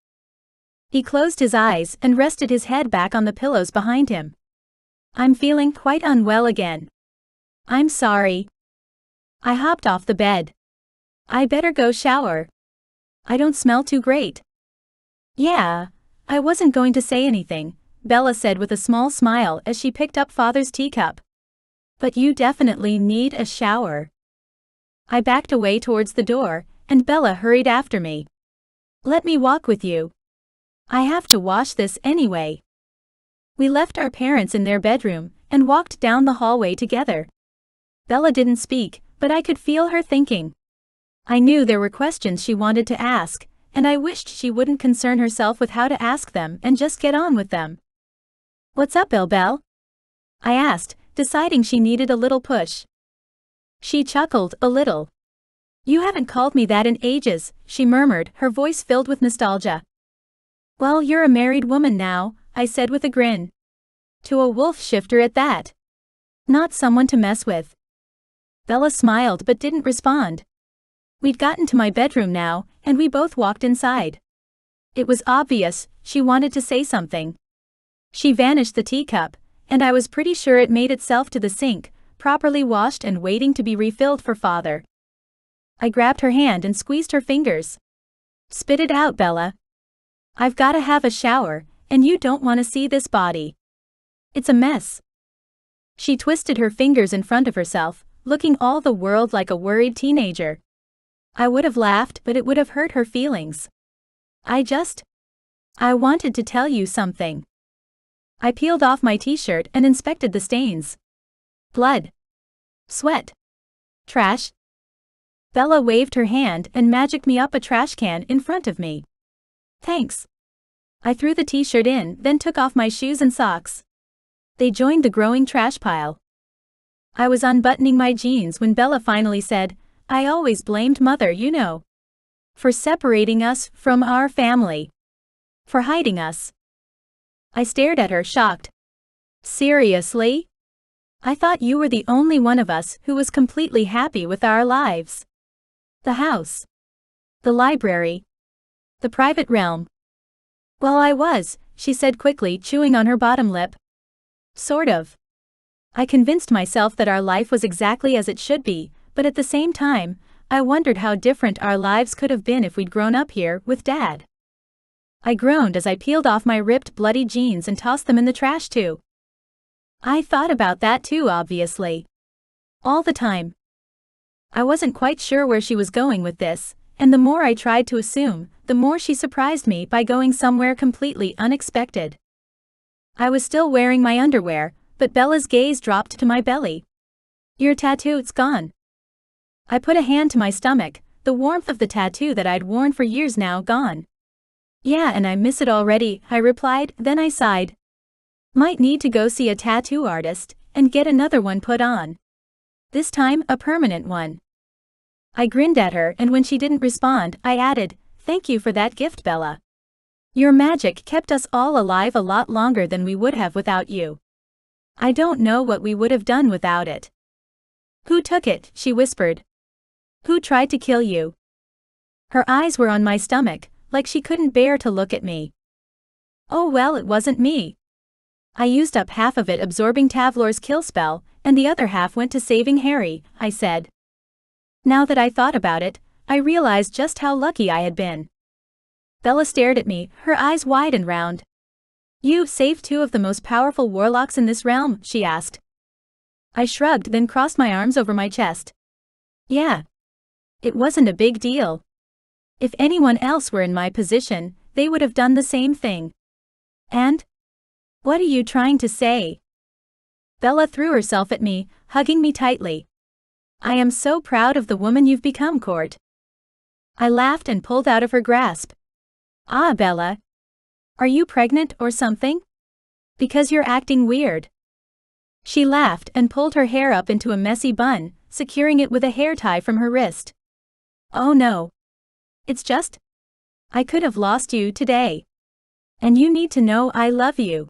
[SPEAKER 1] He closed his eyes and rested his head back on the pillows behind him. I'm feeling quite unwell again. I'm sorry. I hopped off the bed. I better go shower. I don't smell too great. Yeah, I wasn't going to say anything, Bella said with a small smile as she picked up Father's teacup. But you definitely need a shower. I backed away towards the door, and Bella hurried after me. Let me walk with you. I have to wash this anyway. We left our parents in their bedroom and walked down the hallway together. Bella didn't speak, but I could feel her thinking. I knew there were questions she wanted to ask, and I wished she wouldn't concern herself with how to ask them and just get on with them. "What's up, Belle?" I asked, deciding she needed a little push. She chuckled a little. "You haven't called me that in ages," she murmured, her voice filled with nostalgia. "Well, you're a married woman now," I said with a grin. "To a wolf shifter at that. Not someone to mess with." Bella smiled but didn't respond. We'd gotten to my bedroom now, and we both walked inside. It was obvious she wanted to say something. She vanished the teacup, and I was pretty sure it made itself to the sink, properly washed and waiting to be refilled for father. I grabbed her hand and squeezed her fingers. "Spit it out, Bella. I've gotta have a shower, and you don't want to see this body. It's a mess." She twisted her fingers in front of herself, looking all the world like a worried teenager. I would have laughed, but it would have hurt her feelings. I wanted to tell you something." I peeled off my t-shirt and inspected the stains. Blood. Sweat. Trash. Bella waved her hand and magicked me up a trash can in front of me. "Thanks." I threw the t-shirt in, then took off my shoes and socks. They joined the growing trash pile. I was unbuttoning my jeans when Bella finally said, "I always blamed Mother, you know. For separating us from our family. For hiding us." I stared at her, shocked. "Seriously? I thought you were the only one of us who was completely happy with our lives. The house. The library. The private realm." "Well, I was," she said quickly, chewing on her bottom lip. "Sort of. I convinced myself that our life was exactly as it should be, but at the same time, I wondered how different our lives could have been if we'd grown up here with Dad." I groaned as I peeled off my ripped, bloody jeans and tossed them in the trash too. I thought about that too, obviously. All the time. I wasn't quite sure where she was going with this, and the more I tried to assume, the more she surprised me by going somewhere completely unexpected. I was still wearing my underwear, but Bella's gaze dropped to my belly. "Your tattoo's gone." I put a hand to my stomach, the warmth of the tattoo that I'd worn for years now gone. "Yeah, and I miss it already," I replied, then I sighed. "Might need to go see a tattoo artist and get another one put on. This time, a permanent one." I grinned at her, and when she didn't respond, I added, "Thank you for that gift, Bella. Your magic kept us all alive a lot longer than we would have without you. I don't know what we would have done without it." "Who took it?" she whispered. "Who tried to kill you?" Her eyes were on my stomach, like she couldn't bear to look at me. "Oh well, it wasn't me. I used up half of it absorbing Tavlor's kill spell, and the other half went to saving Harry," I said. Now that I thought about it, I realized just how lucky I had been. Bella stared at me, her eyes wide and round. "You saved two of the most powerful warlocks in this realm?" she asked. I shrugged, then crossed my arms over my chest. "Yeah. It wasn't a big deal. If anyone else were in my position, they would have done the same thing." "And? What are you trying to say?" Bella threw herself at me, hugging me tightly. "I am so proud of the woman you've become, Court." I laughed and pulled out of her grasp. "Ah, Bella. Are you pregnant or something? Because you're acting weird." She laughed and pulled her hair up into a messy bun, securing it with a hair tie from her wrist. "Oh no. It's just, I could have lost you today. And you need to know I love you."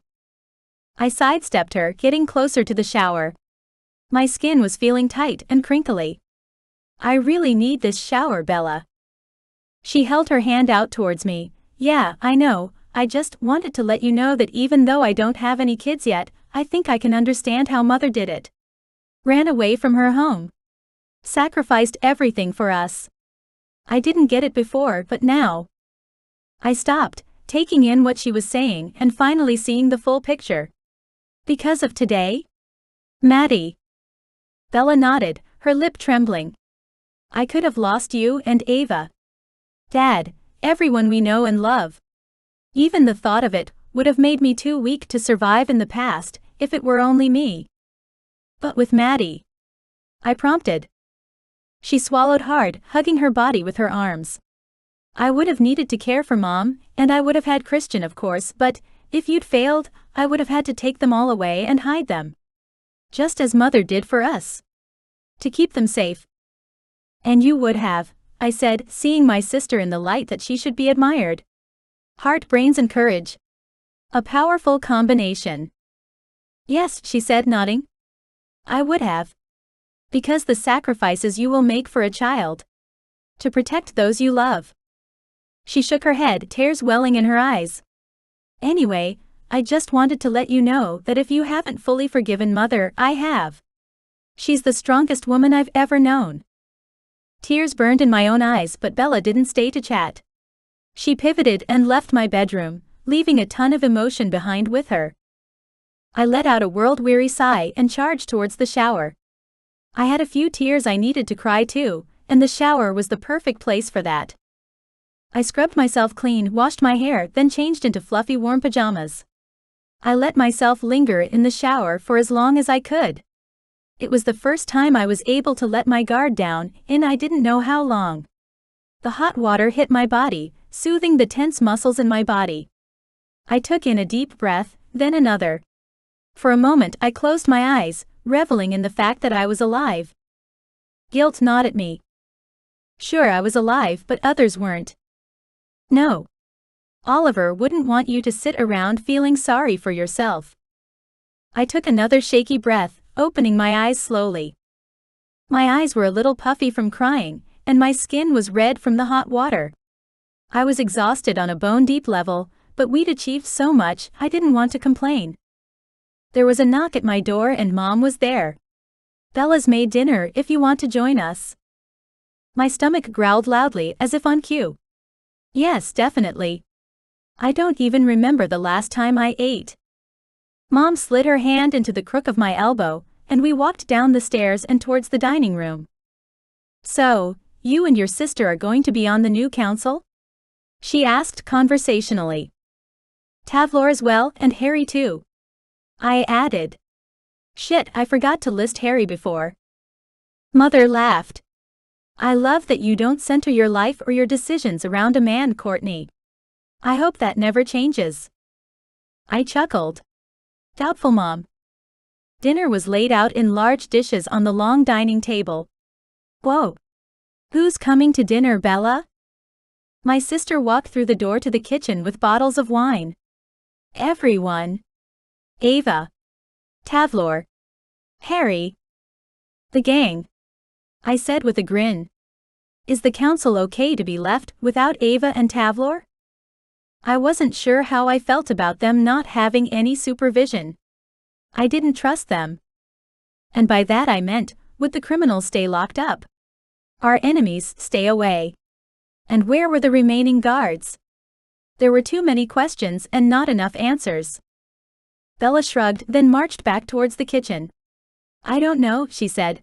[SPEAKER 1] I sidestepped her, getting closer to the shower. My skin was feeling tight and crinkly. "I really need this shower, Bella." She held her hand out towards me. "Yeah, I know, I just wanted to let you know that even though I don't have any kids yet, I think I can understand how Mother did it. Ran away from her home. Sacrificed everything for us. I didn't get it before, but now." I stopped, taking in what she was saying and finally seeing the full picture. "Because of today? Maddie?" Bella nodded, her lip trembling. "I could have lost you and Ava. Dad, everyone we know and love. Even the thought of it would have made me too weak to survive in the past, if it were only me. But with Maddie." I prompted. She swallowed hard, hugging her body with her arms. I would have needed to care for Mom, and I would have had Christian of course, but if you'd failed, I would have had to take them all away and hide them. Just as Mother did for us. To keep them safe. And you would have, I said, seeing my sister in the light that she should be admired. Heart, brains and courage. A powerful combination. Yes, she said, nodding. I would have. Because the sacrifices you will make for a child. To protect those you love. She shook her head, tears welling in her eyes. Anyway, I just wanted to let you know that if you haven't fully forgiven Mother, I have. She's the strongest woman I've ever known. Tears burned in my own eyes, but Bella didn't stay to chat. She pivoted and left my bedroom, leaving a ton of emotion behind with her. I let out a world-weary sigh and charged towards the shower. I had a few tears I needed to cry too, and the shower was the perfect place for that. I scrubbed myself clean, washed my hair, then changed into fluffy warm pajamas. I let myself linger in the shower for as long as I could. It was the first time I was able to let my guard down in I didn't know how long. The hot water hit my body, soothing the tense muscles in my body. I took in a deep breath, then another. For a moment I closed my eyes, reveling in the fact that I was alive. Guilt gnawed at me. Sure, I was alive, but others weren't. No. Oliver wouldn't want you to sit around feeling sorry for yourself. I took another shaky breath, opening my eyes slowly. My eyes were a little puffy from crying, and my skin was red from the hot water. I was exhausted on a bone-deep level, but we'd achieved so much I didn't want to complain. There was a knock at my door and Mom was there. Bella's made dinner if you want to join us. My stomach growled loudly as if on cue. Yes, definitely. I don't even remember the last time I ate. Mom slid her hand into the crook of my elbow, and we walked down the stairs and towards the dining room. So, you and your sister are going to be on the new council? She asked conversationally. Tavlor as well, and Harry too. I added. Shit, I forgot to list Harry before. Mother laughed. I love that you don't center your life or your decisions around a man, Courtney. I hope that never changes. I chuckled. Doubtful, Mom. Dinner was laid out in large dishes on the long dining table. Whoa. Who's coming to dinner, Bella? My sister walked through the door to the kitchen with bottles of wine. Everyone. Ava. Tavlor. Harry. The gang. I said with a grin. Is the council okay to be left without Ava and Tavlor? I wasn't sure how I felt about them not having any supervision. I didn't trust them. And by that I meant, would the criminals stay locked up? Our enemies stay away? And where were the remaining guards? There were too many questions and not enough answers. Bella shrugged, then marched back towards the kitchen. I don't know, she said.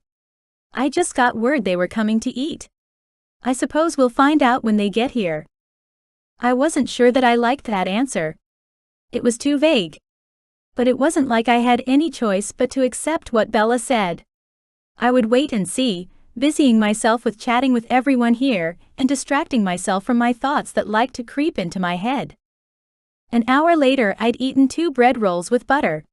[SPEAKER 1] I just got word they were coming to eat. I suppose we'll find out when they get here. I wasn't sure that I liked that answer. It was too vague. But it wasn't like I had any choice but to accept what Bella said. I would wait and see, busying myself with chatting with everyone here and distracting myself from my thoughts that liked to creep into my head. An hour later I'd eaten 2 bread rolls with butter.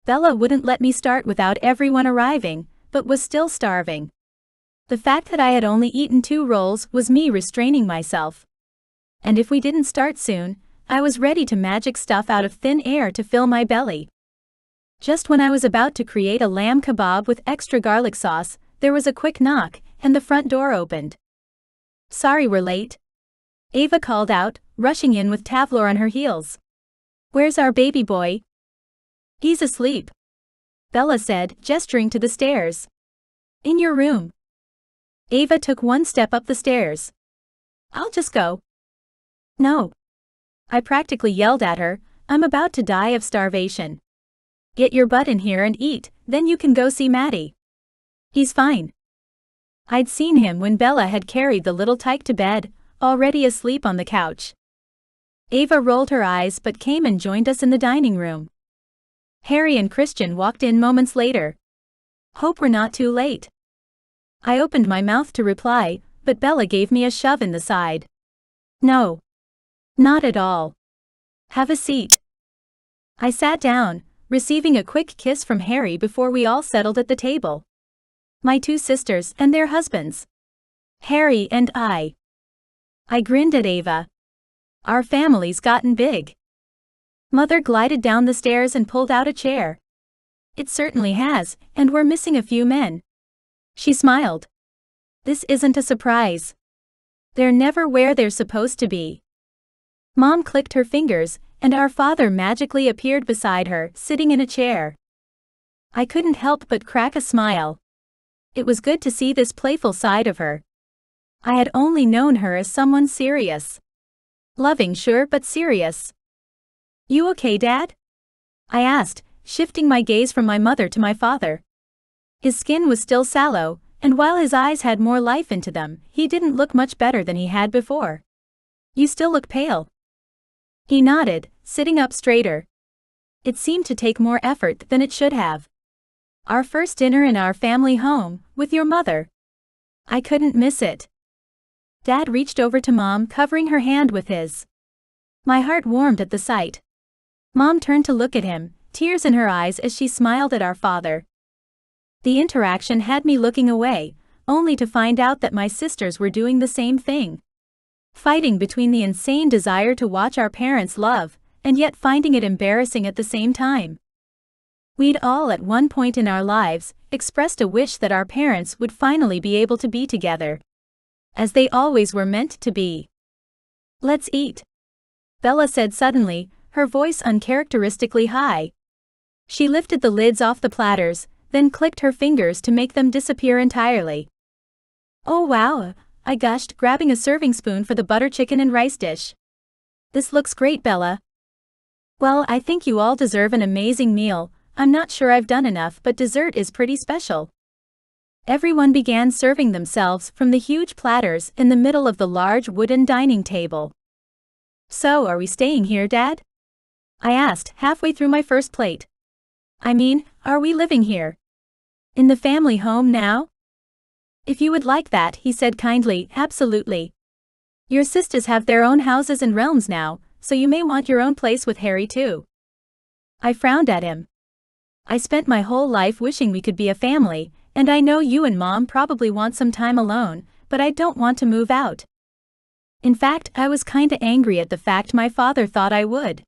[SPEAKER 1] Bella wouldn't let me start without everyone arriving, but was still starving. The fact that I had only eaten 2 rolls was me restraining myself. And if we didn't start soon, I was ready to magic stuff out of thin air to fill my belly. Just when I was about to create a lamb kebab with extra garlic sauce, there was a quick knock, and the front door opened. Sorry we're late. Ava called out, rushing in with Tavlor on her heels. Where's our baby boy? He's asleep. Bella said, gesturing to the stairs. In your room. Ava took 1 step up the stairs. I'll just go. No. I practically yelled at her, I'm about to die of starvation. Get your butt in here and eat, then you can go see Maddie. He's fine. I'd seen him when Bella had carried the little tyke to bed, already asleep on the couch. Ava rolled her eyes but came and joined us in the dining room. Harry and Christian walked in moments later. Hope we're not too late. I opened my mouth to reply, but Bella gave me a shove in the side. No. Not at all. Have a seat. I sat down, receiving a quick kiss from Harry before we all settled at the table. My two sisters and their husbands. Harry and I. I grinned at Ava. Our family's gotten big. Mother glided down the stairs and pulled out a chair. It certainly has, and we're missing a few men. She smiled. This isn't a surprise. They're never where they're supposed to be. Mom clicked her fingers, and our father magically appeared beside her, sitting in a chair. I couldn't help but crack a smile. It was good to see this playful side of her. I had only known her as someone serious. Loving, sure, but serious. You okay, Dad? I asked, shifting my gaze from my mother to my father. His skin was still sallow, and while his eyes had more life into them, he didn't look much better than he had before. You still look pale. He nodded, sitting up straighter. It seemed to take more effort than it should have. Our first dinner in our family home, with your mother. I couldn't miss it. Dad reached over to Mom, covering her hand with his. My heart warmed at the sight. Mom turned to look at him, tears in her eyes as she smiled at our father. The interaction had me looking away, only to find out that my sisters were doing the same thing. Fighting between the insane desire to watch our parents love, and yet finding it embarrassing at the same time. We'd all at one point in our lives expressed a wish that our parents would finally be able to be together. As they always were meant to be. Let's eat. Bella said suddenly, her voice uncharacteristically high. She lifted the lids off the platters, then clicked her fingers to make them disappear entirely. Oh wow, I gushed, grabbing a serving spoon for the butter chicken and rice dish. This looks great, Bella. Well, I think you all deserve an amazing meal. I'm not sure I've done enough, but dessert is pretty special. Everyone began serving themselves from the huge platters in the middle of the large wooden dining table. So, are we staying here, Dad? I asked, halfway through my first plate. I mean, are we living here? In the family home now? If you would like that, he said kindly, absolutely. Your sisters have their own houses and realms now, so you may want your own place with Harry too. I frowned at him. I spent my whole life wishing we could be a family, and I know you and Mom probably want some time alone, but I don't want to move out. In fact, I was kinda angry at the fact my father thought I would.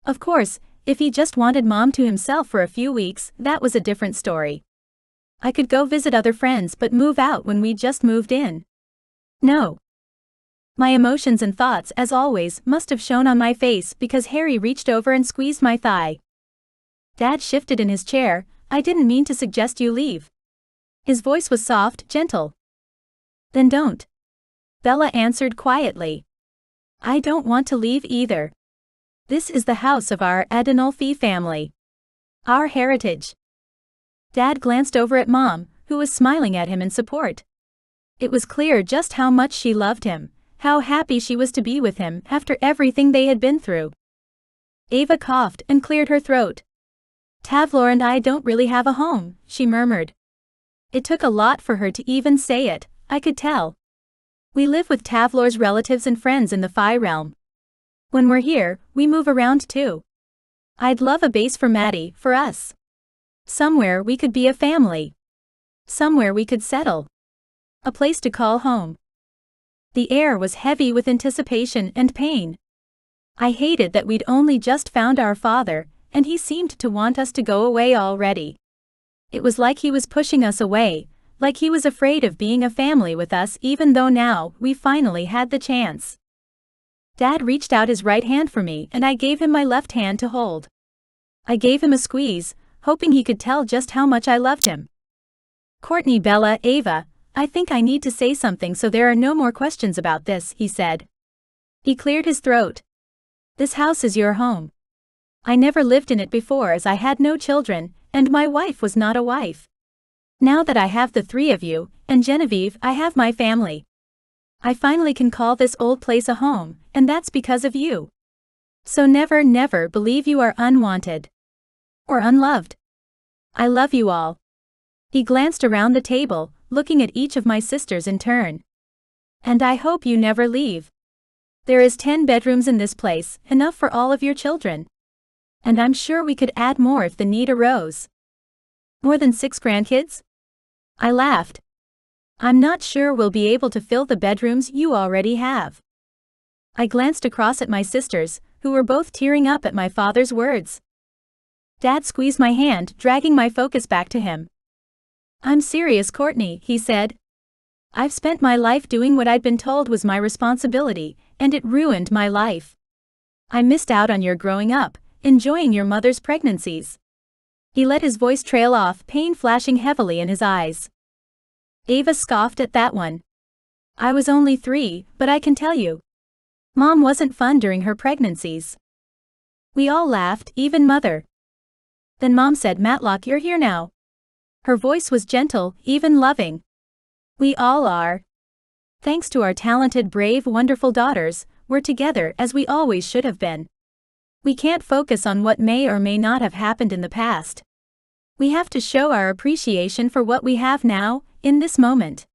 [SPEAKER 1] Of course, if he just wanted Mom to himself for a few weeks, that was a different story. I could go visit other friends but move out when we just moved in. No. My emotions and thoughts, as always, must have shown on my face because Harry reached over and squeezed my thigh. Dad shifted in his chair. I didn't mean to suggest you leave. His voice was soft, gentle. Then don't. Bella answered quietly. I don't want to leave either. This is the house of our Adinolfi family. Our heritage. Dad glanced over at Mom, who was smiling at him in support. It was clear just how much she loved him, how happy she was to be with him after everything they had been through. Ava coughed and cleared her throat. Tavlor and I don't really have a home, she murmured. It took a lot for her to even say it, I could tell. We live with Tavlor's relatives and friends in the Phi realm. When we're here, we move around too. I'd love a base for Maddie, for us. Somewhere we could be a family. Somewhere we could settle. A place to call home. The air was heavy with anticipation and pain. I hated that we'd only just found our father, and he seemed to want us to go away already. It was like he was pushing us away, like he was afraid of being a family with us even though now we finally had the chance. Dad reached out his right hand for me and I gave him my left hand to hold. I gave him a squeeze, hoping he could tell just how much I loved him. Courtney, Bella, Ava, I think I need to say something so there are no more questions about this, he said. He cleared his throat. This house is your home. I never lived in it before as I had no children, and my wife was not a wife. Now that I have the three of you, and Genevieve, I have my family. I finally can call this old place a home, and that's because of you. So never, never believe you are unwanted. Or unloved. I love you all. He glanced around the table, looking at each of my sisters in turn. And I hope you never leave. There is 10 bedrooms in this place, enough for all of your children. And I'm sure we could add more if the need arose. More than 6 grandkids? I laughed. I'm not sure we'll be able to fill the bedrooms you already have. I glanced across at my sisters, who were both tearing up at my father's words. Dad squeezed my hand, dragging my focus back to him. I'm serious, Courtney, he said. I've spent my life doing what I'd been told was my responsibility, and it ruined my life. I missed out on your growing up, enjoying your mother's pregnancies. He let his voice trail off, pain flashing heavily in his eyes. Ava scoffed at that one. I was only 3, but I can tell you. Mom wasn't fun during her pregnancies. We all laughed, even Mother. Then Mom said, Matlock, you're here now. Her voice was gentle, even loving. We all are. Thanks to our talented, brave, wonderful daughters, we're together as we always should have been. We can't focus on what may or may not have happened in the past. We have to show our appreciation for what we have now, in this moment.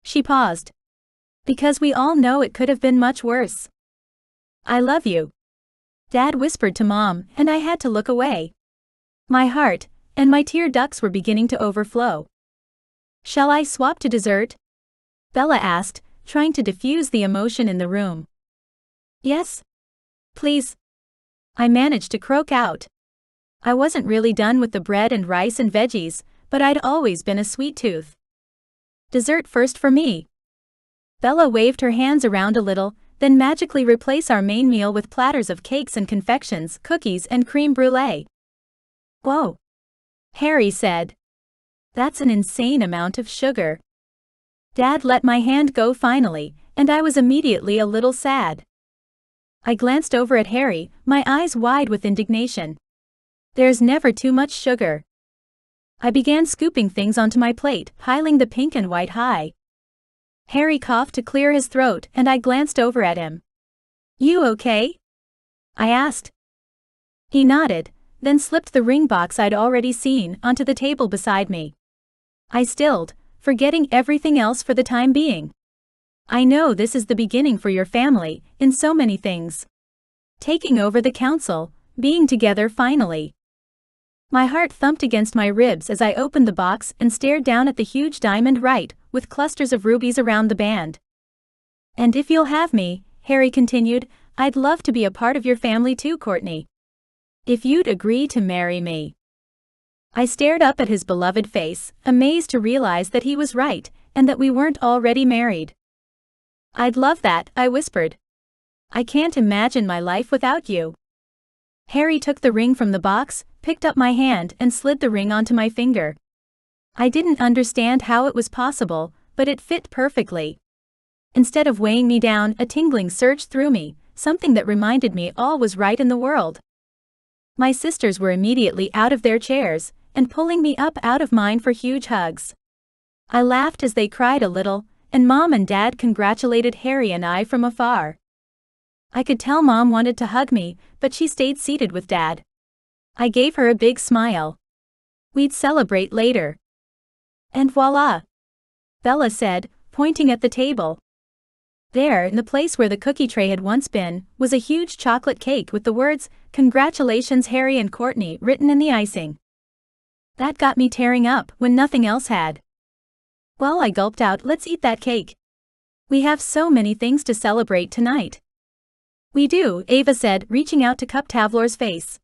[SPEAKER 1] She paused. Because we all know it could have been much worse. I love you. Dad whispered to Mom, and I had to look away. My heart and my tear ducts were beginning to overflow. Shall I swap to dessert? Bella asked, trying to diffuse the emotion in the room. Yes. Please. I managed to croak out. I wasn't really done with the bread and rice and veggies, but I'd always been a sweet tooth. Dessert first for me. Bella waved her hands around a little, then magically replace our main meal with platters of cakes and confections, cookies and creme brulee. Whoa. Harry said. That's an insane amount of sugar. Dad let my hand go finally, and I was immediately a little sad. I glanced over at Harry, my eyes wide with indignation. There's never too much sugar. I began scooping things onto my plate, piling the pink and white high. Harry coughed to clear his throat, and I glanced over at him. You okay? I asked. He nodded, then slipped the ring box I'd already seen onto the table beside me. I stilled, forgetting everything else for the time being. I know this is the beginning for your family, in so many things. Taking over the council, being together finally. My heart thumped against my ribs as I opened the box and stared down at the huge diamond right, with clusters of rubies around the band. And if you'll have me, Harry continued, I'd love to be a part of your family too, Courtney. If you'd agree to marry me. I stared up at his beloved face, amazed to realize that he was right, and that we weren't already married. I'd love that, I whispered. I can't imagine my life without you. Harry took the ring from the box, picked up my hand and slid the ring onto my finger. I didn't understand how it was possible, but it fit perfectly. Instead of weighing me down, a tingling surged through me, something that reminded me all was right in the world. My sisters were immediately out of their chairs, and pulling me up out of mine for huge hugs. I laughed as they cried a little, and Mom and Dad congratulated Harry and I from afar. I could tell Mom wanted to hug me, but she stayed seated with Dad. I gave her a big smile. We'd celebrate later. And voila! Bella said, pointing at the table. There, in the place where the cookie tray had once been, was a huge chocolate cake with the words, "Congratulations Harry and Courtney," written in the icing. That got me tearing up when nothing else had. Well, I gulped out, let's eat that cake. We have so many things to celebrate tonight. We do, Ava said, reaching out to cup Tavlor's face.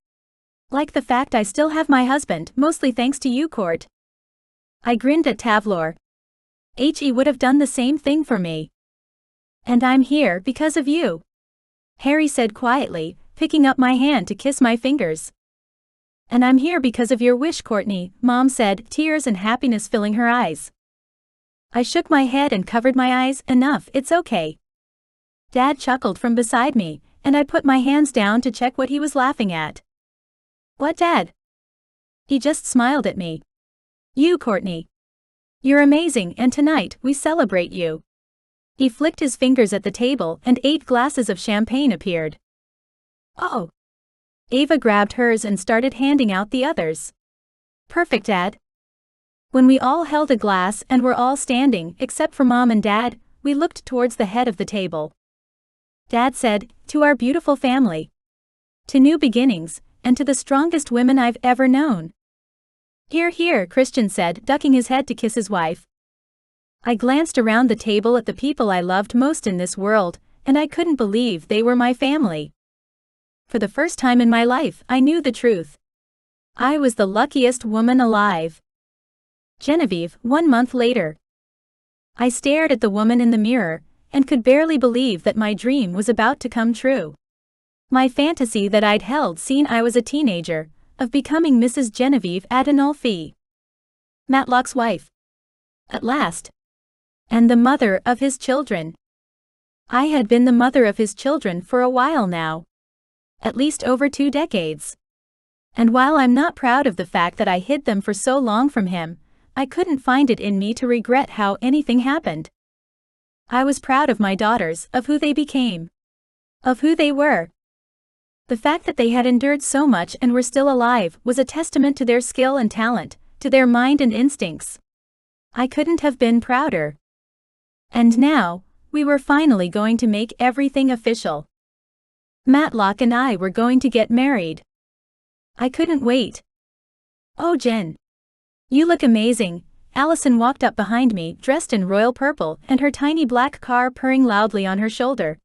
[SPEAKER 1] Like the fact I still have my husband, mostly thanks to you, Court. I grinned at Tavlor. He would have done the same thing for me. And I'm here because of you. Harry said quietly, picking up my hand to kiss my fingers. And I'm here because of your wish, Courtney, Mom said, tears and happiness filling her eyes. I shook my head and covered my eyes. Enough, it's okay. Dad chuckled from beside me, and I put my hands down to check what he was laughing at. What, Dad? He just smiled at me. You, Courtney. You're amazing, and tonight, we celebrate you. He flicked his fingers at the table and 8 glasses of champagne appeared. Oh. Ava grabbed hers and started handing out the others. Perfect, Dad. When we all held a glass and were all standing except for Mom and Dad, we looked towards the head of the table. Dad said, "To our beautiful family. To new beginnings, and to the strongest women I've ever known." "Hear, hear," Christian said, ducking his head to kiss his wife. I glanced around the table at the people I loved most in this world, and I couldn't believe they were my family. For the first time in my life, I knew the truth. I was the luckiest woman alive. Genevieve, 1 month later. I stared at the woman in the mirror, and could barely believe that my dream was about to come true. My fantasy that I'd held since I was a teenager, of becoming Mrs. Genevieve Adinolfi, Matlock's wife. At last. And the mother of his children. I had been the mother of his children for a while now. At least over 2 decades. And while I'm not proud of the fact that I hid them for so long from him, I couldn't find it in me to regret how anything happened. I was proud of my daughters, of who they became. Of who they were. The fact that they had endured so much and were still alive was a testament to their skill and talent, to their mind and instincts. I couldn't have been prouder. And now, we were finally going to make everything official. Matlock and I were going to get married. I couldn't wait. "Oh, Jen. You look amazing." Allison walked up behind me, dressed in royal purple and her tiny black car purring loudly on her shoulder.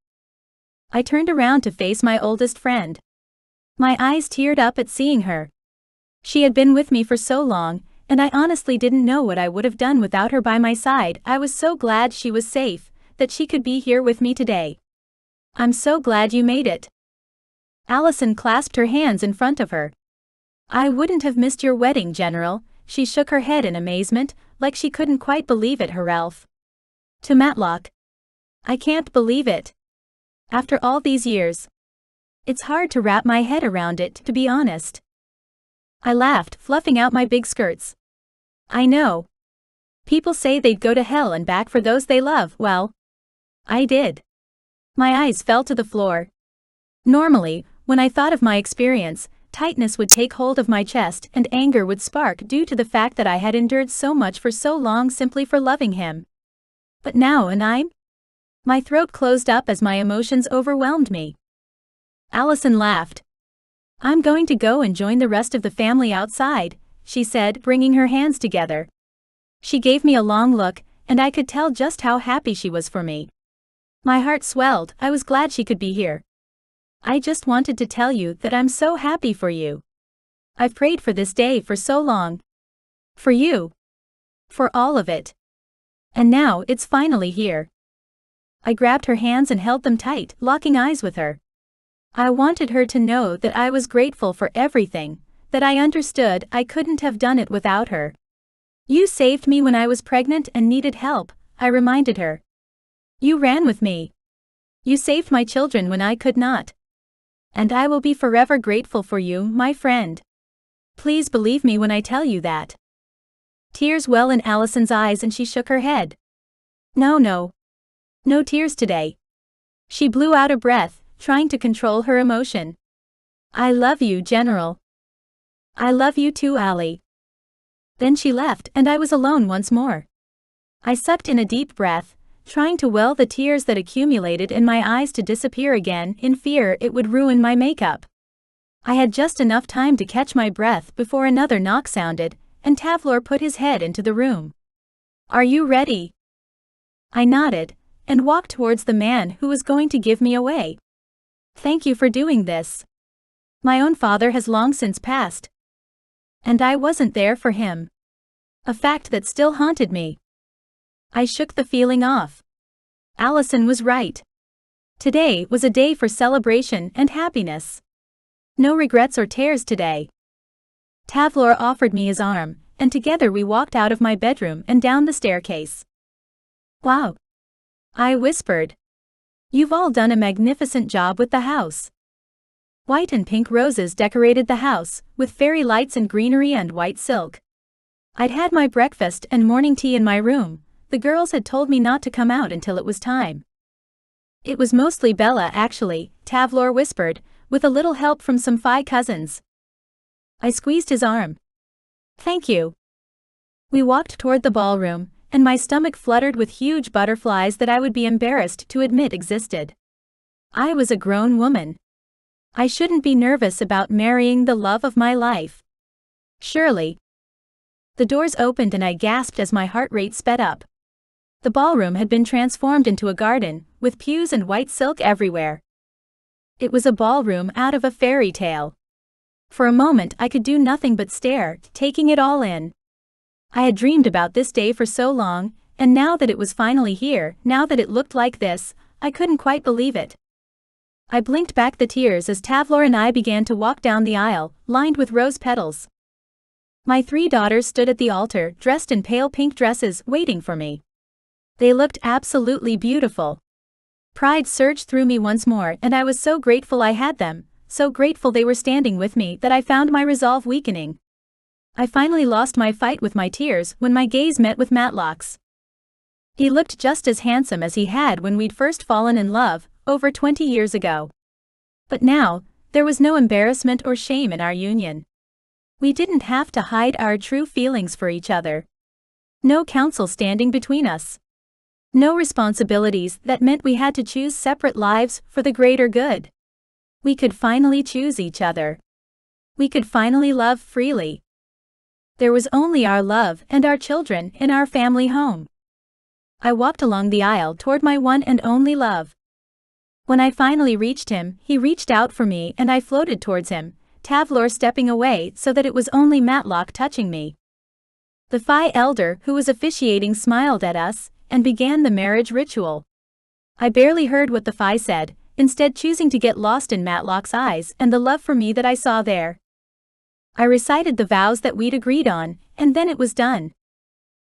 [SPEAKER 1] I turned around to face my oldest friend. My eyes teared up at seeing her. She had been with me for so long, and I honestly didn't know what I would have done without her by my side. I was so glad she was safe, that she could be here with me today. "I'm so glad you made it." Allison clasped her hands in front of her. "I wouldn't have missed your wedding, General." She shook her head in amazement, like she couldn't quite believe it herself. To Matlock. "I can't believe it. After all these years. It's hard to wrap my head around it, to be honest." I laughed, fluffing out my big skirts. "I know. People say they'd go to hell and back for those they love. Well, I did." My eyes fell to the floor. Normally, when I thought of my experience, tightness would take hold of my chest and anger would spark due to the fact that I had endured so much for so long simply for loving him. But now my throat closed up as my emotions overwhelmed me. Allison laughed. "I'm going to go and join the rest of the family outside," she said, bringing her hands together. She gave me a long look, and I could tell just how happy she was for me. My heart swelled. I was glad she could be here. "I just wanted to tell you that I'm so happy for you. I've prayed for this day for so long. For you. For all of it. And now it's finally here." I grabbed her hands and held them tight, locking eyes with her. I wanted her to know that I was grateful for everything, that I understood I couldn't have done it without her. "You saved me when I was pregnant and needed help," I reminded her. "You ran with me. You saved my children when I could not. And I will be forever grateful for you, my friend. Please believe me when I tell you that." Tears well in Allison's eyes and she shook her head. No tears today." She blew out a breath, trying to control her emotion. "I love you, General. I love you too, Allie." Then she left and I was alone once more. I sucked in a deep breath, trying to will the tears that accumulated in my eyes to disappear again in fear it would ruin my makeup. I had just enough time to catch my breath before another knock sounded, and Tavlor put his head into the room. "Are you ready?" I nodded, and walked towards the man who was going to give me away. "Thank you for doing this. My own father has long since passed. And I wasn't there for him. A fact that still haunted me." I shook the feeling off. Allison was right. Today was a day for celebration and happiness. No regrets or tears today. Tavlor offered me his arm, and together we walked out of my bedroom and down the staircase. "Wow," I whispered. "You've all done a magnificent job with the house." White and pink roses decorated the house, with fairy lights and greenery and white silk. I'd had my breakfast and morning tea in my room. The girls had told me not to come out until it was time. "It was mostly Bella, actually," Tavlor whispered, "with a little help from some Phi cousins." I squeezed his arm. "Thank you." We walked toward the ballroom, and my stomach fluttered with huge butterflies that I would be embarrassed to admit existed. I was a grown woman. I shouldn't be nervous about marrying the love of my life. Surely. The doors opened and I gasped as my heart rate sped up. The ballroom had been transformed into a garden, with pews and white silk everywhere. It was a ballroom out of a fairy tale. For a moment I could do nothing but stare, taking it all in. I had dreamed about this day for so long, and now that it was finally here, now that it looked like this, I couldn't quite believe it. I blinked back the tears as Tavlor and I began to walk down the aisle, lined with rose petals. My 3 daughters stood at the altar, dressed in pale pink dresses, waiting for me. They looked absolutely beautiful. Pride surged through me once more, and I was so grateful I had them, so grateful they were standing with me that I found my resolve weakening. I finally lost my fight with my tears when my gaze met with Matlock's. He looked just as handsome as he had when we'd first fallen in love, over 20 years ago. But now, there was no embarrassment or shame in our union. We didn't have to hide our true feelings for each other. No counsel standing between us. No responsibilities that meant we had to choose separate lives for the greater good. We could finally choose each other. We could finally love freely. There was only our love and our children in our family home. I walked along the aisle toward my one and only love. When I finally reached him, he reached out for me and I floated towards him, Tavlor stepping away so that it was only Matlock touching me. The Phi elder who was officiating smiled at us and began the marriage ritual. I barely heard what the Phi said, instead choosing to get lost in Matlock's eyes and the love for me that I saw there. I recited the vows that we'd agreed on, and then it was done.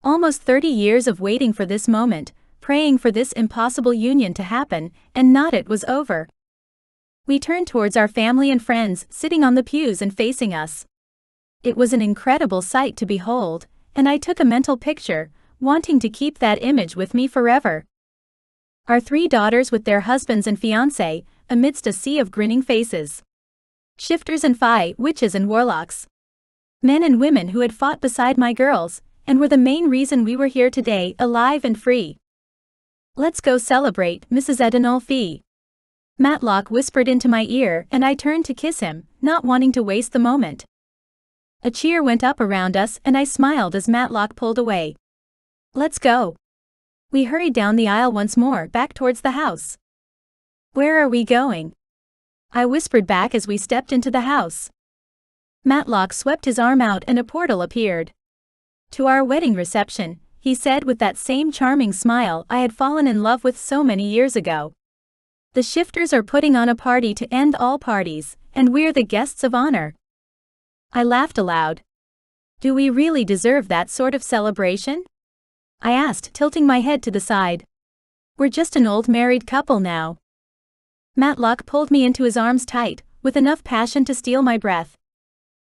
[SPEAKER 1] Almost 30 years of waiting for this moment, praying for this impossible union to happen, and not it was over. We turned towards our family and friends sitting on the pews and facing us. It was an incredible sight to behold, and I took a mental picture, wanting to keep that image with me forever. Our 3 daughters with their husbands and fiancé, amidst a sea of grinning faces. Shifters and Phi, witches and warlocks. Men and women who had fought beside my girls, and were the main reason we were here today, alive and free. "Let's go celebrate, Mrs. Adinolfi." Matlock whispered into my ear and I turned to kiss him, not wanting to waste the moment. A cheer went up around us and I smiled as Matlock pulled away. "Let's go." We hurried down the aisle once more, back towards the house. "Where are we going?" I whispered back as we stepped into the house. Matlock swept his arm out and a portal appeared. "To our wedding reception," he said with that same charming smile I had fallen in love with so many years ago. "The shifters are putting on a party to end all parties, and we're the guests of honor." I laughed aloud. "Do we really deserve that sort of celebration?" I asked, tilting my head to the side. "We're just an old married couple now." Matlock pulled me into his arms tight, with enough passion to steal my breath.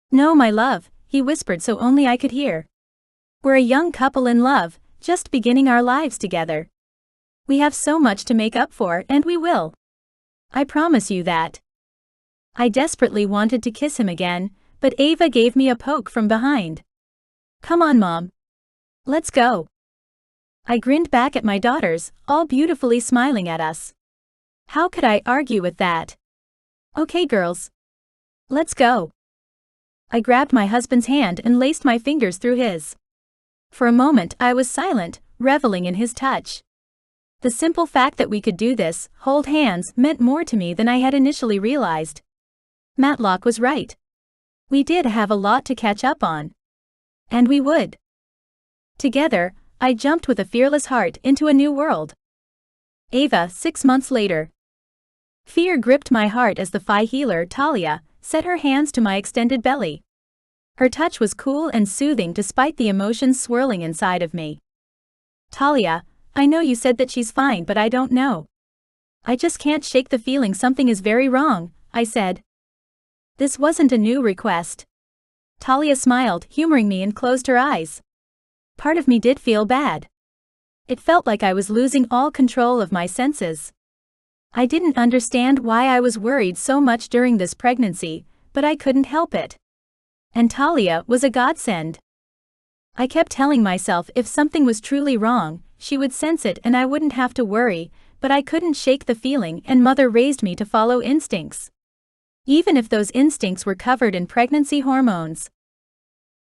[SPEAKER 1] "No, my love," he whispered so only I could hear. "We're a young couple in love, just beginning our lives together. We have so much to make up for, and we will. I promise you that." I desperately wanted to kiss him again, but Ava gave me a poke from behind. "Come on, Mom. Let's go." I grinned back at my daughters, all beautifully smiling at us. How could I argue with that? "Okay, girls. Let's go." I grabbed my husband's hand and laced my fingers through his. For a moment I was silent, reveling in his touch. The simple fact that we could do this, hold hands, meant more to me than I had initially realized. Matlock was right. We did have a lot to catch up on. And we would. Together, I jumped with a fearless heart into a new world. Ava, 6 months later. Fear gripped my heart as the Phi healer, Talia, set her hands to my extended belly. Her touch was cool and soothing despite the emotions swirling inside of me. "Talia, I know you said that she's fine, but I don't know. I just can't shake the feeling something is very wrong," I said. This wasn't a new request. Talia smiled, humoring me, and closed her eyes. Part of me did feel bad. It felt like I was losing all control of my senses. I didn't understand why I was worried so much during this pregnancy, but I couldn't help it. And Talia was a godsend. I kept telling myself if something was truly wrong, she would sense it and I wouldn't have to worry, but I couldn't shake the feeling, and Mother raised me to follow instincts. Even if those instincts were covered in pregnancy hormones.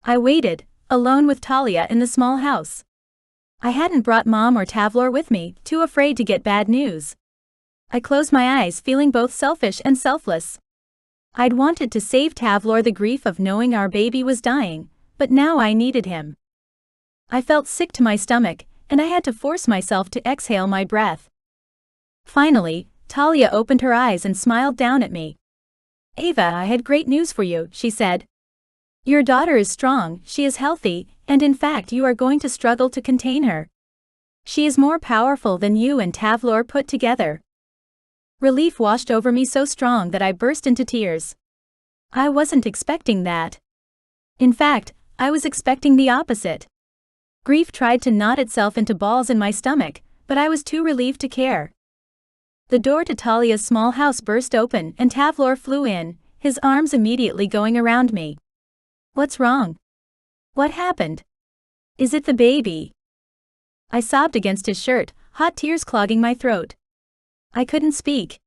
[SPEAKER 1] I waited, alone with Talia in the small house. I hadn't brought Mom or Tavlor with me, too afraid to get bad news. I closed my eyes, feeling both selfish and selfless. I'd wanted to save Tavlor the grief of knowing our baby was dying, but now I needed him. I felt sick to my stomach, and I had to force myself to exhale my breath. Finally, Talia opened her eyes and smiled down at me. "Ava, I had great news for you," she said. "Your daughter is strong, she is healthy, and in fact you are going to struggle to contain her. She is more powerful than you and Tavlor put together." Relief washed over me so strong that I burst into tears. I wasn't expecting that. In fact, I was expecting the opposite. Grief tried to knot itself into balls in my stomach, but I was too relieved to care. The door to Talia's small house burst open and Tavlor flew in, his arms immediately going around me. "What's wrong? What happened? Is it the baby?" I sobbed against his shirt, hot tears clogging my throat. I couldn't speak.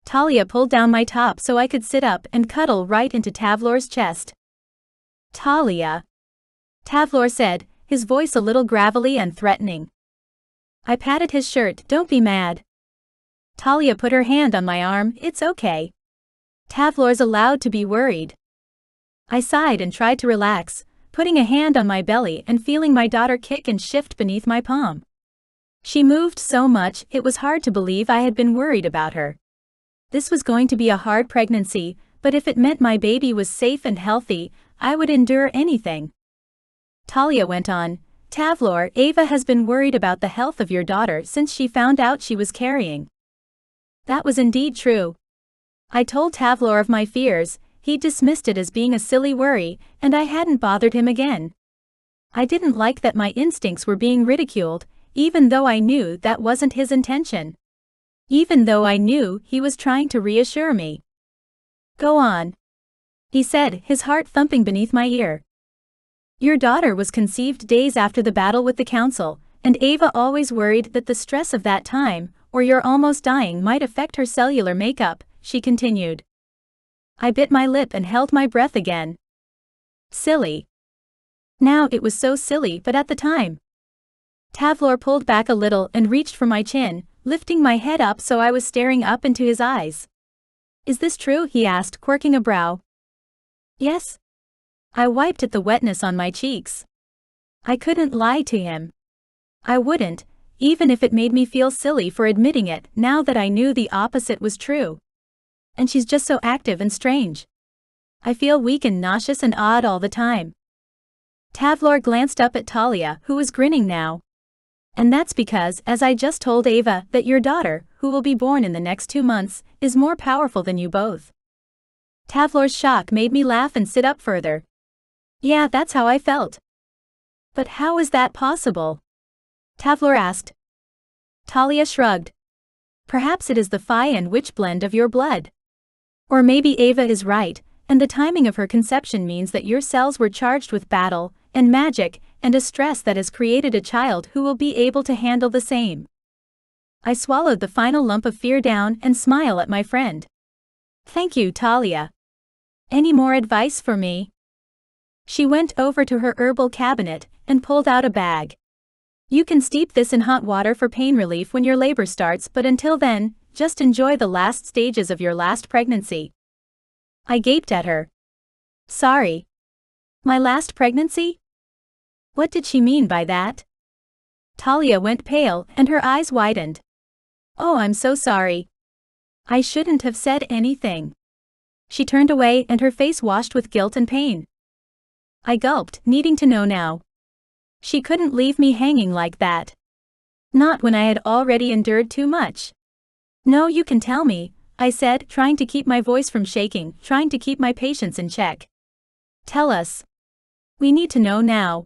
[SPEAKER 1] Talia pulled down my top so I could sit up and cuddle right into Tavlor's chest. "Talia," Tavlor said, his voice a little gravelly and threatening. I patted his shirt. "Don't be mad." Talia put her hand on my arm. "It's okay. Tavlor's allowed to be worried." I sighed and tried to relax, putting a hand on my belly and feeling my daughter kick and shift beneath my palm. She moved so much, it was hard to believe I had been worried about her. This was going to be a hard pregnancy, but if it meant my baby was safe and healthy, I would endure anything. Talia went on, "Tavlor, Ava has been worried about the health of your daughter since she found out she was carrying." That was indeed true. I told Tavlor of my fears. He dismissed it as being a silly worry, and I hadn't bothered him again. I didn't like that my instincts were being ridiculed, even though I knew that wasn't his intention. Even though I knew he was trying to reassure me. "Go on," he said, his heart thumping beneath my ear. "Your daughter was conceived days after the battle with the council, and Ava always worried that the stress of that time, or your almost dying, might affect her cellular makeup," she continued. I bit my lip and held my breath again. Silly. Now it was so silly, but at the time. Tavlor pulled back a little and reached for my chin, lifting my head up so I was staring up into his eyes. "Is this true?" he asked, quirking a brow. "Yes." I wiped at the wetness on my cheeks. I couldn't lie to him. I wouldn't, even if it made me feel silly for admitting it, now that I knew the opposite was true. And she's just so active and strange. I feel weak and nauseous and odd all the time. Tavlor glanced up at Talia, who was grinning now. "And that's because, as I just told Ava, that your daughter, who will be born in the next 2 months, is more powerful than you both." Tavlor's shock made me laugh and sit up further. "Yeah, that's how I felt." "But how is that possible?" Tavlor asked. Talia shrugged. "Perhaps it is the Phi and Witch blend of your blood. Or maybe Ava is right, and the timing of her conception means that your cells were charged with battle, and magic, and a stress that has created a child who will be able to handle the same." I swallowed the final lump of fear down and smiled at my friend. "Thank you, Talia. Any more advice for me?" She went over to her herbal cabinet and pulled out a bag. "You can steep this in hot water for pain relief when your labor starts, but until then, just enjoy the last stages of your last pregnancy." I gaped at her. "Sorry. My last pregnancy?" What did she mean by that? Talia went pale and her eyes widened. "Oh, I'm so sorry. I shouldn't have said anything." She turned away and her face washed with guilt and pain. I gulped, needing to know now. She couldn't leave me hanging like that. Not when I had already endured too much. "No, you can tell me," I said, trying to keep my voice from shaking, trying to keep my patience in check. "Tell us. We need to know now."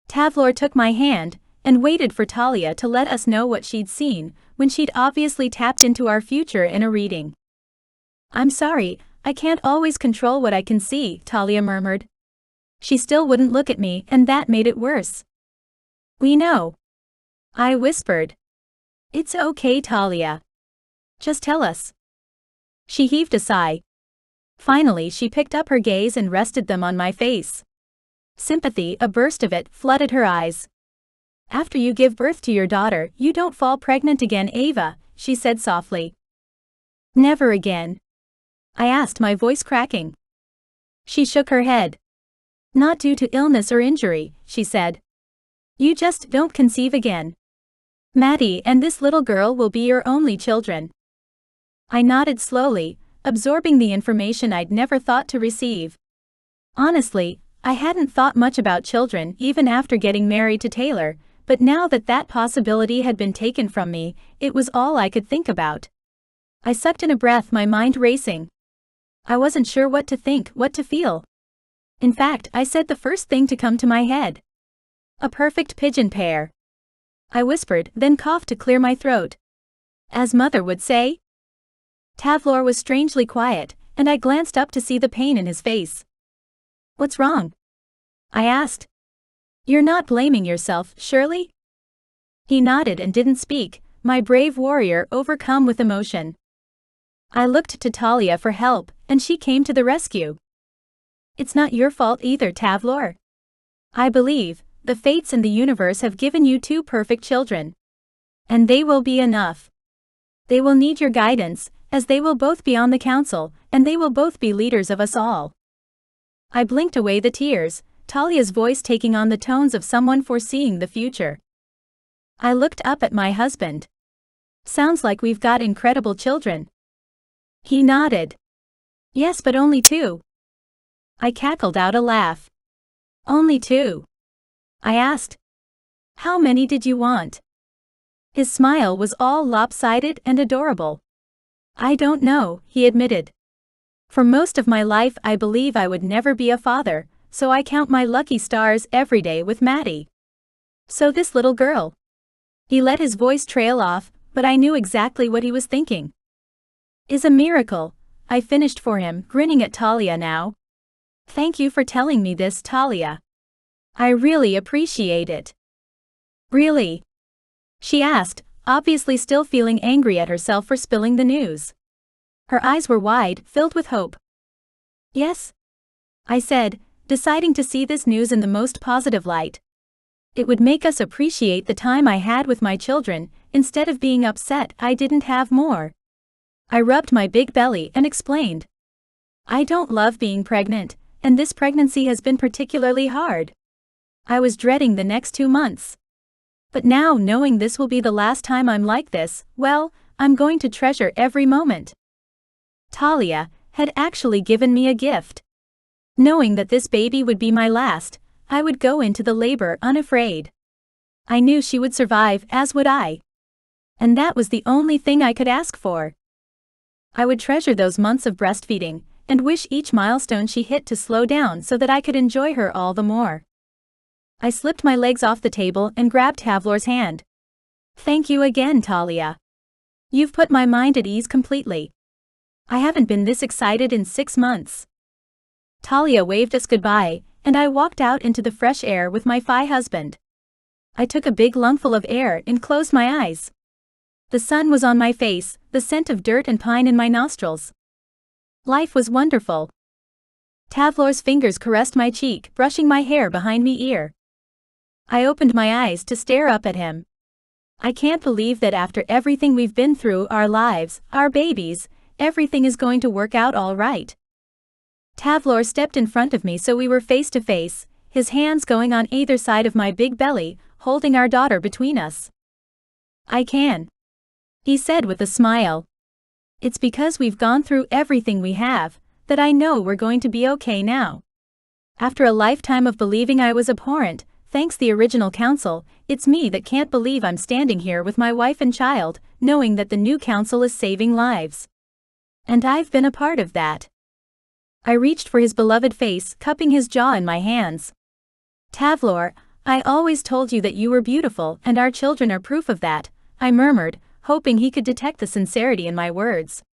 [SPEAKER 1] Tavlor took my hand and waited for Talia to let us know what she'd seen, when she'd obviously tapped into our future in a reading. "I'm sorry, I can't always control what I can see," Talia murmured. She still wouldn't look at me, and that made it worse. "We know," I whispered. "It's okay, Talia. Just tell us." She heaved a sigh. Finally, she picked up her gaze and rested them on my face. Sympathy, a burst of it, flooded her eyes. "After you give birth to your daughter, you don't fall pregnant again, Ava," she said softly. "Never again?" I asked, my voice cracking. She shook her head. "Not due to illness or injury," she said. "You just don't conceive again. Maddie and this little girl will be your only children." I nodded slowly, absorbing the information I'd never thought to receive. Honestly, I hadn't thought much about children even after getting married to Taylor, but now that that possibility had been taken from me, it was all I could think about. I sucked in a breath, my mind racing. I wasn't sure what to think, what to feel. In fact, I said the first thing to come to my head. "A perfect pigeon pair," I whispered, then coughed to clear my throat. "As mother would say." Tavlor was strangely quiet, and I glanced up to see the pain in his face. "What's wrong?" I asked. "You're not blaming yourself, surely?" He nodded and didn't speak, my brave warrior overcome with emotion. I looked to Talia for help, and she came to the rescue. "It's not your fault either, Tavlor. I believe the fates and the universe have given you two perfect children. And they will be enough. They will need your guidance, as they will both be on the council, and they will both be leaders of us all." I blinked away the tears, Talia's voice taking on the tones of someone foreseeing the future. I looked up at my husband. "Sounds like we've got incredible children." He nodded. "Yes, but only two." I cackled out a laugh. "Only two?" I asked. "How many did you want?" His smile was all lopsided and adorable. "I don't know," he admitted. "For most of my life I believe I would never be a father, so I count my lucky stars every day with Maddie. So this little girl." He let his voice trail off, but I knew exactly what he was thinking. "Is a miracle," I finished for him, grinning at Talia now. "Thank you for telling me this, Talia. I really appreciate it." "Really?" she asked, obviously still feeling angry at herself for spilling the news. Her eyes were wide, filled with hope. "Yes," I said, deciding to see this news in the most positive light. It would make us appreciate the time I had with my children, instead of being upset I didn't have more. I rubbed my big belly and explained. "I don't love being pregnant, and this pregnancy has been particularly hard. I was dreading the next 2 months. But now, knowing this will be the last time I'm like this, well, I'm going to treasure every moment." Talia had actually given me a gift. Knowing that this baby would be my last, I would go into the labor unafraid. I knew she would survive, as would I. And that was the only thing I could ask for. I would treasure those months of breastfeeding, and wish each milestone she hit to slow down so that I could enjoy her all the more. I slipped my legs off the table and grabbed Tavlor's hand. "Thank you again, Talia. You've put my mind at ease completely. I haven't been this excited in 6 months." Talia waved us goodbye, and I walked out into the fresh air with my husband. I took a big lungful of air and closed my eyes. The sun was on my face, the scent of dirt and pine in my nostrils. Life was wonderful. Tavlor's fingers caressed my cheek, brushing my hair behind me ear. I opened my eyes to stare up at him. I can't believe that after everything we've been through, our lives, our babies, everything is going to work out all right. Tavlor stepped in front of me so we were face to face, his hands going on either side of my big belly, holding our daughter between us. "I can," he said with a smile. "It's because we've gone through everything we have, that I know we're going to be okay now. After a lifetime of believing I was abhorrent, thanks the original council, it's me that can't believe I'm standing here with my wife and child, knowing that the new council is saving lives. And I've been a part of that." I reached for his beloved face, cupping his jaw in my hands. "Tavlor, I always told you that you were beautiful, and our children are proof of that," I murmured, hoping he could detect the sincerity in my words.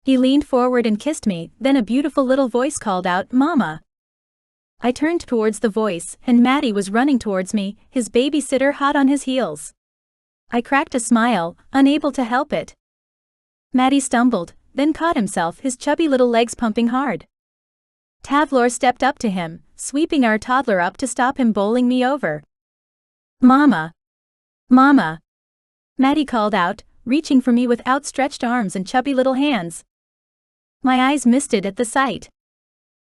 [SPEAKER 1] He leaned forward and kissed me, then a beautiful little voice called out, "Mama." I turned towards the voice, and Maddie was running towards me, his babysitter hot on his heels. I cracked a smile, unable to help it. Maddie stumbled, then caught himself, his chubby little legs pumping hard. Tavlor stepped up to him, sweeping our toddler up to stop him bowling me over. "Mama! Mama!" Maddie called out, reaching for me with outstretched arms and chubby little hands. My eyes misted at the sight.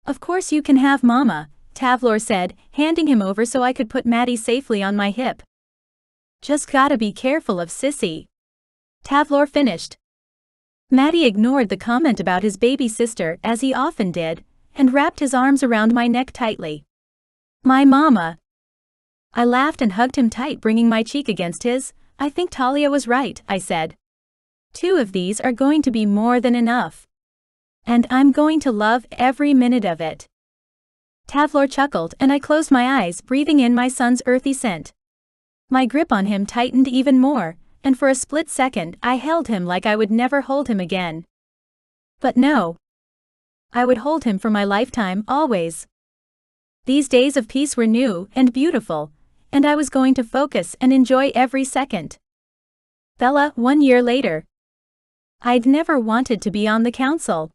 [SPEAKER 1] "Of course you can have Mama," Tavlor said, handing him over so I could put Maddie safely on my hip. "Just gotta be careful of Sissy," Tavlor finished. Maddie ignored the comment about his baby sister, as he often did, and wrapped his arms around my neck tightly. "My mama." I laughed and hugged him tight, bringing my cheek against his. "I think Talia was right," I said. "2 of these are going to be more than enough. And I'm going to love every minute of it." Tavlor chuckled, and I closed my eyes, breathing in my son's earthy scent. My grip on him tightened even more, and for a split second I held him like I would never hold him again. But no. I would hold him for my lifetime, always. These days of peace were new and beautiful, and I was going to focus and enjoy every second. Bella, 1 year later. I'd never wanted to be on the council.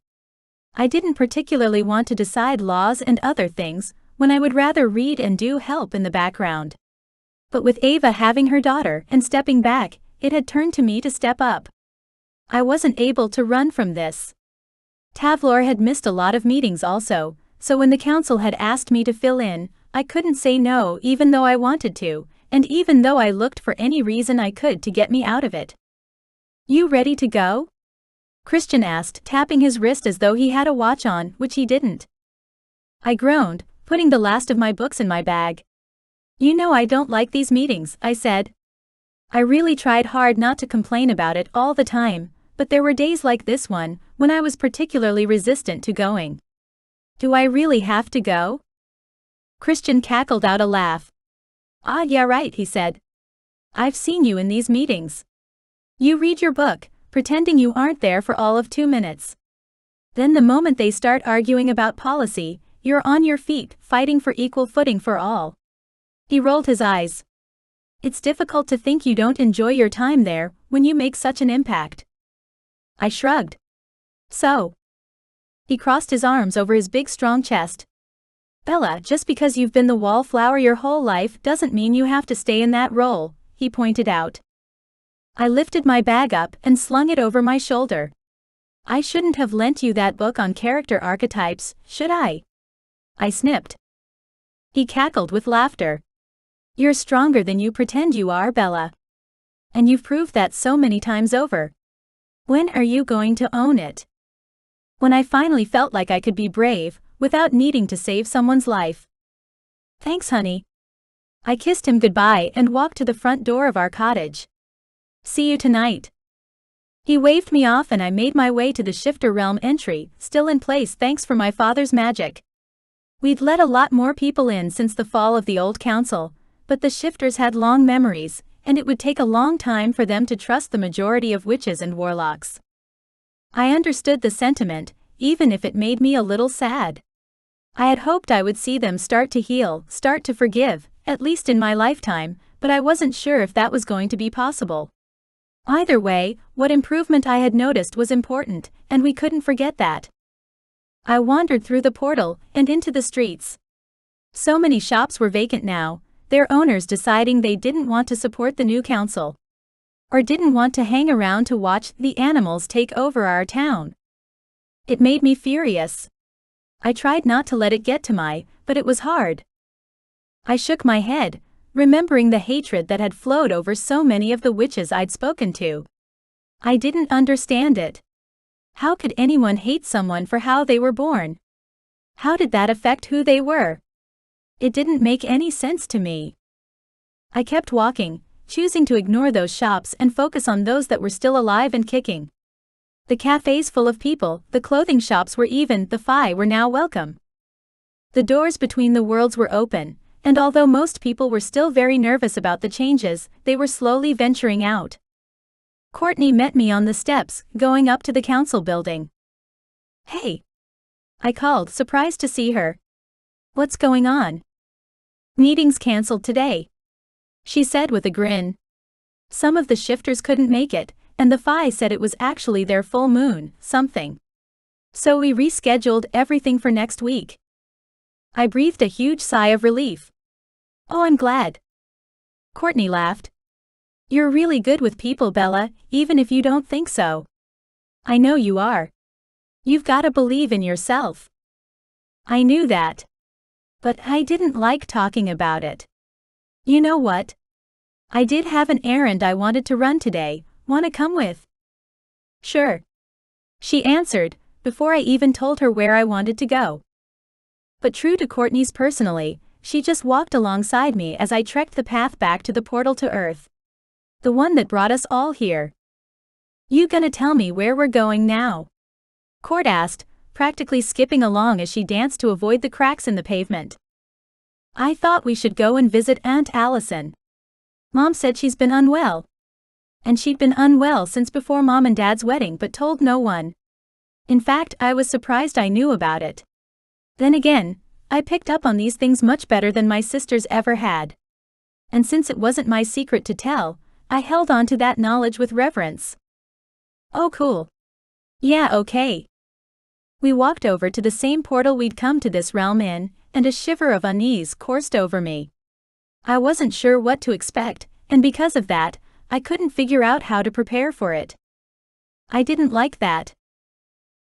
[SPEAKER 1] I didn't particularly want to decide laws and other things, when I would rather read and do help in the background. But with Ava having her daughter and stepping back, it had turned to me to step up. I wasn't able to run from this. Tavlor had missed a lot of meetings also, so when the council had asked me to fill in, I couldn't say no even though I wanted to, and even though I looked for any reason I could to get me out of it. "You ready to go?" Christian asked, tapping his wrist as though he had a watch on, which he didn't. I groaned, putting the last of my books in my bag. "You know I don't like these meetings," I said. I really tried hard not to complain about it all the time, but there were days like this one, when I was particularly resistant to going. "Do I really have to go?" Christian cackled out a laugh. "Ah, yeah, right," he said. "I've seen you in these meetings. You read your book, pretending you aren't there for all of 2 minutes. Then the moment they start arguing about policy, you're on your feet, fighting for equal footing for all." He rolled his eyes. "It's difficult to think you don't enjoy your time there, when you make such an impact." I shrugged. "So?" He crossed his arms over his big strong chest. "Bella, just because you've been the wallflower your whole life doesn't mean you have to stay in that role," he pointed out. I lifted my bag up and slung it over my shoulder. "I shouldn't have lent you that book on character archetypes, should I?" I snipped. He cackled with laughter. "You're stronger than you pretend you are, Bella. And you've proved that so many times over. When are you going to own it?" When I finally felt like I could be brave, without needing to save someone's life. "Thanks, honey." I kissed him goodbye and walked to the front door of our cottage. "See you tonight." He waved me off and I made my way to the Shifter Realm entry, still in place thanks for my father's magic. We'd let a lot more people in since the fall of the old council, but the Shifters had long memories, and it would take a long time for them to trust the majority of witches and warlocks. I understood the sentiment, even if it made me a little sad. I had hoped I would see them start to heal, start to forgive, at least in my lifetime, but I wasn't sure if that was going to be possible. Either way, what improvement I had noticed was important, and we couldn't forget that. I wandered through the portal and into the streets. So many shops were vacant now, their owners deciding they didn't want to support the new council. Or didn't want to hang around to watch the animals take over our town. It made me furious. I tried not to let it get to my, but it was hard. I shook my head, remembering the hatred that had flowed over so many of the witches I'd spoken to. I didn't understand it. How could anyone hate someone for how they were born? How did that affect who they were? It didn't make any sense to me. I kept walking, choosing to ignore those shops and focus on those that were still alive and kicking. The cafes full of people, the clothing shops where even the Fae were now welcome. The doors between the worlds were open, and although most people were still very nervous about the changes, they were slowly venturing out. Courtney met me on the steps, going up to the council building. "Hey!" I called, surprised to see her. What's going on? Meetings cancelled today, she said with a grin. Some of the shifters couldn't make it, and the Phi said it was actually their full moon, something. So we rescheduled everything for next week. I breathed a huge sigh of relief. Oh, I'm glad. Courtney laughed. You're really good with people, Bella, even if you don't think so. I know you are. You've gotta believe in yourself. I knew that. But I didn't like talking about it. You know what? I did have an errand I wanted to run today. Wanna come with? Sure, she answered, before I even told her where I wanted to go. But true to Courtney's personally, she just walked alongside me as I trekked the path back to the portal to Earth. The one that brought us all here. You gonna tell me where we're going now? Court asked, practically skipping along as she danced to avoid the cracks in the pavement. I thought we should go and visit Aunt Allison. Mom said she's been unwell. And she'd been unwell since before Mom and Dad's wedding but told no one. In fact, I was surprised I knew about it. Then again, I picked up on these things much better than my sisters ever had. And since it wasn't my secret to tell, I held on to that knowledge with reverence. Oh cool. Yeah, okay. We walked over to the same portal we'd come to this realm in, and a shiver of unease coursed over me. I wasn't sure what to expect, and because of that, I couldn't figure out how to prepare for it. I didn't like that.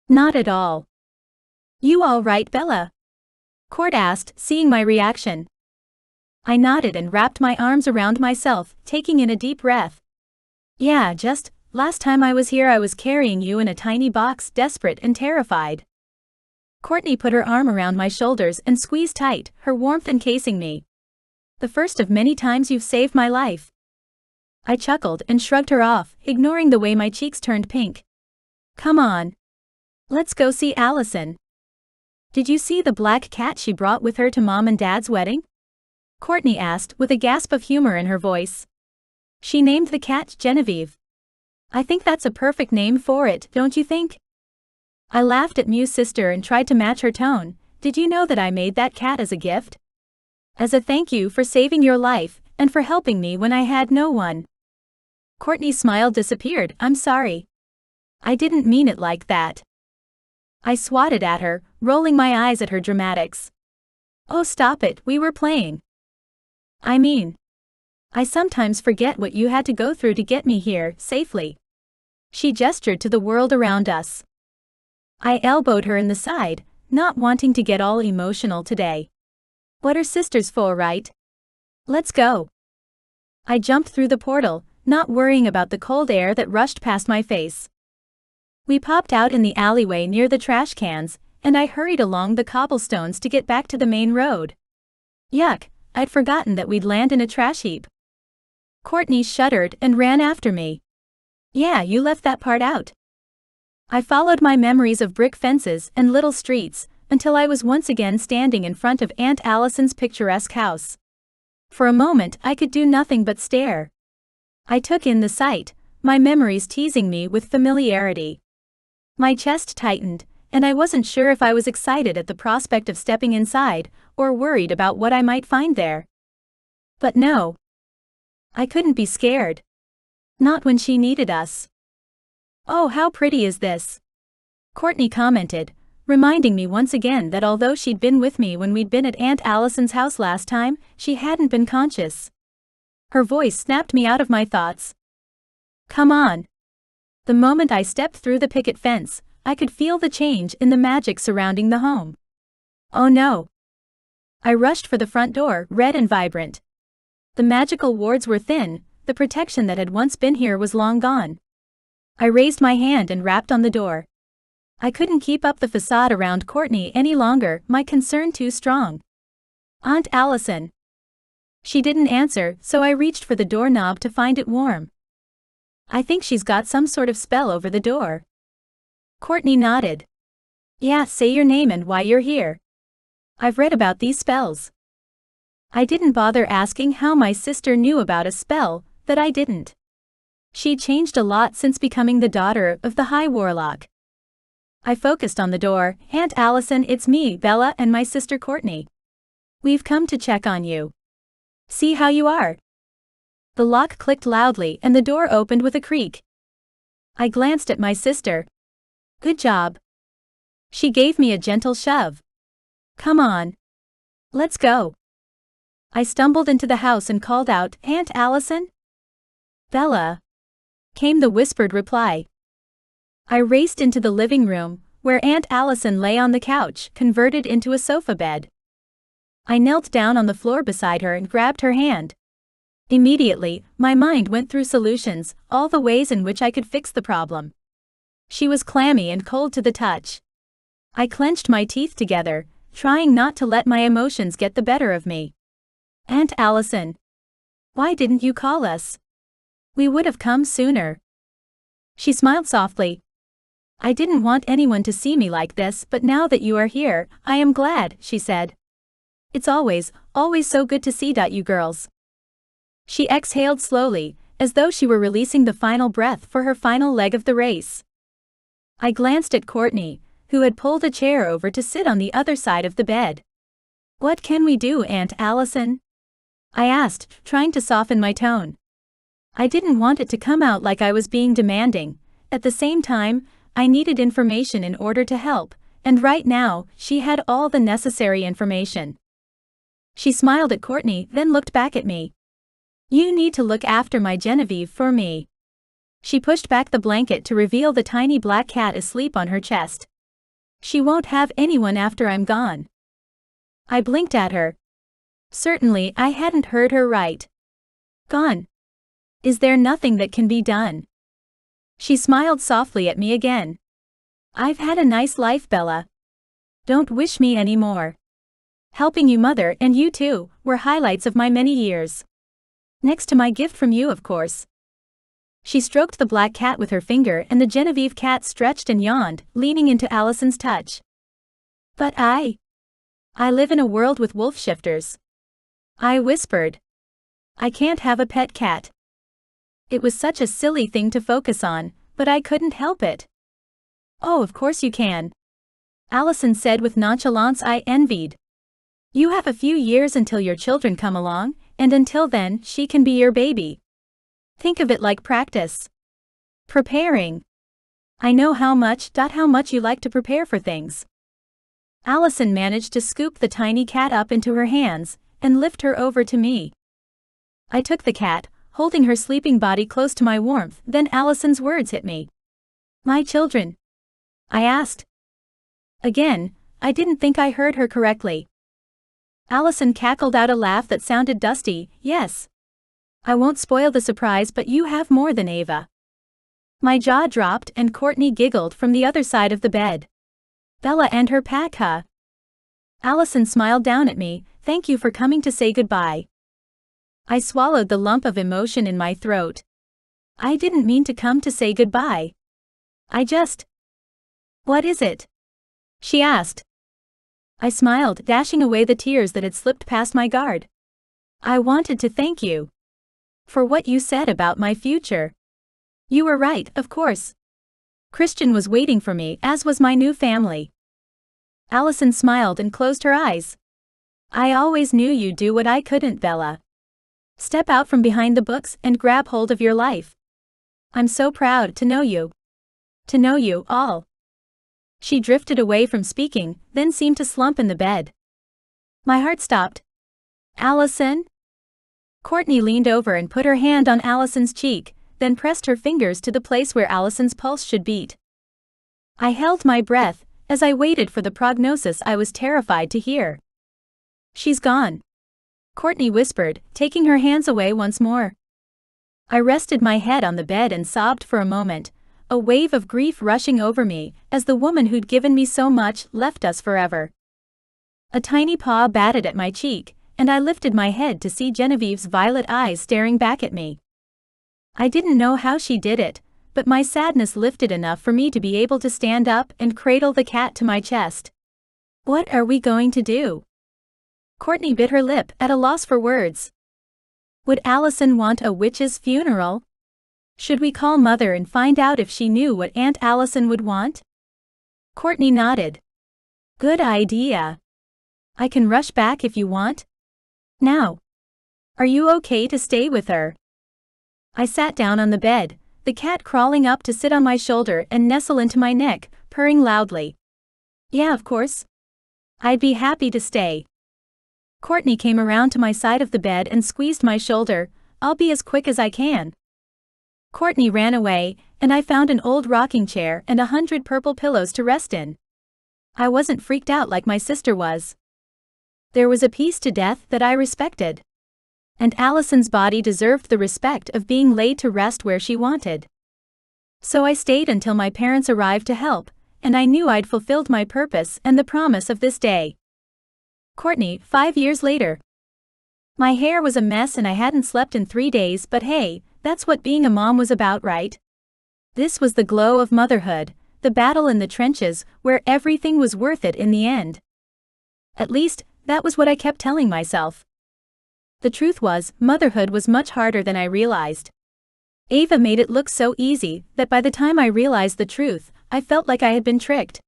[SPEAKER 1] Not at all. You all right, Bella? Court asked, seeing my reaction. I nodded and wrapped my arms around myself, taking in a deep breath. Yeah, just, last time I was here I was carrying you in a tiny box, desperate and terrified. Courtney put her arm around my shoulders and squeezed tight, her warmth encasing me. The first of many times you've saved my life. I chuckled and shrugged her off, ignoring the way my cheeks turned pink. Come on. Let's go see Allison. Did you see the black cat she brought with her to Mom and Dad's wedding? Courtney asked with a gasp of humor in her voice. She named the cat Genevieve. I think that's a perfect name for it, don't you think? I laughed at Mew's sister and tried to match her tone. Did you know that I made that cat as a gift? As a thank you for saving your life, and for helping me when I had no one. Courtney's smile disappeared. I'm sorry. I didn't mean it like that. I swatted at her, rolling my eyes at her dramatics. Oh stop it, we were playing. I mean, I sometimes forget what you had to go through to get me here, safely. She gestured to the world around us. I elbowed her in the side, not wanting to get all emotional today. What are sisters for, right? Let's go. I jumped through the portal, not worrying about the cold air that rushed past my face. We popped out in the alleyway near the trash cans, and I hurried along the cobblestones to get back to the main road. Yuck, I'd forgotten that we'd land in a trash heap. Courtney shuddered and ran after me. Yeah, you left that part out. I followed my memories of brick fences and little streets, until I was once again standing in front of Aunt Allison's picturesque house. For a moment I could do nothing but stare. I took in the sight, my memories teasing me with familiarity. My chest tightened, and I wasn't sure if I was excited at the prospect of stepping inside, or worried about what I might find there. But no. I couldn't be scared. Not when she needed us. Oh, how pretty is this? Courtney commented, reminding me once again that although she'd been with me when we'd been at Aunt Allison's house last time, she hadn't been conscious. Her voice snapped me out of my thoughts. Come on. The moment I stepped through the picket fence, I could feel the change in the magic surrounding the home. Oh no. I rushed for the front door, red and vibrant. The magical wards were thin, the protection that had once been here was long gone. I raised my hand and rapped on the door. I couldn't keep up the facade around Courtney any longer, my concern too strong. Aunt Allison. She didn't answer, so I reached for the doorknob to find it warm. I think she's got some sort of spell over the door. Courtney nodded. Yeah, say your name and why you're here. I've read about these spells. I didn't bother asking how my sister knew about a spell that I didn't. She'd changed a lot since becoming the daughter of the High Warlock. I focused on the door. Aunt Allison, it's me, Bella, and my sister Courtney. We've come to check on you. See how you are. The lock clicked loudly and the door opened with a creak. I glanced at my sister. Good job. She gave me a gentle shove. Come on. Let's go. I stumbled into the house and called out, Aunt Allison? Bella, came the whispered reply. I raced into the living room, where Aunt Allison lay on the couch, converted into a sofa bed. I knelt down on the floor beside her and grabbed her hand. Immediately, my mind went through solutions, all the ways in which I could fix the problem. She was clammy and cold to the touch. I clenched my teeth together, trying not to let my emotions get the better of me. Aunt Allison, why didn't you call us? We would have come sooner. She smiled softly. I didn't want anyone to see me like this, but now that you are here, I am glad, she said. It's always so good to see you girls. She exhaled slowly, as though she were releasing the final breath for her final leg of the race. I glanced at Courtney, who had pulled a chair over to sit on the other side of the bed. What can we do, Aunt Allison? I asked, trying to soften my tone. I didn't want it to come out like I was being demanding. At the same time, I needed information in order to help, and right now, she had all the necessary information. She smiled at Courtney, then looked back at me. You need to look after my Genevieve for me. She pushed back the blanket to reveal the tiny black cat asleep on her chest. She won't have anyone after I'm gone. I blinked at her. Certainly, I hadn't heard her right. Gone. Is there nothing that can be done? She smiled softly at me again. I've had a nice life, Bella. Don't wish me any more. Helping you mother and you too were highlights of my many years. Next to my gift from you, of course. She stroked the black cat with her finger and the Genevieve cat stretched and yawned, leaning into Allison's touch. But I live in a world with wolf shifters. I whispered. I can't have a pet cat. It was such a silly thing to focus on, but I couldn't help it. Oh, of course you can. Allison said with nonchalance I envied. You have a few years until your children come along, and until then, she can be your baby. Think of it like practice. Preparing. I know how much you like to prepare for things. Allison managed to scoop the tiny cat up into her hands, and lift her over to me. I took the cat, holding her sleeping body close to my warmth, then Allison's words hit me. My children? I asked. Again, I didn't think I heard her correctly. Allison cackled out a laugh that sounded dusty. Yes. I won't spoil the surprise, but you have more than Ava. My jaw dropped and Courtney giggled from the other side of the bed. Bella and her pack, huh? Allison smiled down at me. Thank you for coming to say goodbye. I swallowed the lump of emotion in my throat. I didn't mean to come to say goodbye. What is it? She asked. I smiled, dashing away the tears that had slipped past my guard. I wanted to thank you. For what you said about my future. You were right, of course. Christian was waiting for me, as was my new family. Allison smiled and closed her eyes. I always knew you'd do what I couldn't, Bella. Step out from behind the books and grab hold of your life. I'm so proud to know you. To know you all. She drifted away from speaking, then seemed to slump in the bed. My heart stopped. Allison? Courtney leaned over and put her hand on Allison's cheek, then pressed her fingers to the place where Allison's pulse should beat. I held my breath, as I waited for the prognosis I was terrified to hear. She's gone. Courtney whispered, taking her hands away once more. I rested my head on the bed and sobbed for a moment, a wave of grief rushing over me, as the woman who'd given me so much left us forever. A tiny paw batted at my cheek, and I lifted my head to see Genevieve's violet eyes staring back at me. I didn't know how she did it, but my sadness lifted enough for me to be able to stand up and cradle the cat to my chest. What are we going to do? Courtney bit her lip, at a loss for words. Would Allison want a witch's funeral? Should we call Mother and find out if she knew what Aunt Allison would want? Courtney nodded. Good idea. I can rush back if you want. Now. Are you okay to stay with her? I sat down on the bed, the cat crawling up to sit on my shoulder and nestle into my neck, purring loudly. Yeah, of course. I'd be happy to stay. Courtney came around to my side of the bed and squeezed my shoulder. I'll be as quick as I can. Courtney ran away, and I found an old rocking chair and 100 purple pillows to rest in. I wasn't freaked out like my sister was. There was a peace to death that I respected. And Allison's body deserved the respect of being laid to rest where she wanted. So I stayed until my parents arrived to help, and I knew I'd fulfilled my purpose and the promise of this day. Courtney, 5 years later. My hair was a mess and I hadn't slept in 3 days, but hey, that's what being a mom was about, right? This was the glow of motherhood, the battle in the trenches where everything was worth it in the end. At least, that was what I kept telling myself. The truth was, motherhood was much harder than I realized. Ava made it look so easy that by the time I realized the truth, I felt like I had been tricked.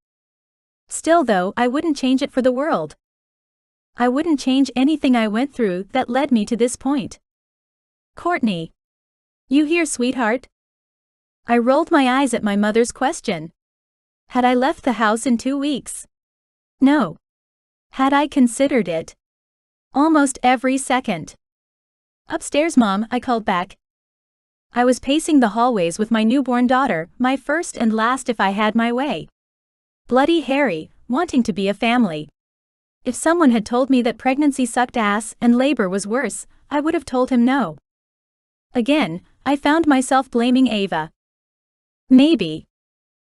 [SPEAKER 1] Still though, I wouldn't change it for the world. I wouldn't change anything I went through that led me to this point. Courtney. You here, sweetheart? I rolled my eyes at my mother's question. Had I left the house in 2 weeks? No. Had I considered it? Almost every second. Upstairs, Mom, I called back. I was pacing the hallways with my newborn daughter, my first and last if I had my way. Bloody hairy, wanting to be a family. If someone had told me that pregnancy sucked ass and labor was worse, I would have told him no. Again, I found myself blaming Ava. Maybe.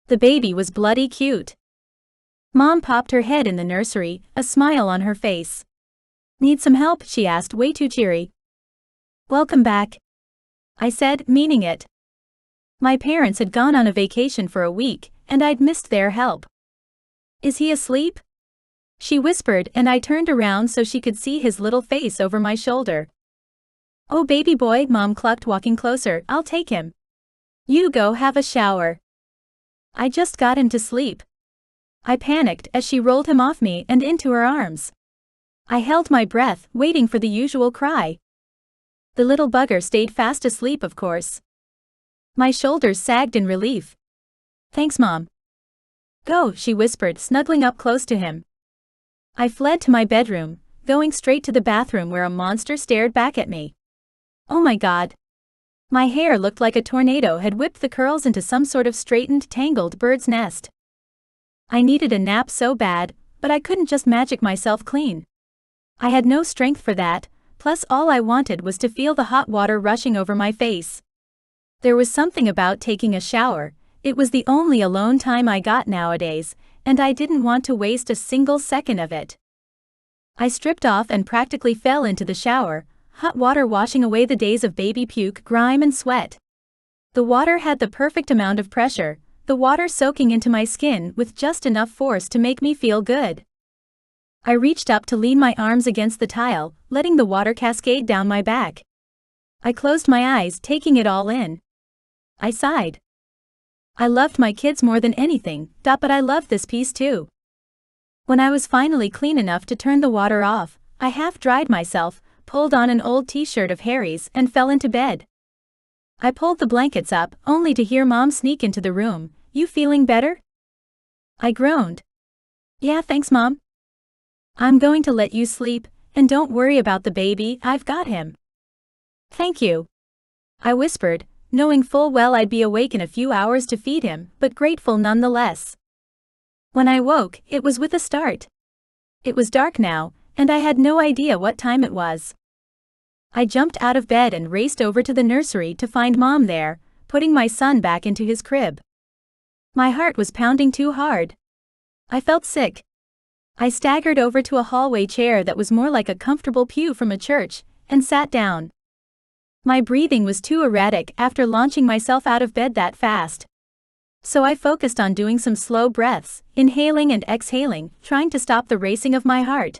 [SPEAKER 1] The baby was bloody cute. Mom popped her head in the nursery, a smile on her face. Need some help? She asked, way too cheery. Welcome back. I said, meaning it. My parents had gone on a vacation for a week, and I'd missed their help. Is he asleep? She whispered, and I turned around so she could see his little face over my shoulder. Oh baby boy, Mom clucked, walking closer, I'll take him. You go have a shower. I just got him to sleep. I panicked as she rolled him off me and into her arms. I held my breath, waiting for the usual cry. The little bugger stayed fast asleep, of course. My shoulders sagged in relief. Thanks, Mom. Go, she whispered, snuggling up close to him. I fled to my bedroom, going straight to the bathroom where a monster stared back at me. Oh my God. My hair looked like a tornado had whipped the curls into some sort of straightened, tangled bird's nest. I needed a nap so bad, but I couldn't just magic myself clean. I had no strength for that, plus all I wanted was to feel the hot water rushing over my face. There was something about taking a shower, it was the only alone time I got nowadays, and I didn't want to waste a single second of it. I stripped off and practically fell into the shower, hot water washing away the days of baby puke, grime and sweat. The water had the perfect amount of pressure, the water soaking into my skin with just enough force to make me feel good. I reached up to lean my arms against the tile, letting the water cascade down my back. I closed my eyes, taking it all in. I sighed. I loved my kids more than anything, but I loved this piece too. When I was finally clean enough to turn the water off, I half-dried myself, pulled on an old t-shirt of Harry's and fell into bed. I pulled the blankets up, only to hear Mom sneak into the room. You feeling better? I groaned. Yeah, thanks, Mom. I'm going to let you sleep, and don't worry about the baby, I've got him. Thank you. I whispered, knowing full well I'd be awake in a few hours to feed him, but grateful nonetheless. When I woke, it was with a start. It was dark now, and I had no idea what time it was. I jumped out of bed and raced over to the nursery to find Mom there, putting my son back into his crib. My heart was pounding too hard. I felt sick. I staggered over to a hallway chair that was more like a comfortable pew from a church, and sat down. My breathing was too erratic after launching myself out of bed that fast. So I focused on doing some slow breaths, inhaling and exhaling, trying to stop the racing of my heart.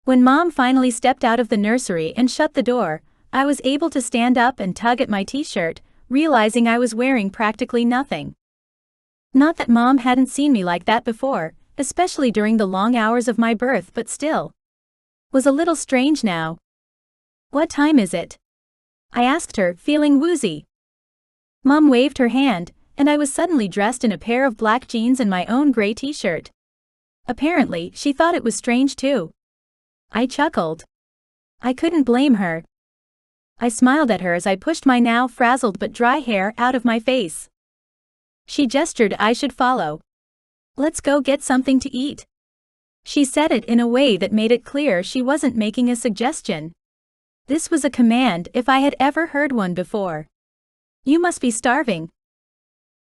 [SPEAKER 1] When Mom finally stepped out of the nursery and shut the door, I was able to stand up and tug at my t-shirt, realizing I was wearing practically nothing. Not that Mom hadn't seen me like that before, especially during the long hours of my birth, but still was a little strange now. "What time is it?" I asked her, feeling woozy. Mom waved her hand, and I was suddenly dressed in a pair of black jeans and my own gray t-shirt. Apparently, she thought it was strange too. I chuckled. I couldn't blame her. I smiled at her as I pushed my now frazzled but dry hair out of my face. She gestured I should follow. "Let's go get something to eat." She said it in a way that made it clear she wasn't making a suggestion. This was a command if I had ever heard one before. "You must be starving."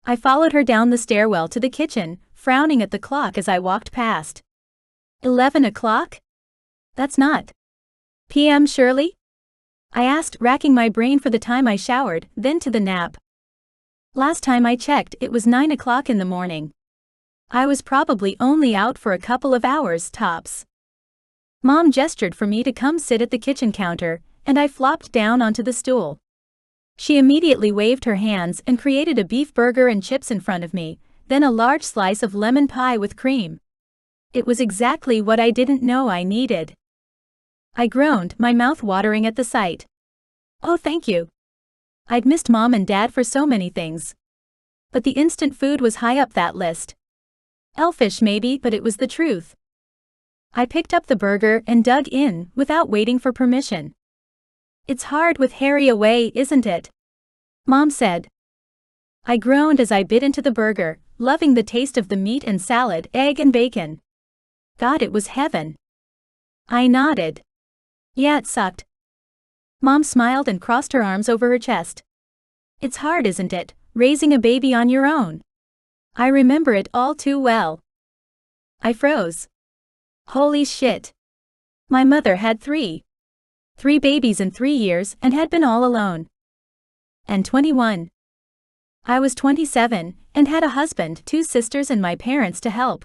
[SPEAKER 1] I followed her down the stairwell to the kitchen, frowning at the clock as I walked past. 11 o'clock? That's not p.m. surely? I asked, racking my brain for the time I showered, then to the nap. Last time I checked, it was 9 o'clock in the morning. I was probably only out for a couple of hours tops. Mom gestured for me to come sit at the kitchen counter, and I flopped down onto the stool. She immediately waved her hands and created a beef burger and chips in front of me, then a large slice of lemon pie with cream. It was exactly what I didn't know I needed. I groaned, my mouth watering at the sight. "Oh, thank you." I'd missed Mom and Dad for so many things. But the instant food was high up that list. Elfish maybe, but it was the truth. I picked up the burger and dug in, without waiting for permission. "It's hard with Harry away, isn't it?" Mom said. I groaned as I bit into the burger, loving the taste of the meat and salad, egg and bacon. God, it was heaven. I nodded. Yeah, it sucked. Mom smiled and crossed her arms over her chest. "It's hard, isn't it, raising a baby on your own?" I remember it all too well. I froze. Holy shit. My mother had three babies in 3 years and had been all alone. And 21. I was 27, and had a husband, 2 sisters and my parents to help.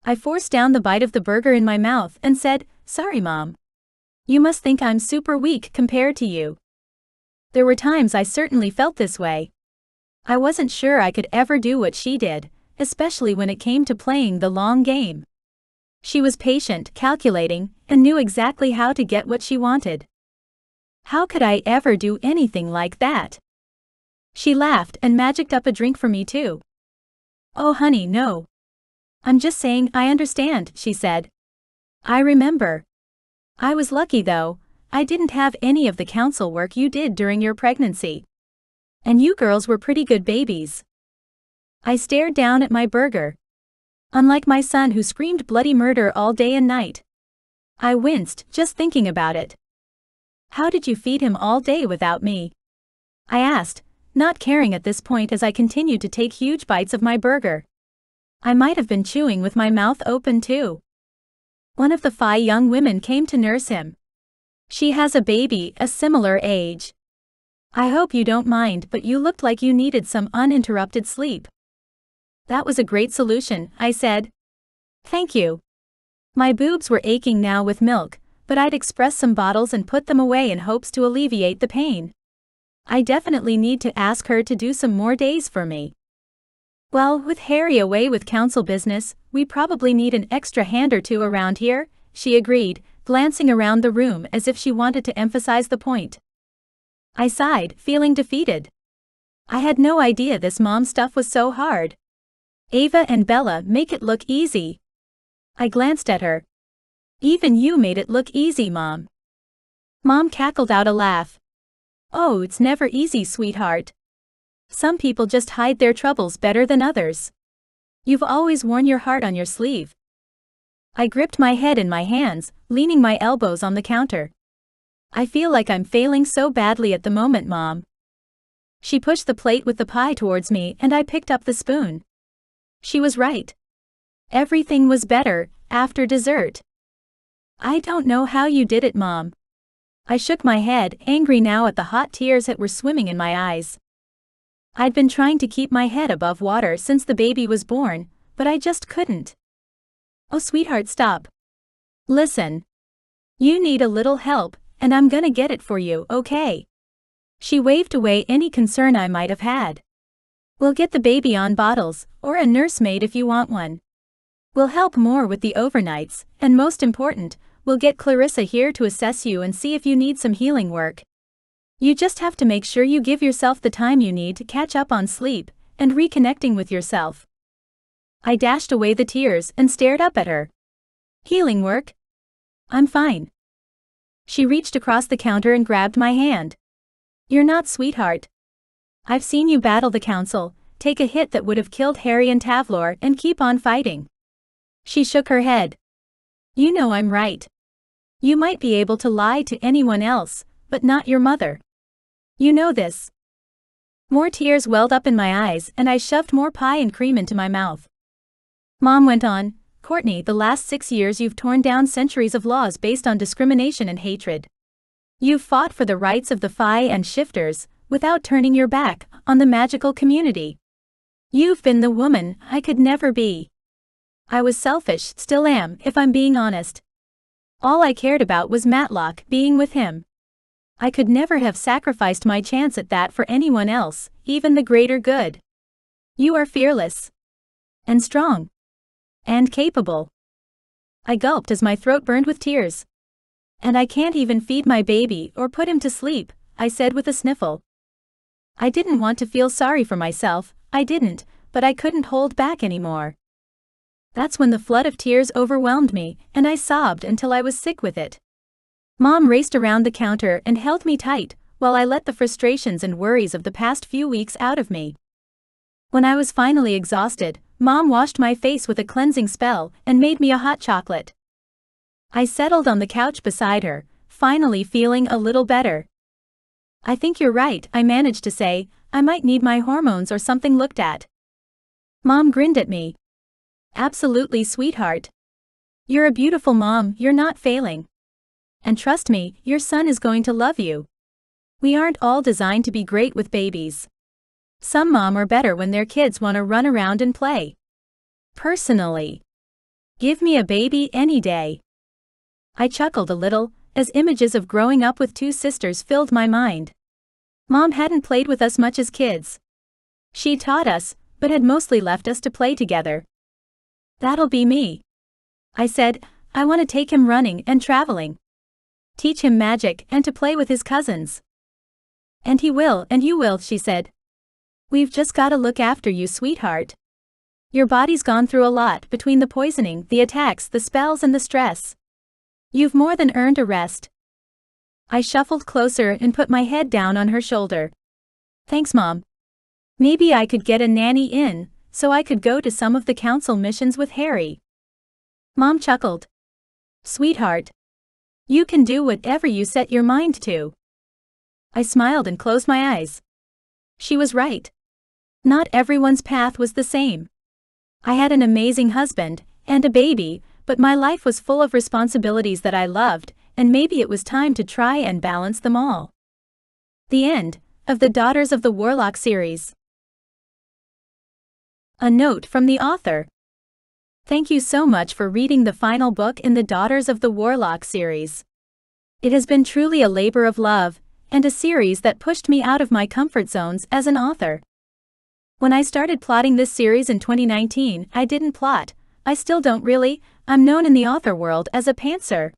[SPEAKER 1] I forced down the bite of the burger in my mouth and said, "Sorry, Mom. You must think I'm super weak compared to you." There were times I certainly felt this way. I wasn't sure I could ever do what she did, especially when it came to playing the long game. She was patient, calculating, and knew exactly how to get what she wanted. How could I ever do anything like that? She laughed and magicked up a drink for me too. "Oh honey, no. I'm just saying I understand," she said. "I remember. I was lucky though, I didn't have any of the council work you did during your pregnancy. And you girls were pretty good babies." I stared down at my burger. Unlike my son who screamed bloody murder all day and night. I winced just thinking about it. "How did you feed him all day without me?" I asked, not caring at this point as I continued to take huge bites of my burger. I might have been chewing with my mouth open too. One of the 5 young women came to nurse him. She has a baby a similar age. "I hope you don't mind, but you looked like you needed some uninterrupted sleep." "That was a great solution," I said. "Thank you." My boobs were aching now with milk, but I'd express some bottles and put them away in hopes to alleviate the pain. I definitely need to ask her to do some more days for me. "Well, with Harry away with council business, we probably need an extra hand or 2 around here," she agreed, glancing around the room as if she wanted to emphasize the point. I sighed, feeling defeated. I had no idea this mom stuff was so hard. Ava and Bella make it look easy. I glanced at her. "Even you made it look easy, Mom." Mom cackled out a laugh. "Oh, it's never easy, sweetheart. Some people just hide their troubles better than others. You've always worn your heart on your sleeve." I gripped my head in my hands, leaning my elbows on the counter. "I feel like I'm failing so badly at the moment, Mom." She pushed the plate with the pie towards me and I picked up the spoon. She was right. Everything was better after dessert. "I don't know how you did it, Mom." I shook my head, angry now at the hot tears that were swimming in my eyes. I'd been trying to keep my head above water since the baby was born, but I just couldn't. "Oh, sweetheart, stop. Listen. You need a little help, and I'm gonna get it for you, okay?" She waved away any concern I might have had. "We'll get the baby on bottles, or a nursemaid if you want one." We'll help more with the overnights, and most important, we'll get Clarissa here to assess you and see if you need some healing work. You just have to make sure you give yourself the time you need to catch up on sleep and reconnecting with yourself." I dashed away the tears and stared up at her. "Healing work? I'm fine." She reached across the counter and grabbed my hand. "You're not, sweetheart. I've seen you battle the council, take a hit that would have killed Harry and Tavlor, and keep on fighting." She shook her head. "You know I'm right. You might be able to lie to anyone else, but not your mother. You know this." More tears welled up in my eyes and I shoved more pie and cream into my mouth. Mom went on, "Courtney, the last 6 years you've torn down centuries of laws based on discrimination and hatred. You've fought for the rights of the Fae and shifters, without turning your back on the magical community. You've been the woman I could never be. I was selfish, still am, if I'm being honest. All I cared about was Matlock, being with him. I could never have sacrificed my chance at that for anyone else, even the greater good. You are fearless. And strong. And capable." I gulped as my throat burned with tears. "And I can't even feed my baby or put him to sleep," I said with a sniffle. I didn't want to feel sorry for myself, I didn't, but I couldn't hold back anymore. That's when the flood of tears overwhelmed me, and I sobbed until I was sick with it. Mom raced around the counter and held me tight, while I let the frustrations and worries of the past few weeks out of me. When I was finally exhausted, Mom washed my face with a cleansing spell and made me a hot chocolate. I settled on the couch beside her, finally feeling a little better. "I think you're right," I managed to say. "I might need my hormones or something looked at." Mom grinned at me. "Absolutely, sweetheart. You're a beautiful mom, you're not failing. And trust me, your son is going to love you. We aren't all designed to be great with babies. Some mom are better when their kids want to run around and play. Personally, give me a baby any day." I chuckled a little, as images of growing up with 2 sisters filled my mind. Mom hadn't played with us much as kids. She taught us, but had mostly left us to play together. "That'll be me," I said. "I want to take him running and traveling. Teach him magic and to play with his cousins." "And he will, and you will," she said. "We've just got to look after you, sweetheart. Your body's gone through a lot between the poisoning, the attacks, the spells and the stress. You've more than earned a rest." I shuffled closer and put my head down on her shoulder. "Thanks, Mom. Maybe I could get a nanny in, so I could go to some of the council missions with Harry." Mom chuckled. "Sweetheart. You can do whatever you set your mind to." I smiled and closed my eyes. She was right. Not everyone's path was the same. I had an amazing husband and a baby, but my life was full of responsibilities that I loved, and maybe it was time to try and balance them all. The end of the Daughters of the Warlock series. A note from the author. Thank you so much for reading the final book in the Daughters of the Warlock series. It has been truly a labor of love, and a series that pushed me out of my comfort zones as an author. When I started plotting this series in 2019, I didn't plot. I still don't really. I'm known in the author world as a pantser.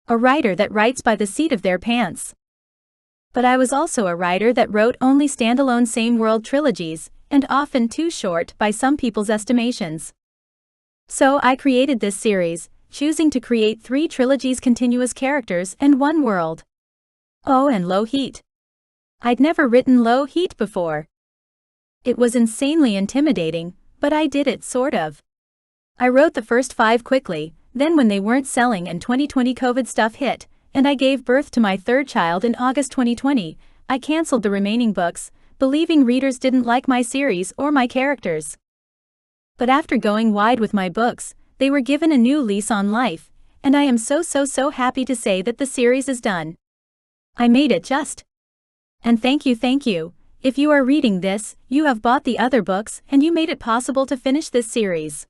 [SPEAKER 1] A writer that writes by the seat of their pants. But I was also a writer that wrote only standalone same-world trilogies, and often too short by some people's estimations. So I created this series, choosing to create 3 trilogies, continuous characters, and 1 world. Oh, and low heat. I'd never written low heat before. It was insanely intimidating, but I did it sort of. I wrote the first 5 quickly, then when they weren't selling and 2020 COVID stuff hit, and I gave birth to my 3rd child in August 2020, I canceled the remaining books, believing readers didn't like my series or my characters. But after going wide with my books, they were given a new lease on life, and I am so happy to say that the series is done. I made it just. And thank you. If you are reading this, you have bought the other books and you made it possible to finish this series.